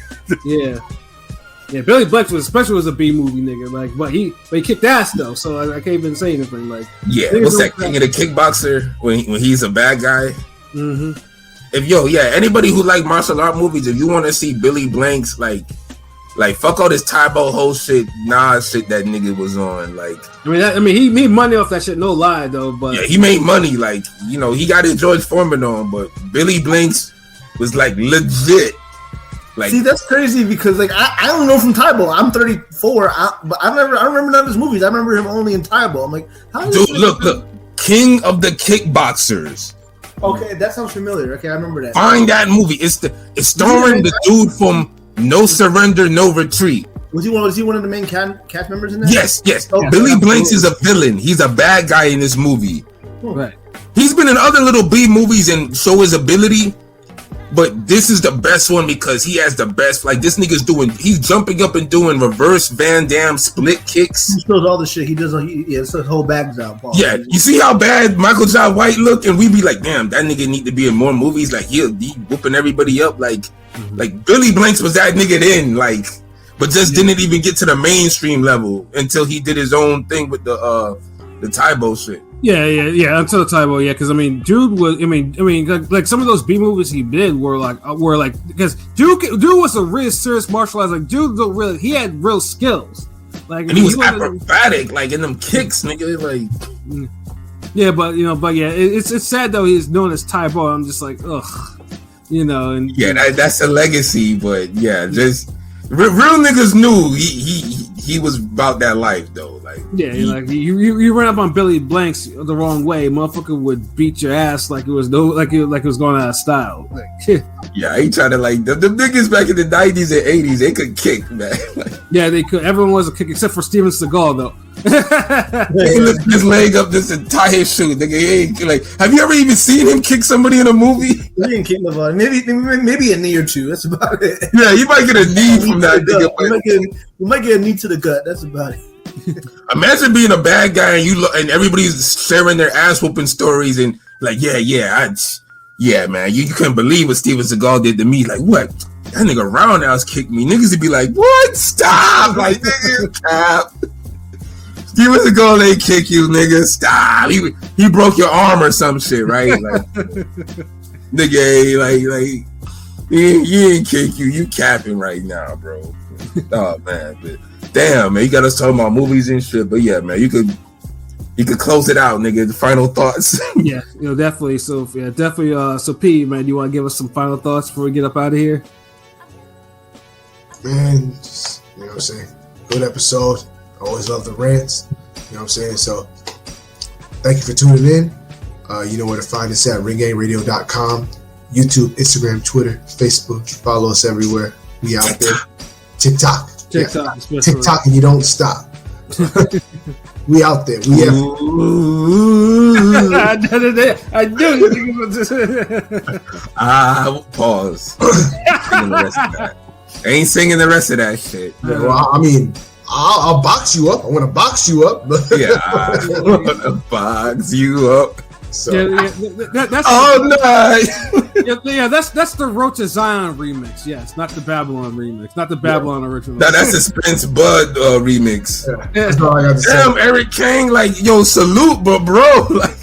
Yeah, Billy Blanks was a B movie nigga. Like, but he kicked ass though, so I can't even say anything. Like, yeah, what's that King of the Kickboxer when he's a bad guy? Mm-hmm. Anybody who like martial art movies, if you want to see Billy Blanks, like fuck all this Tybo whole shit, shit that nigga was on. Like, he made money off that shit, no lie though. But yeah, he made money. Like, he got his George Foreman on, but Billy Blanks was like legit. Like, see, that's crazy because like I don't know from Tybo. I'm 34, but I don't remember none of his movies. I remember him only in Tybo. I'm like, how? Dude, look, King of the Kickboxers. Okay, that sounds familiar. Okay, I remember that. Find that movie. It's starring the dude from No Surrender, No Retreat. Was he one of the main cast members in that? Yes. Okay. Billy Blanks is a villain. He's a bad guy in this movie. Right. He's been in other little B movies and show his ability, but this is the best one because he has the best. Like, this nigga's he's jumping up and doing reverse Van Damme split kicks. He shows all the shit he does. His whole bags out. Paul. Yeah, you see how bad Michael Jai White look, and we be like, damn, that nigga need to be in more movies. Like, he whooping everybody up. Like Billy Blanks was that nigga then. Like, but just didn't even get to the mainstream level until he did his own thing with the Tybo shit. Yeah. Until the Tybo, because Jude was. Like some of those B movies he did were like because Jude was a real serious martial arts. Like, Jude he had real skills. Like, and he was acrobatic, like in them kicks, nigga. Like, yeah, but it's sad though. He's known as Tybo. I'm just like, ugh, and that's a legacy. But yeah, just real niggas knew he was about that life though. Like like you ran up on Billy Blanks the wrong way, motherfucker would beat your ass like it was going out of style. Like, yeah, he tried to like the niggas back in the 90s and 80s. They could kick, man. Yeah, they could. Everyone was a kick except for Steven Seagal though. He lifted his leg up this entire shoot. Nigga, he ain't, like, have you ever even seen him kick somebody in a movie? He didn't kick nobody. Maybe a knee or two. That's about it. Yeah, you might get a knee from that nigga. You might get a knee to the gut. That's about it. Imagine being a bad guy and everybody's sharing their ass whooping stories and like, yeah, man, you couldn't believe what Steven Seagal did to me. Like, what? That nigga roundhouse kicked me. Niggas would be like, what? Stop! Like, nigga, stop. Steven Seagal ain't kick you, nigga. Stop. He broke your arm or some shit, right? Like, nigga, like, he ain't kick you. You capping right now, bro. Oh man, but damn, man, you got us talking about movies and shit. But yeah, man, you could close it out, nigga. The final thoughts. Yeah, definitely. So definitely. So P, man, you want to give us some final thoughts before we get up out of here? Man, just, you know what I'm saying? Good episode. Always love the rants. You know what I'm saying? So thank you for tuning in. You know where to find us at ringgangradio.com, YouTube, Instagram, Twitter, Facebook. Follow us everywhere. We out there. TikTok, and you don't stop. We out there. We I do. Pause. I ain't singing the rest of that shit. Yeah, well, I mean, I'll box you up. I want to box you up. Yeah, I want to box you up. So. That's that's the Road to Zion remix. Yes, not the Babylon remix, not the Babylon original. That's the Spence Bud remix. Yeah. That's all I got to say. Damn, Eric King, like, yo, salute, but bro, like,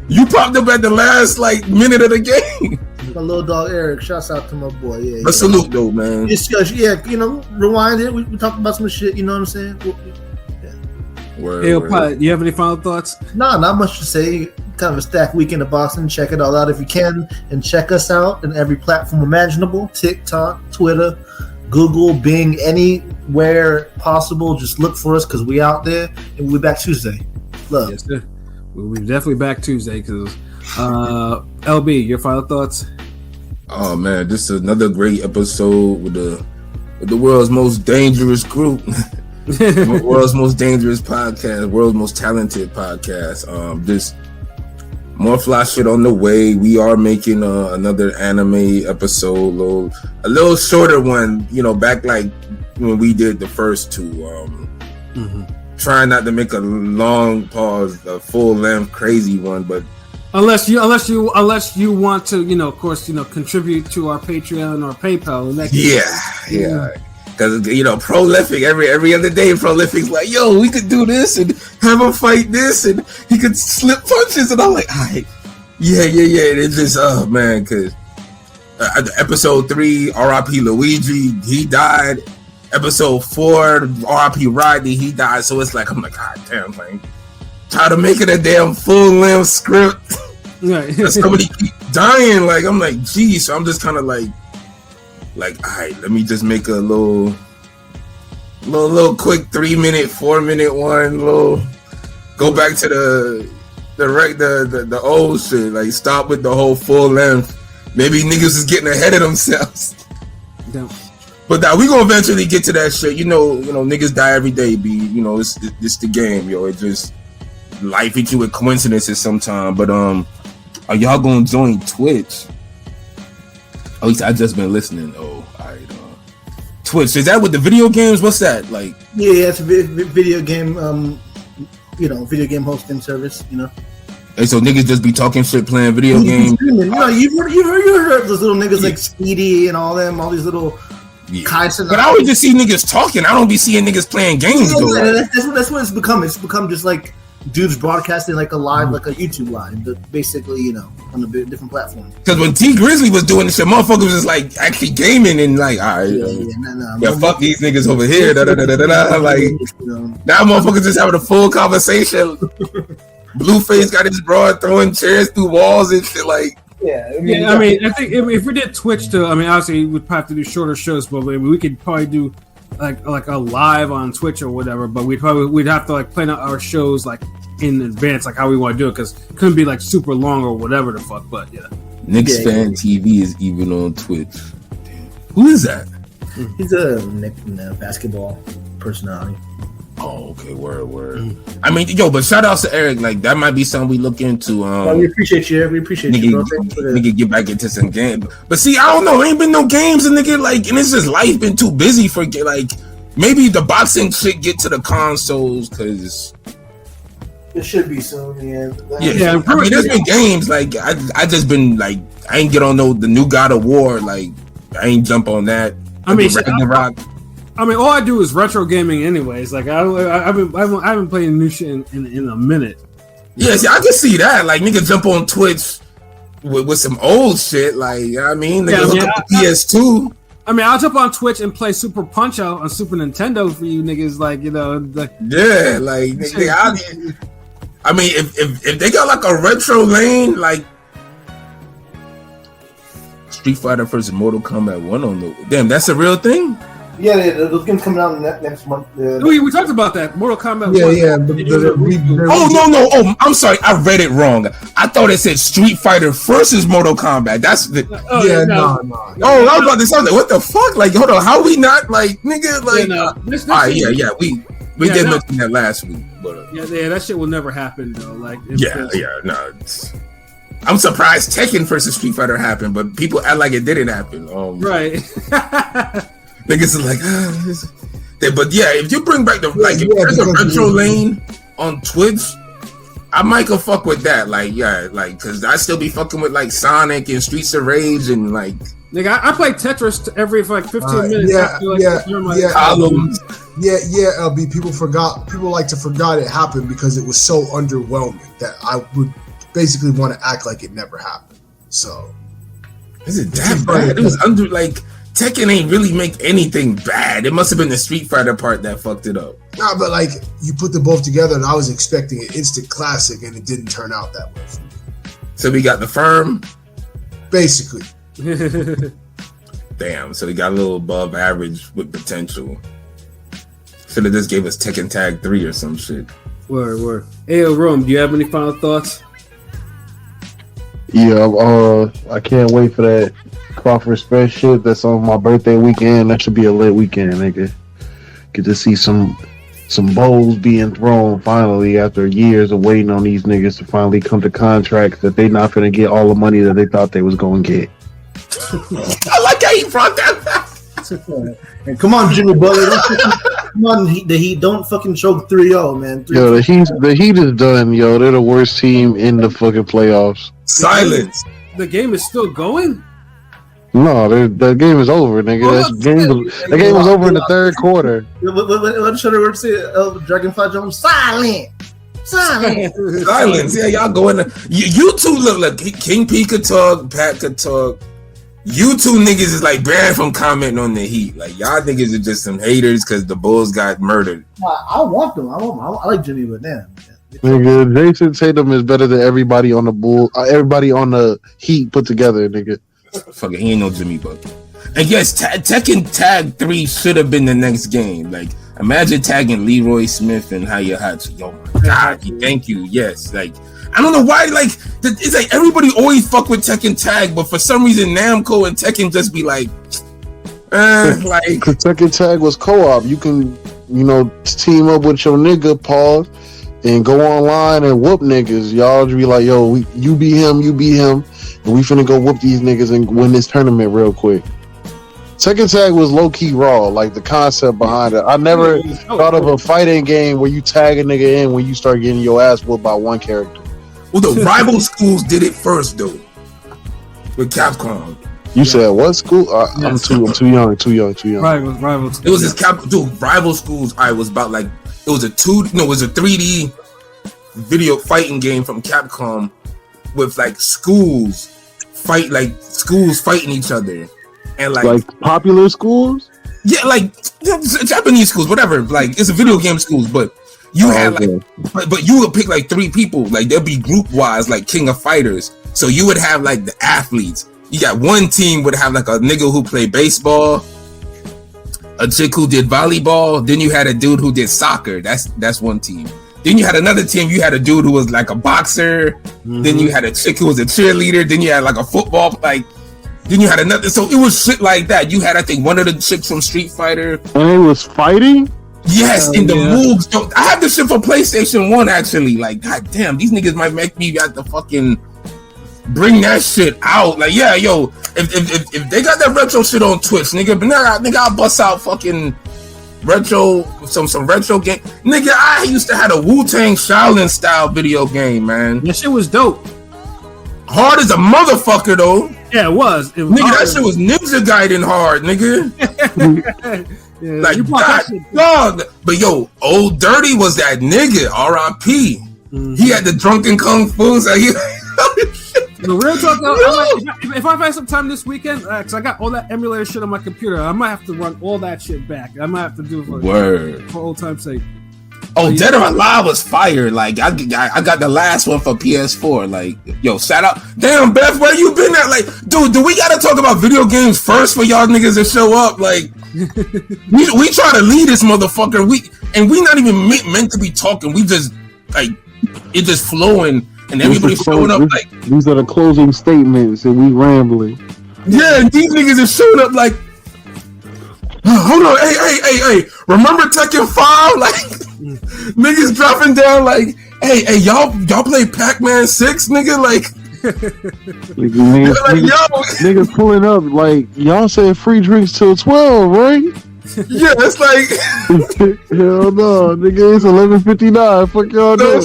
you popped up at the last minute of the game. My little dog Eric, shouts out to my boy. Yeah, but salute though, man. Rewind it. We talked about some shit. You know what I'm saying? Word. You have any final thoughts? No, not much to say. Kind of a stacked weekend of boxing. Check it all out if you can, and check us out in every platform imaginable: TikTok, Twitter, Google, Bing, anywhere possible. Just look for us because we out there, and we'll be back Tuesday. Love. Yes, sir. We'll be definitely back Tuesday because LB, your final thoughts? Oh man, just another great episode with the world's most dangerous group. World's most dangerous podcast, world's most talented podcast. Just more fly shit on the way. We are making another anime episode, a little shorter one. Back like when we did the first two. Trying not to make a long pause, a full length crazy one, but unless you want to, of course, contribute to our Patreon or PayPal. Yeah. Because, Prolific, every other day, Prolific's like, yo, we could do this and have him fight this and he could slip punches. And I'm like, all right, yeah. And it's just, oh, man, because episode 3, RIP Luigi, he died. Episode 4, RIP Rodney, he died. So it's like, I'm like, God damn, man. Try to make it a damn full-length script. Right. Somebody keep dying. Like, I'm like, geez. So I'm just kind of like, all right, let me just make a little quick 3-minute, 4-minute one. Go back to the old shit. Like, stop with the whole full length. Maybe niggas is getting ahead of themselves. Damn. But we gonna eventually get to that shit. Niggas die every day. It's the game, yo. It just life hits you with coincidences sometimes. But are y'all gonna join Twitch? Oh, I just been listening. Oh, all right. Twitch, is that with the video games? What's that like? Yeah, it's a video game. Video game hosting service. Hey, so niggas just be talking shit, playing video games. You heard those little niggas like Speedy and all these little. Yeah. But I always just see niggas talking. I don't be seeing niggas playing games. That's what it's become. It's become just like dudes broadcasting like a live, like a YouTube live, but basically, on a different platform. Because when T Grizzly was doing this shit, motherfuckers was like actually gaming and like, all right, fuck these niggas over here. Like, now motherfuckers just having a full conversation. Blueface got his broad throwing chairs through walls and shit. Like, I think if we did Twitch too, obviously we'd probably have to do shorter shows, but we could probably do like a live on Twitch or whatever, but we'd have to like plan out our shows like in advance, like how we want to do it, because it couldn't be like super long or whatever the fuck. But yeah, Knicks fan TV is even on Twitch. Damn. Who is that? He's a basketball personality. Oh, okay, word. I mean, yo, but shout outs to Eric. Like that might be something we look into. We appreciate you. We appreciate you, bro. Nigga, get back into some games. But see, I don't know. Ain't been no games, and nigga, like, and it's just life been too busy for like maybe the boxing shit get to the consoles because it should be soon. Yeah. I mean, there's been games like I just been like I ain't get on the new God of War. Like I ain't jump on that. I mean, all I do is retro gaming, anyways. Like I haven't played new shit in a minute. Yeah, see, I can see that. Like nigga jump on Twitch with some old shit. Like I mean, nigga hook up the PS2. I mean, I'll jump on Twitch and play Super Punch Out on Super Nintendo for you niggas. Like yeah, like nigga, I mean, if they got like a retro lane, like Street Fighter vs. Mortal Kombat 1 on the damn, that's a real thing. Yeah, those games coming out next month. We talked about that. Mortal Kombat. Yeah. No. Oh, I'm sorry. I read it wrong. I thought it said Street Fighter versus Mortal Kombat. That's the. No. Oh, I was about to say like, what the fuck? Like, hold on. How we not like nigga? Like, all right, yeah. We did mention that last week, but yeah, that shit will never happen though. Like, no. I'm surprised Tekken versus Street Fighter happened, but people act like it didn't happen. Right. Niggas are like, but yeah, if you bring back if there's a retro lane on Twitch, I might go fuck with that. Like, yeah, like, cause I still be fucking with like Sonic and Streets of Rage and like. Nigga, I play Tetris every like 15 minutes. LB. People like to forgot it happened because it was so underwhelming that I would basically want to act like it never happened. So, is it that bad? It was under like. Tekken ain't really make anything bad. It must have been the Street Fighter part that fucked it up. Nah, but like you put them both together, and I was expecting an instant classic, and it didn't turn out that way for me. So we got the firm, basically. Damn. So we got a little above average with potential. Should have just gave us Tekken Tag 3 or some shit. Word. Hey, Rome, do you have any final thoughts? Yeah, I can't wait for that Crawford Spence shit that's on my birthday weekend. That should be a lit weekend, nigga. Get to see some bowls being thrown finally after years of waiting on these niggas to finally come to contracts that they not gonna get all the money that they thought they was gonna get. I like how you brought that back. And come on, Jimmy Butler. Come on, the Heat don't fucking choke 3-0, man. 3-0. Yo, the Heat is done, yo. They're the worst team in the fucking playoffs. Silence. The game is still going? No, the game is over, nigga. The game was over in the third quarter. What should I say? Dragonfly Jones, silence. Yeah, y'all go in there. You two look like King P could talk, Pat could talk. You two niggas is like banned from commenting on the Heat. Like y'all niggas are just some haters because the Bulls got murdered. I want them. I like Jimmy, but damn. Nigga, Jason Tatum is better than everybody on the Bull, everybody on the Heat put together, nigga. Fuck it, he ain't no Jimmy Bucket. And yes, Tekken Tag 3 should have been the next game. Like, imagine tagging Leroy Smith and Hayahachi. Oh my god, thank you. Yes, like I don't know why. Like it's like everybody always fuck with Tekken Tag, but for some reason Namco and Tekken just be like, like. Because Tekken Tag was co-op. You can, team up with your nigga, pause, and go online and whoop niggas. Y'all just be like, yo, you be him, and we finna go whoop these niggas and win this tournament real quick. Tekken Tag was low-key raw, like the concept behind it. I never thought of a fighting game where you tag a nigga in when you start getting your ass whooped by one character. Well, the rival schools did it first, though, with Capcom. You said what school? I'm too young. Rival schools. It was this rival schools. I was about like it was a 3D video fighting game from Capcom with like schools fighting each other, and like popular schools. Yeah, like Japanese schools, whatever. Like it's a video game schools, but you had but you would pick like 3 people. Like there'd be group wise, like King of Fighters. So you would have like the athletes. You got one team would have like a nigga who played baseball, a chick who did volleyball. Then you had a dude who did soccer. That's one team. Then you had another team. You had a dude who was like a boxer. Mm-hmm. Then you had a chick who was a cheerleader. Then you had like a football, like. Then you had another. So it was shit like that. You had, I think, one of the chicks from Street Fighter. And it was fighting? Yes, in the moves. Yo, I have this shit for PlayStation 1, actually. Like, goddamn, these niggas might make me have to fucking bring that shit out. Like, yeah, yo, if they got that retro shit on Twitch, nigga, but nigga, I'll bust out fucking retro, some retro game. Nigga, I used to have a Wu-Tang Shaolin style video game, man. That shit was dope. Hard as a motherfucker, though. Yeah, it was. Nigga, hard. That shit was Ninja Gaiden hard, nigga. Yeah, like, God, but yo, Old Dirty was that nigga, R.I.P. Mm-hmm. He had the drunken kung fu. So the real talk, though, if I find some time this weekend, because I got all that emulator shit on my computer, I might have to run all that shit back. I might have to do it for old time's sake. Oh, Dead or Alive was fire. Like, I got the last one for PS4. Like, yo, shout out. Damn, Beth, where you been at? Like, dude, do we gotta talk about video games first for y'all niggas to show up? Like, we try to lead this motherfucker. We not even meant to be talking. We just, like, it just flowing and everybody showing up like. These are the closing statements and we rambling. Yeah, and these niggas is showing up like, hold on, hey, remember Tekken 5? Like, niggas dropping down like, hey, y'all play Pac-Man 6, nigga? Like, niggas pulling up like, y'all said free drinks till 12, right? Yeah, it's like, hell no, nigga, it's 11:59. Fuck y'all doing?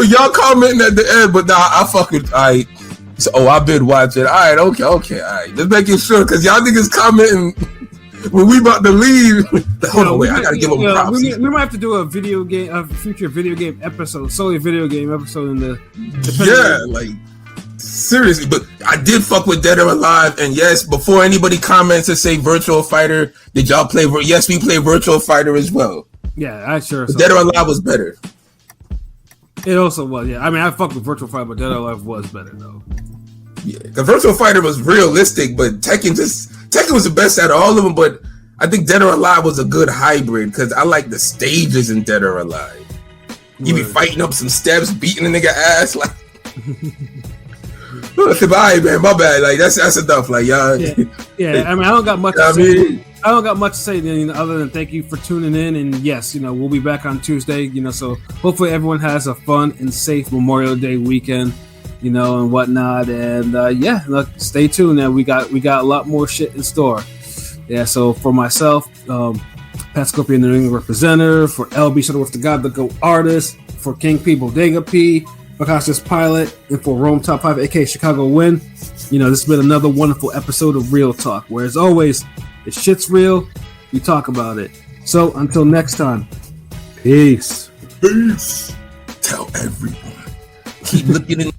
y'all commenting at the end, but nah, I fucking, alright. So, I been watching. All right, okay, all right. Just making sure, because y'all niggas commenting when we about to leave. Hold on, wait, I gotta give them props. We might have to do a future video game episode, solely video game episode in the yeah, like, seriously. But I did fuck with Dead or Alive, and yes, before anybody comments and say Virtual Fighter, did y'all play? Yes, we play Virtual Fighter as well. Yeah, I sure. Dead or Alive was better. It also was, yeah. I mean, I fucked with Virtual Fighter, but Dead or Alive was better though. Yeah, the Virtual Fighter was realistic, but Tekken was the best out of all of them. But I think Dead or Alive was a good hybrid because I like the stages in Dead or Alive. You be fighting up some steps, beating a nigga ass like. Alright, man, my bad. Like that's enough. Like y'all. Yeah. I mean, I don't got much. I don't got much to say other than thank you for tuning in. And yes, we'll be back on Tuesday. So hopefully everyone has a fun and safe Memorial Day weekend. And whatnot, and look, stay tuned. And we got a lot more shit in store. Yeah, so for myself, Pat Scorpion, the New England representative, for LB Shuttleworth, the God, the Go artist, for King P, Bodega P, Picassius Pilot, and for Rome Top 5, aka Chicago Win. This has been another wonderful episode of Real Talk, where as always, if shit's real, we talk about it. So until next time, peace. Tell everyone. Keep looking in.